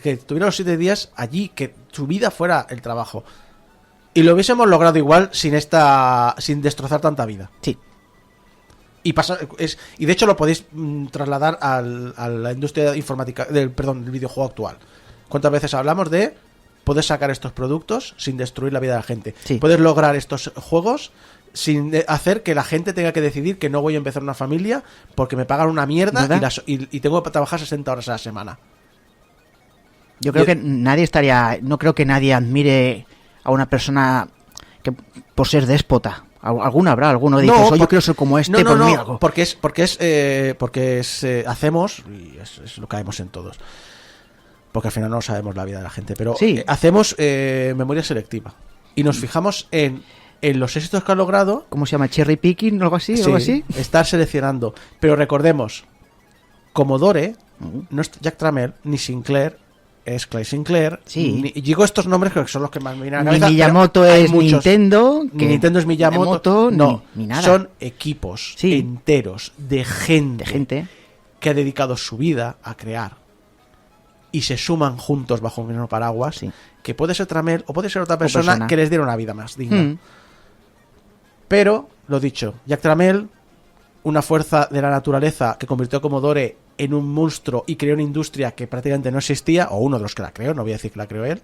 Speaker 1: que tuviera los 7 días allí, que su vida fuera el trabajo. Y lo hubiésemos logrado igual sin destrozar tanta vida.
Speaker 3: Sí,
Speaker 1: Y de hecho lo podéis trasladar a la industria informática, del videojuego actual. ¿Cuántas veces hablamos de puedes sacar estos productos sin destruir la vida de la gente?
Speaker 3: Sí.
Speaker 1: Puedes lograr estos juegos sin hacer que la gente tenga que decidir que no voy a empezar una familia porque me pagan una mierda
Speaker 3: ¿Verdad?
Speaker 1: y tengo que trabajar 60 horas a la semana.
Speaker 3: yo creo que no creo que nadie admire a una persona que por ser déspota. Alguno habrá, alguno dice, yo quiero ser como este, pues mira, algo.
Speaker 1: porque hacemos, y es lo que hacemos en todos, porque al final no sabemos la vida de la gente, pero
Speaker 3: Sí.
Speaker 1: hacemos memoria selectiva y nos fijamos en los éxitos que han logrado.
Speaker 3: ¿Cómo se llama? ¿Cherry picking o algo así?
Speaker 1: Sí,
Speaker 3: ¿Algo así?
Speaker 1: estar seleccionando, pero recordemos, Commodore no es Jack Tramiel ni Sinclair, es Clay Sinclair.
Speaker 3: Sí.
Speaker 1: Y digo estos nombres que son los que más me vienen a la
Speaker 3: Ni
Speaker 1: cabeza,
Speaker 3: Miyamoto
Speaker 1: pero hay
Speaker 3: es
Speaker 1: muchos.
Speaker 3: Nintendo.
Speaker 1: Ni Nintendo es Miyamoto, no,
Speaker 3: ni nada.
Speaker 1: son equipos
Speaker 3: Sí.
Speaker 1: enteros de gente,
Speaker 3: De gente.
Speaker 1: que ha dedicado su vida a crear y se suman juntos bajo un mismo paraguas,
Speaker 3: Sí.
Speaker 1: que puede ser Tramiel o puede ser otra persona, que les diera una vida más digna.
Speaker 3: Mm.
Speaker 1: Pero, lo dicho, Jack Tramiel, una fuerza de la naturaleza que convirtió a Commodore en un monstruo y creó una industria que prácticamente no existía, o uno de los que la creó, no voy a decir que la creó él,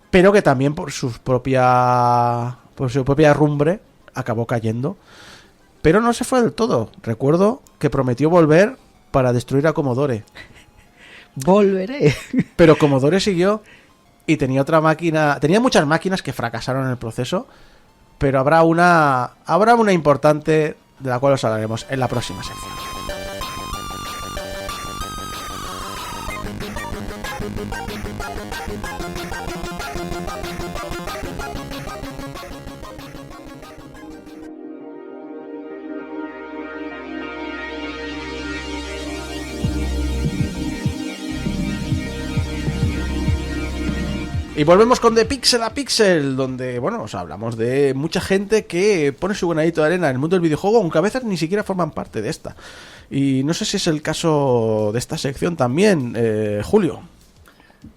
Speaker 1: pero que también por su propia rumbre acabó cayendo. Pero no se fue del todo. Recuerdo que prometió volver para destruir a Commodore.
Speaker 3: Volveré.
Speaker 1: Pero Commodore siguió y tenía otra máquina. Tenía muchas máquinas que fracasaron en el proceso, pero habrá una importante de la cual os hablaremos en la próxima sección. Y volvemos con The Pixel a Pixel, donde, bueno, os hablamos de mucha gente que pone su granito de arena en el mundo del videojuego, aunque a veces ni siquiera forman parte de esta. Y no sé si es el caso de esta sección también, Julio.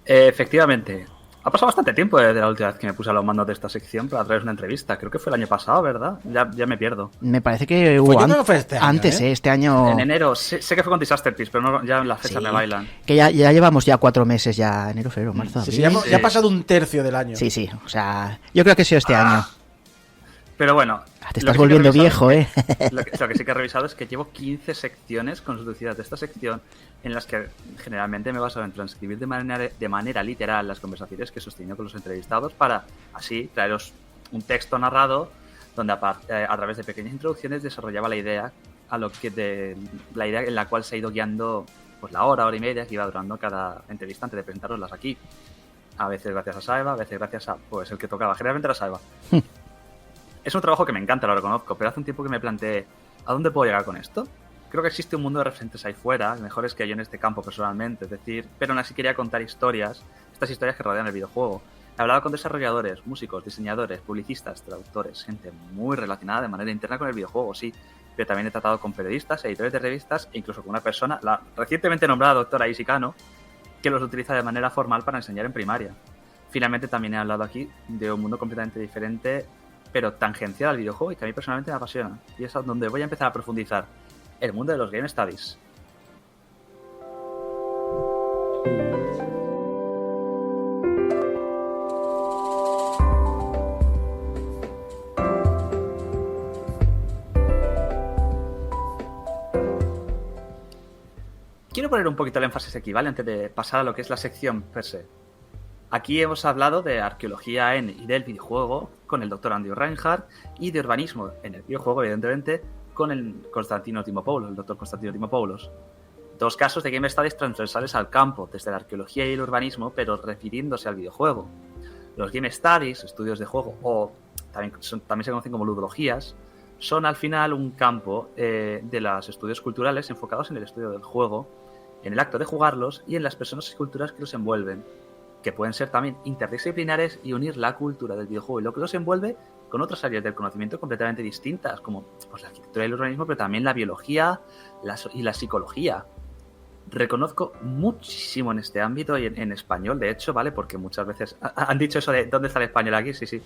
Speaker 4: Efectivamente. Ha pasado bastante tiempo desde la última vez que me puse a los mandos de esta sección para traer una entrevista. Creo que fue el año pasado, ¿verdad? Ya me pierdo.
Speaker 3: Me parece que
Speaker 1: Pues
Speaker 3: hubo
Speaker 1: yo creo que fue este año,
Speaker 3: antes,
Speaker 1: ¿eh?
Speaker 3: Este año.
Speaker 4: En enero, sé que fue con Disaster Piece, pero no, ya las fechas
Speaker 3: Sí,
Speaker 4: me bailan.
Speaker 3: que ya llevamos ya 4 meses, ya enero, febrero, marzo,
Speaker 1: Sí,
Speaker 3: abril.
Speaker 1: ya ha pasado un tercio del año.
Speaker 3: Sí, o sea, yo creo que ha sido este año.
Speaker 4: Pero bueno.
Speaker 3: Te
Speaker 4: lo
Speaker 3: estás
Speaker 4: que sí que he
Speaker 3: volviendo
Speaker 4: revisado-
Speaker 3: viejo, ¿eh?
Speaker 4: Lo que sí que he revisado es que llevo 15 secciones constituidas de esta sección en las que generalmente me he basado en transcribir de manera literal las conversaciones que he sostenido con los entrevistados para así traeros un texto narrado donde a través de pequeñas introducciones desarrollaba la idea la idea en la cual se ha ido guiando pues la hora y media que iba durando cada entrevista antes de presentaroslas aquí. A veces gracias a Saeva, a veces gracias a pues el que tocaba, generalmente era Saeva. Es un trabajo que me encanta, lo reconozco, pero hace un tiempo que me planteé ¿a dónde puedo llegar con esto? Creo que existe un mundo de referentes ahí fuera, mejores que yo en este campo personalmente, es decir, pero aún así quería contar historias, estas historias que rodean el videojuego. He hablado con desarrolladores, músicos, diseñadores, publicistas, traductores, gente muy relacionada de manera interna con el videojuego, sí, pero también he tratado con periodistas, editores de revistas e incluso con una persona, la recientemente nombrada doctora Isi Kano, que los utiliza de manera formal para enseñar en primaria. Finalmente también he hablado aquí de un mundo completamente diferente, pero tangencial al videojuego y que a mí personalmente me apasiona. Y es a donde voy a empezar a profundizar. El mundo de los Game Studies. Quiero poner un poquito el énfasis aquí, ¿vale? Antes de pasar a lo que es la sección per se. Aquí hemos hablado de arqueología y del videojuego con el Dr. Andrew Reinhardt y de urbanismo en el videojuego, evidentemente, con el Constantino Timopoulos, el Dr. Constantino Timopoulos. Dos casos de Game Studies transversales al campo, desde la arqueología y el urbanismo, pero refiriéndose al videojuego. Los Game Studies, estudios de juego, o también se conocen como ludologías, son al final un campo de los estudios culturales enfocados en el estudio del juego, en el acto de jugarlos y en las personas y culturas que los envuelven, que pueden ser también interdisciplinares y unir la cultura del videojuego y lo que los envuelve con otras áreas del conocimiento completamente distintas, como pues, la arquitectura y el urbanismo, pero también la biología y la psicología. Reconozco muchísimo en este ámbito y en español, de hecho, ¿vale? Porque muchas veces han dicho eso de ¿dónde está el español aquí? Sí, sí.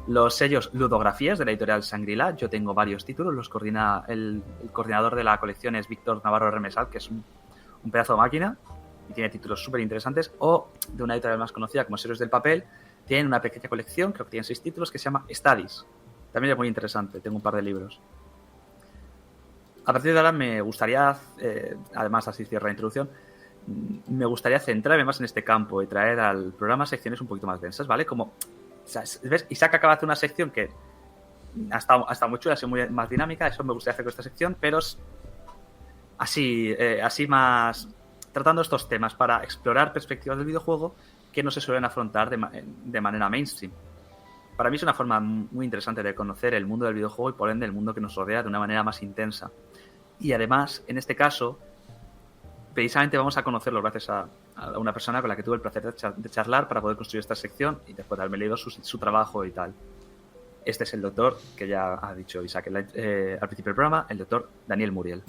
Speaker 4: Los sellos Ludografías de la editorial Shangri-La, yo tengo varios títulos, los coordina el coordinador de la colección es Víctor Navarro Remesal, que es un pedazo de máquina y tiene títulos súper interesantes, o de una editorial más conocida como Héroes del Papel, tienen una pequeña colección, creo que tienen 6 títulos, que se llama Studies. También es muy interesante, tengo un par de libros. A partir de ahora me gustaría, además así cierra la introducción, me gustaría centrarme más en este campo y traer al programa secciones un poquito más densas, ¿vale? Como, o sea, ¿ves? Isaac acaba de hacer una sección que ha estado muy chula, ha sido muy más dinámica, eso me gustaría hacer con esta sección, pero así más tratando estos temas para explorar perspectivas del videojuego que no se suelen afrontar de manera mainstream. Para mí es una forma muy interesante de conocer el mundo del videojuego y por ende el mundo que nos rodea de una manera más intensa. Y además, en este caso, precisamente vamos a conocerlo gracias a una persona con la que tuve el placer de charlar para poder construir esta sección y después de haberme leído su trabajo y tal. Este es el doctor, que ya ha dicho Isaac al principio del programa, el doctor Daniel Muriel.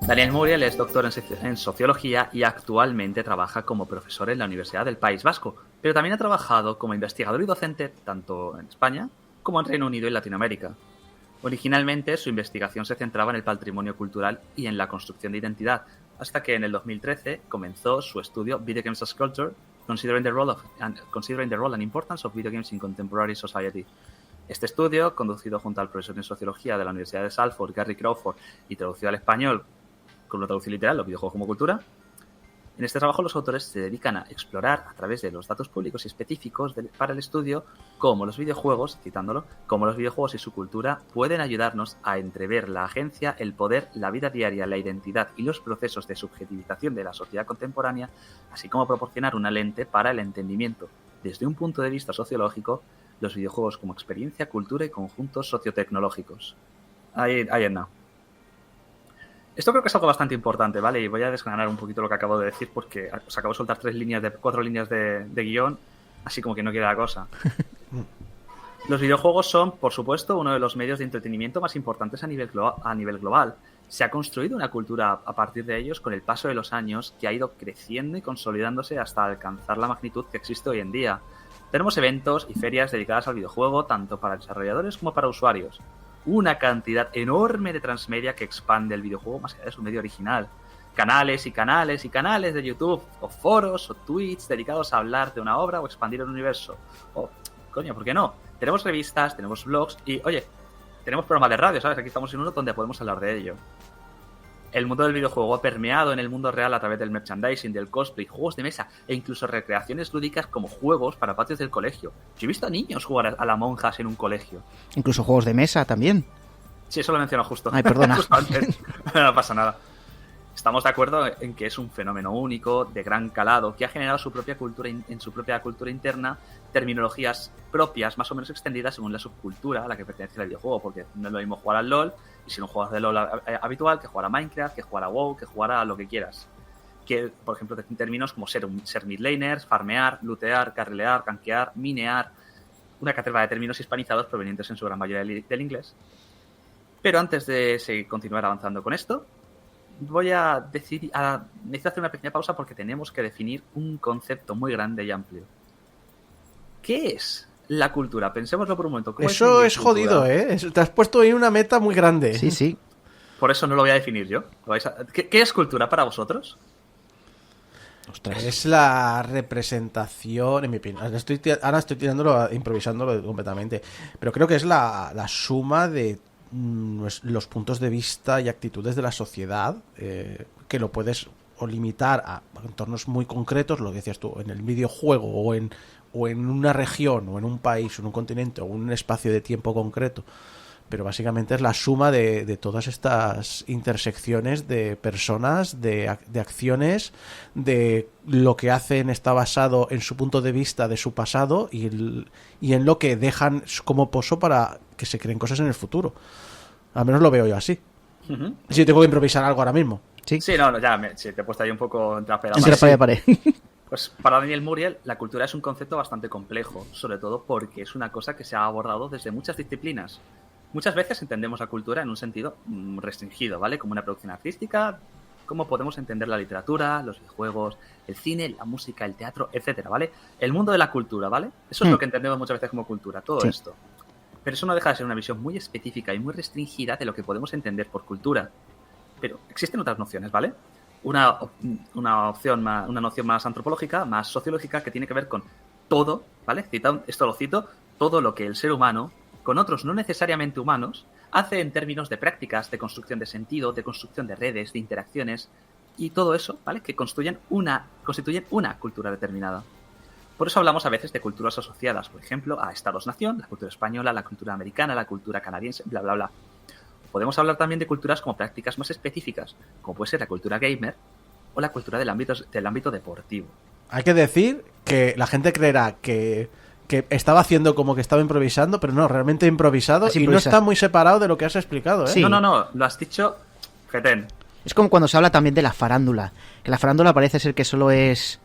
Speaker 4: Daniel Muriel es doctor en Sociología y actualmente trabaja como profesor en la Universidad del País Vasco, pero también ha trabajado como investigador y docente tanto en España como en Reino Unido y Latinoamérica. Originalmente su investigación se centraba en el patrimonio cultural y en la construcción de identidad, hasta que en el 2013 comenzó su estudio Video Games as Culture, Considering the Role and Importance of Video Games in Contemporary Society. Este estudio, conducido junto al profesor en Sociología de la Universidad de Salford, Gary Crawford, y traducido al español con una traducción literal, los videojuegos como cultura. En este trabajo los autores se dedican a explorar a través de los datos públicos y específicos para el estudio cómo los videojuegos, citándolo, cómo los videojuegos y su cultura pueden ayudarnos a entrever la agencia, el poder, la vida diaria, la identidad y los procesos de subjetivización de la sociedad contemporánea, así como proporcionar una lente para el entendimiento, desde un punto de vista sociológico, los videojuegos como experiencia, cultura y conjuntos sociotecnológicos. Ahí no. Esto creo que es algo bastante importante, ¿vale? Y voy a desgranar un poquito lo que acabo de decir porque os acabo de soltar 4 líneas de guión, así como que no quiere la cosa. Los videojuegos son, por supuesto, uno de los medios de entretenimiento más importantes a nivel global. Se ha construido una cultura a partir de ellos con el paso de los años que ha ido creciendo y consolidándose hasta alcanzar la magnitud que existe hoy en día. Tenemos eventos y ferias dedicadas al videojuego, tanto para desarrolladores como para usuarios. Una cantidad enorme de transmedia que expande el videojuego más allá de su medio original. Canales y canales y canales de YouTube, o foros o tweets dedicados a hablar de una obra o expandir el universo. O, coño, ¿por qué no? Tenemos revistas, tenemos blogs y, oye, tenemos programas de radio, ¿sabes? Aquí estamos en uno donde podemos hablar de ello. El mundo del videojuego ha permeado en el mundo real a través del merchandising, del cosplay, juegos de mesa e incluso recreaciones lúdicas como juegos para patios del colegio. Yo he visto a niños jugar a la monjas en un colegio.
Speaker 3: Incluso juegos de mesa también.
Speaker 4: Sí, eso lo he mencionado justo.
Speaker 3: Ay, perdona.
Speaker 4: Justo antes. No pasa nada. Estamos de acuerdo en que es un fenómeno único, de gran calado, que ha generado su propia cultura en su propia cultura interna, terminologías propias, más o menos extendidas según la subcultura a la que pertenece el videojuego, porque no es lo mismo jugar al LoL, y si no juegas de LoL habitual, que jugar a Minecraft, que jugar a WoW, que jugar a lo que quieras. Que, por ejemplo, en términos como ser mid-laners, farmear, lootear, carrilear, gankear, minear, una caterva de términos hispanizados provenientes en su gran mayoría del inglés. Pero antes de continuar avanzando con esto, necesito hacer una pequeña pausa porque tenemos que definir un concepto muy grande y amplio. ¿Qué es la cultura? Pensémoslo por un momento.
Speaker 1: Eso es jodido, ¿eh? Te has puesto ahí una meta muy grande.
Speaker 3: Sí, sí.
Speaker 4: Por eso no lo voy a definir yo. ¿Qué es cultura para vosotros?
Speaker 1: Ostras. Es la representación, en mi opinión. Ahora estoy improvisándolo completamente. Pero creo que es la suma de los puntos de vista y actitudes de la sociedad, que lo puedes o limitar a entornos muy concretos, lo que decías tú, en el videojuego o en una región o en un país o en un continente o en un espacio de tiempo concreto, pero básicamente es la suma de todas estas intersecciones de personas, de acciones, de lo que hacen está basado en su punto de vista de su pasado y en lo que dejan como pozo para que se creen cosas en el futuro. Al menos lo veo yo así.
Speaker 4: Ujú.
Speaker 1: Si tengo que improvisar algo ahora mismo.
Speaker 3: Sí,
Speaker 4: Sí, no, ya sí, te he puesto ahí un poco entre la espada y la
Speaker 3: entre
Speaker 4: pared.
Speaker 3: la pared y pared.
Speaker 4: Pues para Daniel Muriel, la cultura es un concepto bastante complejo, sobre todo porque es una cosa que se ha abordado desde muchas disciplinas. Muchas veces entendemos la cultura en un sentido restringido, ¿vale? Como una producción artística, como podemos entender la literatura, los videojuegos, el cine, la música, el teatro, etcétera, ¿vale? El mundo de la cultura, ¿vale? Eso es lo que entendemos muchas veces como cultura, todo
Speaker 3: Sí.
Speaker 4: esto. Pero eso no deja de ser una visión muy específica y muy restringida de lo que podemos entender por cultura. Pero existen otras nociones, ¿vale? Una noción más antropológica, más sociológica, que tiene que ver con todo, ¿vale? Esto lo cito, todo lo que el ser humano, con otros no necesariamente humanos, hace en términos de prácticas, de construcción de sentido, de construcción de redes, de interacciones, y todo eso, ¿vale? Que constituyen una cultura determinada. Por eso hablamos a veces de culturas asociadas, por ejemplo, a estados-nación, la cultura española, la cultura americana, la cultura canadiense, bla, bla, bla. Podemos hablar también de culturas como prácticas más específicas, como puede ser la cultura gamer o la cultura del ámbito deportivo.
Speaker 1: Hay que decir que la gente creerá que estaba haciendo como que estaba improvisando, pero no, realmente he improvisado
Speaker 3: Has
Speaker 1: y no
Speaker 3: improvisado.
Speaker 1: está muy separado de lo que has explicado, ¿eh?
Speaker 3: Sí.
Speaker 4: No, lo has dicho, fetén.
Speaker 3: Es como cuando se habla también de la farándula. Que la farándula parece ser que solo es...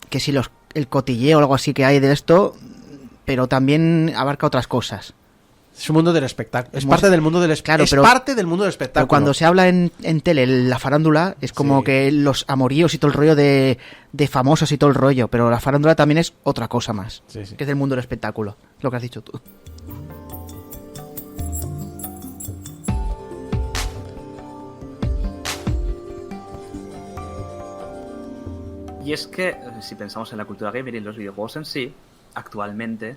Speaker 3: Que si el cotilleo o algo así que hay de esto, pero también abarca otras cosas.
Speaker 1: Es un mundo del espectáculo. Es
Speaker 3: Hemos-
Speaker 1: parte del mundo del
Speaker 3: Claro,
Speaker 1: es
Speaker 3: pero-
Speaker 1: parte del mundo del espectáculo.
Speaker 3: Pero cuando se habla en tele, la farándula, es como
Speaker 1: Sí.
Speaker 3: que los amoríos y todo el rollo de famosos y todo el rollo. Pero la farándula también es otra cosa más.
Speaker 1: Sí, sí.
Speaker 3: Que es del mundo del espectáculo. Lo que has dicho tú.
Speaker 4: Y es que, si pensamos en la cultura gamer y en los videojuegos en sí, actualmente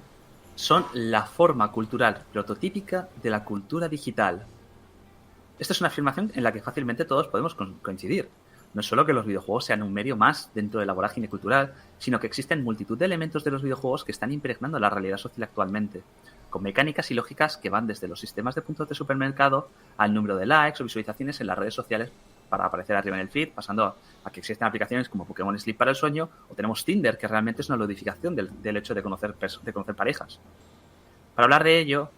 Speaker 4: son la forma cultural prototípica de la cultura digital. Esta es una afirmación en la que fácilmente todos podemos coincidir. No es solo que los videojuegos sean un medio más dentro de la vorágine cultural, sino que existen multitud de elementos de los videojuegos que están impregnando la realidad social actualmente, con mecánicas y lógicas que van desde los sistemas de puntos de supermercado al número de likes o visualizaciones en las redes sociales para aparecer arriba en el feed, pasando a que existen aplicaciones como Pokémon Sleep para el sueño, o tenemos Tinder, que realmente es una ludificación del hecho de conocer parejas. Para hablar de ello,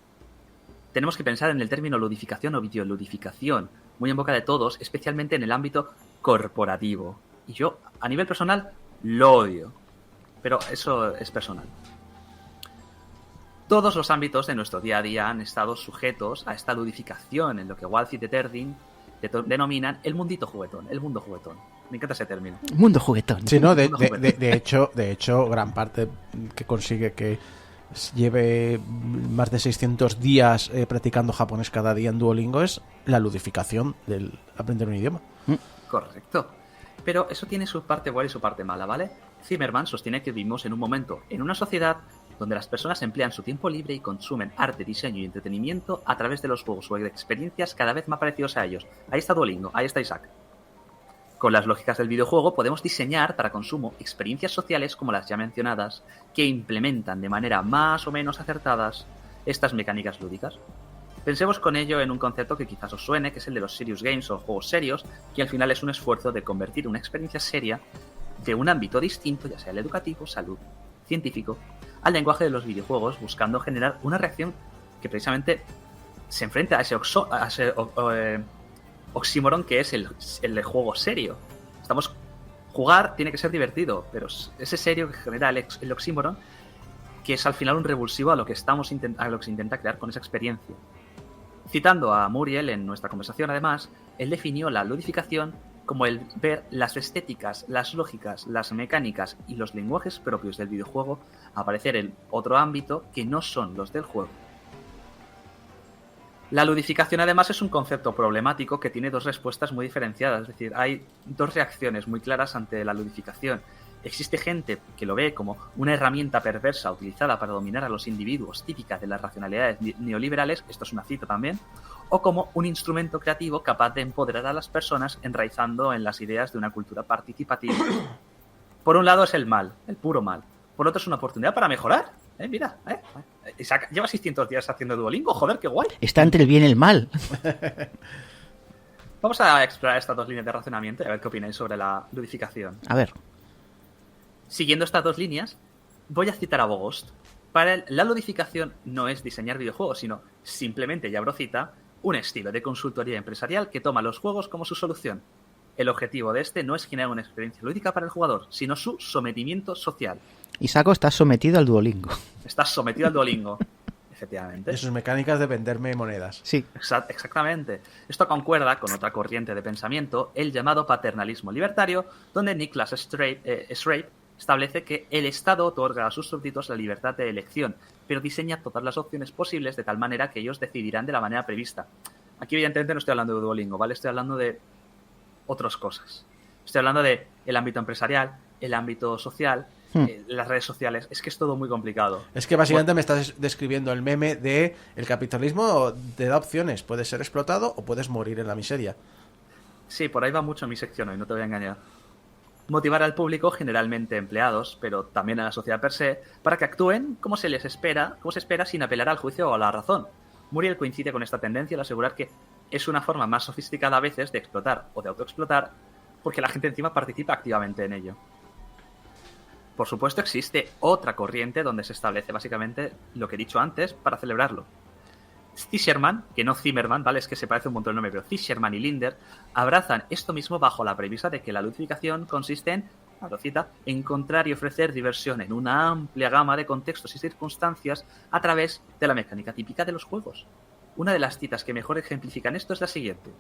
Speaker 4: tenemos que pensar en el término ludificación o videoludificación, muy en boca de todos, especialmente en el ámbito corporativo. Y yo, a nivel personal, lo odio. Pero eso es personal. Todos los ámbitos de nuestro día a día han estado sujetos a esta ludificación, en lo que Walsh y Teterding denominan el mundito juguetón, el mundo juguetón. Me encanta ese término.
Speaker 3: Mundo juguetón.
Speaker 1: Sí, no, de
Speaker 4: Juguete.
Speaker 1: hecho, gran parte que consigue que lleve más de 600 días practicando japonés cada día en Duolingo es la ludificación del aprender un idioma.
Speaker 4: Correcto. Pero eso tiene su parte buena y su parte mala, ¿vale? Zimmerman sostiene que vivimos en un momento, en una sociedad, donde las personas emplean su tiempo libre y consumen arte, diseño y entretenimiento a través de los juegos o de experiencias cada vez más parecidos a ellos. Ahí está Duolingo, ahí está Isaac. Con las lógicas del videojuego podemos diseñar para consumo experiencias sociales como las ya mencionadas, que implementan de manera más o menos acertadas estas mecánicas lúdicas. Pensemos con ello en un concepto que quizás os suene, que es el de los serious games o juegos serios, que al final es un esfuerzo de convertir una experiencia seria de un ámbito distinto, ya sea el educativo, salud, científico, al lenguaje de los videojuegos, buscando generar una reacción que precisamente se enfrenta a ese oxímoron que es el de juego serio. Jugar tiene que ser divertido, pero ese serio que genera el oxímoron, que es al final un revulsivo a lo que se intenta crear con esa experiencia. Citando a Muriel en nuestra conversación, además, él definió la ludificación como el ver las estéticas, las lógicas, las mecánicas y los lenguajes propios del videojuego aparecer en otro ámbito que no son los del juego. La ludificación, además, es un concepto problemático que tiene dos respuestas muy diferenciadas, es decir, hay dos reacciones muy claras ante la ludificación. Existe gente que lo ve como una herramienta perversa utilizada para dominar a los individuos, típica de las racionalidades neoliberales, esto es una cita también, o como un instrumento creativo capaz de empoderar a las personas enraizando en las ideas de una cultura participativa. Por un lado es el mal, el puro mal. Por otro es una oportunidad para mejorar Mira, lleva 600 días haciendo Duolingo, joder, qué guay.
Speaker 3: Está entre el bien y el mal.
Speaker 4: Vamos a explorar estas dos líneas de razonamiento y a ver qué opináis sobre la ludificación.
Speaker 3: A ver.
Speaker 4: Siguiendo estas dos líneas, voy a citar a Bogost. Para él, la ludificación no es diseñar videojuegos, sino simplemente, y abro cita, un estilo de consultoría empresarial que toma los juegos como su solución. El objetivo de este no es generar una experiencia lúdica para el jugador, sino su sometimiento social.
Speaker 3: Isaco está sometido al Duolingo.
Speaker 4: Estás sometido al Duolingo. Efectivamente.
Speaker 1: De sus mecánicas de venderme monedas.
Speaker 3: Sí.
Speaker 4: Exactamente. Esto concuerda con otra corriente de pensamiento, el llamado paternalismo libertario, donde Niklas Schrape establece que el Estado otorga a sus súbditos la libertad de elección, pero diseña todas las opciones posibles de tal manera que ellos decidirán de la manera prevista. Aquí evidentemente no estoy hablando de Duolingo, ¿vale? Estoy hablando de otras cosas. Estoy hablando de el ámbito empresarial, el ámbito social, las redes sociales. Es que es todo muy complicado.
Speaker 1: Es que básicamente me estás describiendo el meme de el capitalismo te da opciones. Puedes ser explotado o puedes morir en la miseria.
Speaker 4: Sí, por ahí va mucho mi sección hoy, no te voy a engañar. Motivar al público, generalmente empleados, pero también a la sociedad per se, para que actúen como se espera sin apelar al juicio o a la razón. Muriel coincide con esta tendencia al asegurar que es una forma más sofisticada a veces de explotar o de autoexplotar, porque la gente encima participa activamente en ello. Por supuesto, existe otra corriente donde se establece básicamente lo que he dicho antes para celebrarlo. Zischerman, que no Zimmerman, ¿vale? Es que se parece un montón el nombre, pero Zischerman y Linder abrazan esto mismo bajo la premisa de que la ludificación consiste en, abro cita, encontrar y ofrecer diversión en una amplia gama de contextos y circunstancias a través de la mecánica típica de los juegos. Una de las citas que mejor ejemplifican esto es la siguiente.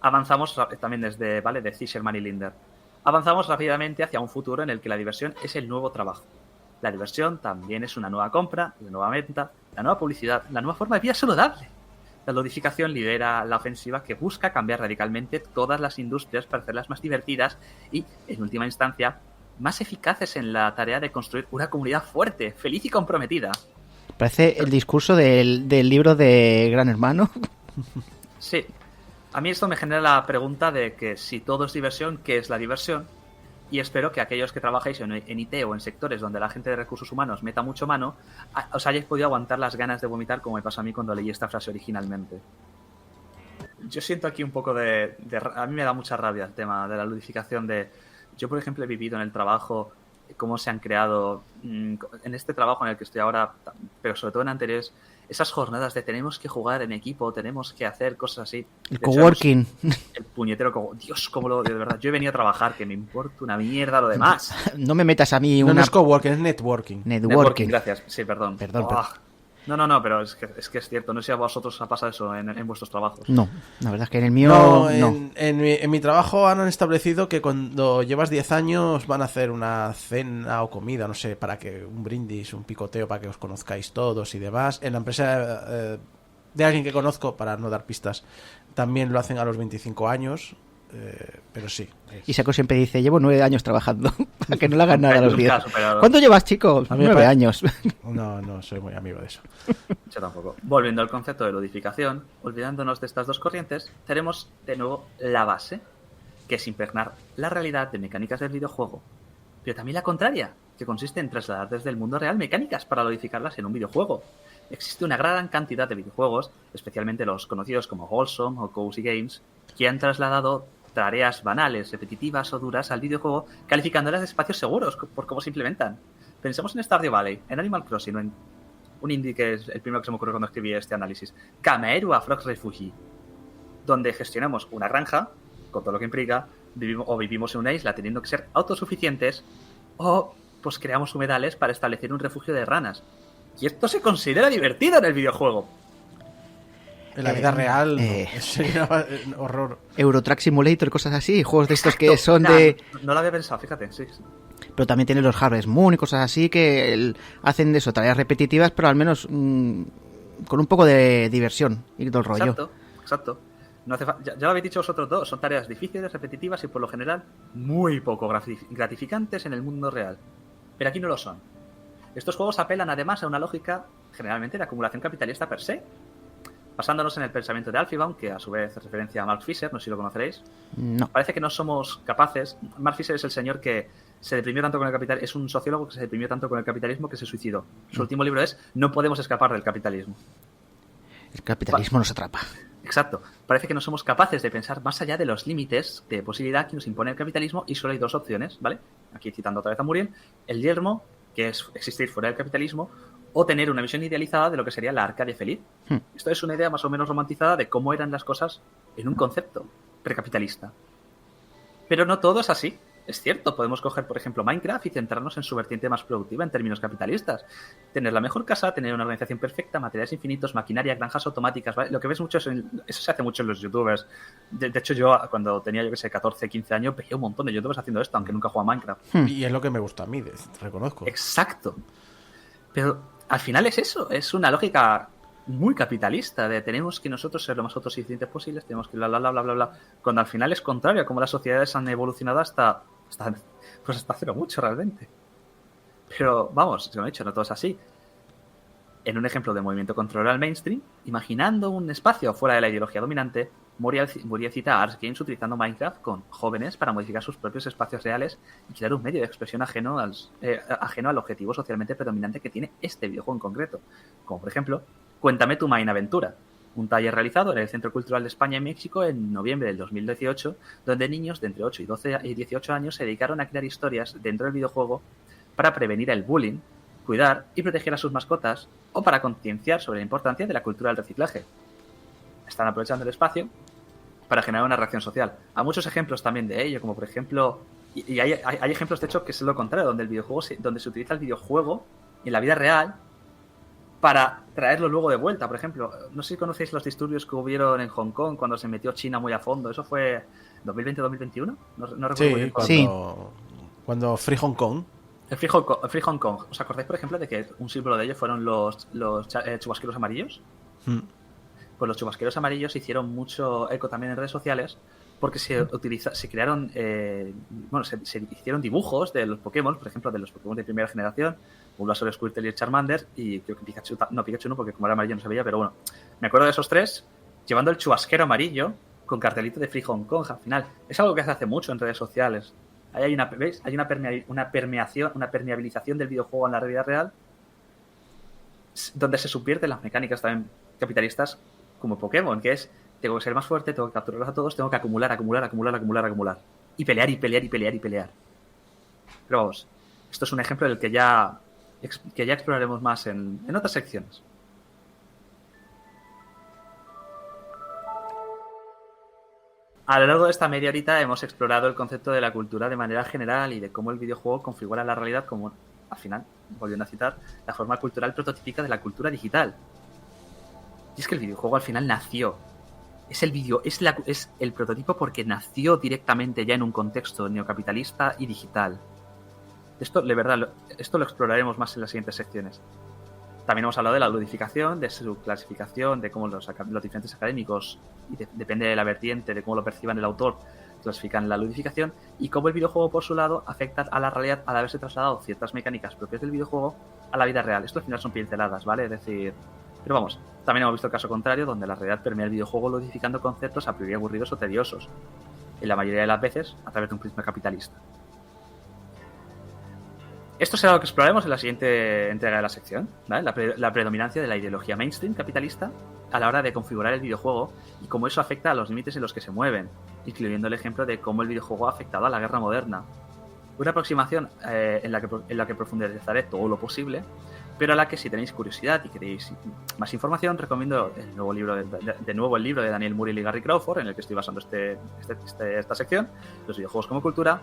Speaker 4: Avanzamos también desde, ¿vale? De Zischerman y Linder. Avanzamos rápidamente hacia un futuro en el que la diversión es el nuevo trabajo. La diversión también es una nueva compra, la nueva venta, la nueva publicidad, la nueva forma de vida saludable. La ludificación lidera la ofensiva que busca cambiar radicalmente todas las industrias para hacerlas más divertidas y, en última instancia, más eficaces en la tarea de construir una comunidad fuerte, feliz y comprometida.
Speaker 3: Parece el discurso del libro de Gran Hermano.
Speaker 4: Sí. A mí esto me genera la pregunta de que si todo es diversión, ¿qué es la diversión? Y espero que aquellos que trabajáis en IT o en sectores donde la gente de recursos humanos meta mucho mano, os hayáis podido aguantar las ganas de vomitar como me pasó a mí cuando leí esta frase originalmente. Yo siento aquí un poco a mí me da mucha rabia el tema de la ludificación de... Yo, por ejemplo, he vivido en el trabajo cómo se han creado, en este trabajo en el que estoy ahora, pero sobre todo en anteriores, esas jornadas de tenemos que jugar en equipo, tenemos que hacer cosas así.
Speaker 3: El coworking.
Speaker 4: El puñetero Dios, cómo lo odio, de verdad. Yo he venido a trabajar, que me importa una mierda lo demás.
Speaker 3: No me metas a mí
Speaker 1: No,
Speaker 3: una...
Speaker 1: no es coworking, es networking.
Speaker 3: Networking.
Speaker 4: Gracias. Sí, perdón.
Speaker 3: Perdón.
Speaker 4: No, pero es que es cierto. No sé si a vosotros os ha pasado eso en vuestros trabajos.
Speaker 3: No, la verdad es que en el mío
Speaker 1: No,
Speaker 3: no.
Speaker 1: en mi trabajo han establecido que cuando llevas 10 años van a hacer una cena o comida, no sé, para que un brindis, un picoteo, para que os conozcáis todos y demás. En la empresa de alguien que conozco, para no dar pistas, también lo hacen a los 25 años, pero sí.
Speaker 3: Y Saco siempre dice, llevo 9 años trabajando, para que no le hagan nada a los 10.
Speaker 4: Nunca superado.
Speaker 3: ¿Cuánto llevas, chico?
Speaker 1: A mí me
Speaker 3: 9
Speaker 1: parece-
Speaker 3: años.
Speaker 1: No soy muy amigo de eso.
Speaker 4: Yo tampoco. Volviendo al concepto de ludificación, olvidándonos de estas dos corrientes, tenemos de nuevo la base, que es impregnar la realidad de mecánicas del videojuego. Pero también la contraria, que consiste en trasladar desde el mundo real mecánicas para ludificarlas en un videojuego. Existe una gran cantidad de videojuegos, especialmente los conocidos como Wholesome o Cozy Games, que han trasladado tareas banales, repetitivas o duras al videojuego, calificándolas de espacios seguros por cómo se implementan. Pensemos en Stardew Valley, en Animal Crossing o en un indie que es el primero que se me ocurrió cuando escribí este análisis, Kameru a Frog Refugee, donde gestionamos una granja, con todo lo que implica, vivimos en una isla teniendo que ser autosuficientes, o pues creamos humedales para establecer un refugio de ranas. Y esto se considera divertido en el videojuego.
Speaker 1: En la vida real
Speaker 3: eh.
Speaker 1: sería un horror.
Speaker 3: Eurotrack Simulator, cosas así, juegos de estos que son
Speaker 4: Nah,
Speaker 3: de...
Speaker 4: No lo había pensado, fíjate, sí.
Speaker 3: Pero también tienen los Harvest Moon y cosas así que hacen de eso, tareas repetitivas, pero al menos con un poco de diversión y todo el rollo.
Speaker 4: Exacto. No hace ya lo habéis dicho vosotros dos, son tareas difíciles, repetitivas y por lo general muy poco gratificantes en el mundo real. Pero aquí no lo son. Estos juegos apelan además a una lógica generalmente de acumulación capitalista per se. Basándonos en el pensamiento de Alfie Baum, que a su vez hace referencia a Mark Fisher, no sé si lo conoceréis,
Speaker 3: No.
Speaker 4: parece que no somos capaces. Mark Fisher es el señor que se deprimió tanto con el capitalismo, es un sociólogo que se deprimió tanto con el capitalismo que se suicidó. Su último libro es No podemos escapar del capitalismo.
Speaker 3: El capitalismo nos atrapa.
Speaker 4: Exacto. Parece que no somos capaces de pensar más allá de los límites de posibilidad que nos impone el capitalismo y solo hay dos opciones, ¿vale? Aquí citando otra vez a Muriel, el yermo, que es existir fuera del capitalismo, o tener una visión idealizada de lo que sería la Arcadia feliz. Esto es una idea más o menos romantizada de cómo eran las cosas en un concepto precapitalista. Pero no todo es así. Es cierto, podemos coger, por ejemplo, Minecraft y centrarnos en su vertiente más productiva en términos capitalistas. Tener la mejor casa, tener una organización perfecta, materiales infinitos, maquinaria, granjas automáticas, ¿vale? Lo que ves mucho eso se hace mucho en los youtubers. De hecho, yo cuando tenía, yo que sé, 14, 15 años, veía un montón de youtubers haciendo esto, aunque nunca jugaba a Minecraft.
Speaker 1: Y es lo que me gusta a mí, reconozco.
Speaker 4: Exacto. Pero al final es eso, es una lógica muy capitalista de tenemos que nosotros ser lo más autosuficientes posibles, tenemos que bla, bla, bla, bla, bla, bla, cuando al final es contrario a cómo las sociedades han evolucionado hasta hace no mucho realmente. Pero vamos, se lo he dicho, no todo es así. En un ejemplo de movimiento contrario al mainstream, imaginando un espacio fuera de la ideología dominante, Muriel cita a Ars Games utilizando Minecraft con jóvenes para modificar sus propios espacios reales y crear un medio de expresión ajeno al objetivo socialmente predominante que tiene este videojuego en concreto. Como por ejemplo, Cuéntame tu Main Aventura, un taller realizado en el Centro Cultural de España y México en noviembre del 2018, donde niños de entre 8 y 18 años se dedicaron a crear historias dentro del videojuego para prevenir el bullying, cuidar y proteger a sus mascotas o para concienciar sobre la importancia de la cultura del reciclaje. Están aprovechando el espacio para generar una reacción social. Hay muchos ejemplos también de ello, como por ejemplo, y hay ejemplos de hecho que es lo contrario, donde se utiliza el videojuego en la vida real para traerlo luego de vuelta. Por ejemplo, no sé si conocéis los disturbios que hubieron en Hong Kong cuando se metió China muy a fondo. ¿Eso fue 2020-2021? No recuerdo muy bien.
Speaker 1: Cuando Free Hong Kong.
Speaker 4: El Free Hong Kong. ¿Os acordáis, por ejemplo, de que un símbolo de ello fueron los chubasqueros amarillos? Pues los chubasqueros amarillos hicieron mucho eco también en redes sociales porque se crearon, se hicieron dibujos de los Pokémon, por ejemplo, de los Pokémon de primera generación, Bulbasaur, Squirtle y Charmander, y creo que Pikachu no, porque como era amarillo no se veía, pero bueno, me acuerdo de esos tres llevando el chubasquero amarillo con cartelito de Free Hong Kong al final. Es algo que se hace mucho en redes sociales. Ahí hay ¿veis? Hay una permeabilización del videojuego en la realidad real, donde se subvierten las mecánicas también capitalistas como Pokémon, que es tengo que ser más fuerte, tengo que capturarlos a todos, tengo que acumular. Y pelear. Pero vamos, esto es un ejemplo del que ya exploraremos más en otras secciones. A lo largo de esta media horita hemos explorado el concepto de la cultura de manera general y de cómo el videojuego configura la realidad como, al final, volviendo a citar, la forma cultural prototípica de la cultura digital. Y es que el videojuego al final nació. Es el prototipo porque nació directamente ya en un contexto neocapitalista y digital. Esto, de verdad, esto lo exploraremos más en las siguientes secciones. También hemos hablado de la ludificación, de su clasificación, de cómo los diferentes académicos, y depende de la vertiente, de cómo lo perciban el autor, clasifican la ludificación, y cómo el videojuego, por su lado, afecta a la realidad al haberse trasladado ciertas mecánicas propias del videojuego a la vida real. Esto al final son pinceladas, ¿vale? Es decir, pero vamos, también hemos visto el caso contrario, donde la realidad permea el videojuego ludificando conceptos a priori aburridos o tediosos, en la mayoría de las veces a través de un prisma capitalista. Esto será lo que exploraremos en la siguiente entrega de la sección, ¿vale? La predominancia de la ideología mainstream capitalista a la hora de configurar el videojuego y cómo eso afecta a los límites en los que se mueven, incluyendo el ejemplo de cómo el videojuego ha afectado a la guerra moderna. Una aproximación en la que profundizaré todo lo posible, pero a la que si tenéis curiosidad y queréis más información, recomiendo el nuevo libro de Daniel Muriel y Gary Crawford, en el que estoy basando esta sección, los videojuegos como cultura.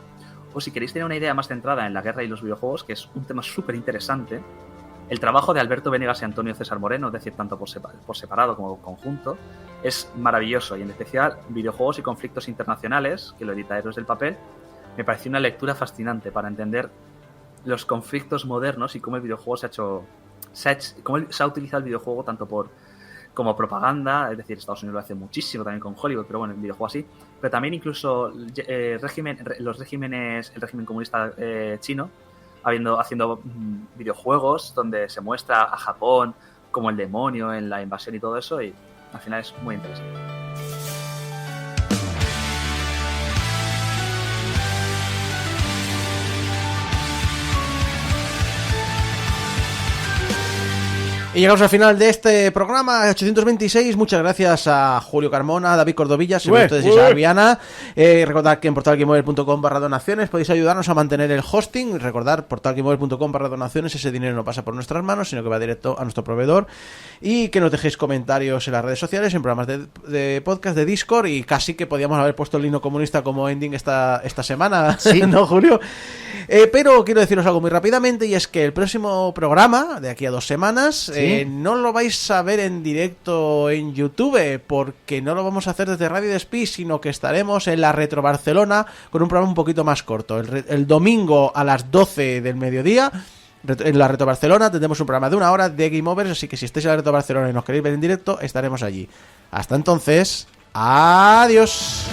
Speaker 4: O si queréis tener una idea más centrada en la guerra y los videojuegos, que es un tema súper interesante, el trabajo de Alberto Venegas y Antonio César Moreno, es decir, tanto por separado como conjunto, es maravilloso, y en especial Videojuegos y conflictos internacionales, que lo edita Héroes del Papel, me pareció una lectura fascinante para entender los conflictos modernos y cómo el videojuego cómo se ha utilizado el videojuego tanto como propaganda, es decir, Estados Unidos lo hace muchísimo también con Hollywood, pero bueno, el videojuego así, pero también incluso el régimen comunista chino, haciendo videojuegos donde se muestra a Japón como el demonio en la invasión y todo eso, y Al final es muy interesante.
Speaker 1: Y llegamos al final de este programa 826. Muchas gracias a Julio Carmona, a David Cordovilla, Silvestre de César Viana. Recordad que en portalgameover.com/donaciones podéis ayudarnos a mantener el hosting. Recordad, portalgameover.com/donaciones, ese dinero no pasa por nuestras manos, sino que va directo a nuestro proveedor. Y que nos dejéis comentarios en las redes sociales, en programas de podcast, de Discord. Y casi que podíamos haber puesto el himno comunista como ending esta semana, ¿sí? ¿No, Julio? Pero quiero deciros algo muy rápidamente, y es que el próximo programa, de aquí a 2 semanas, no lo vais a ver en directo en YouTube, porque no lo vamos a hacer desde Radio Despí, sino que estaremos en la Retro Barcelona con un programa un poquito más corto. El domingo a las 12 del mediodía, en la Retro Barcelona, tendremos un programa de 1 hora de Game Over, así que si estáis en la Retro Barcelona y nos queréis ver en directo, estaremos allí. Hasta entonces, adiós.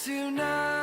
Speaker 2: Tonight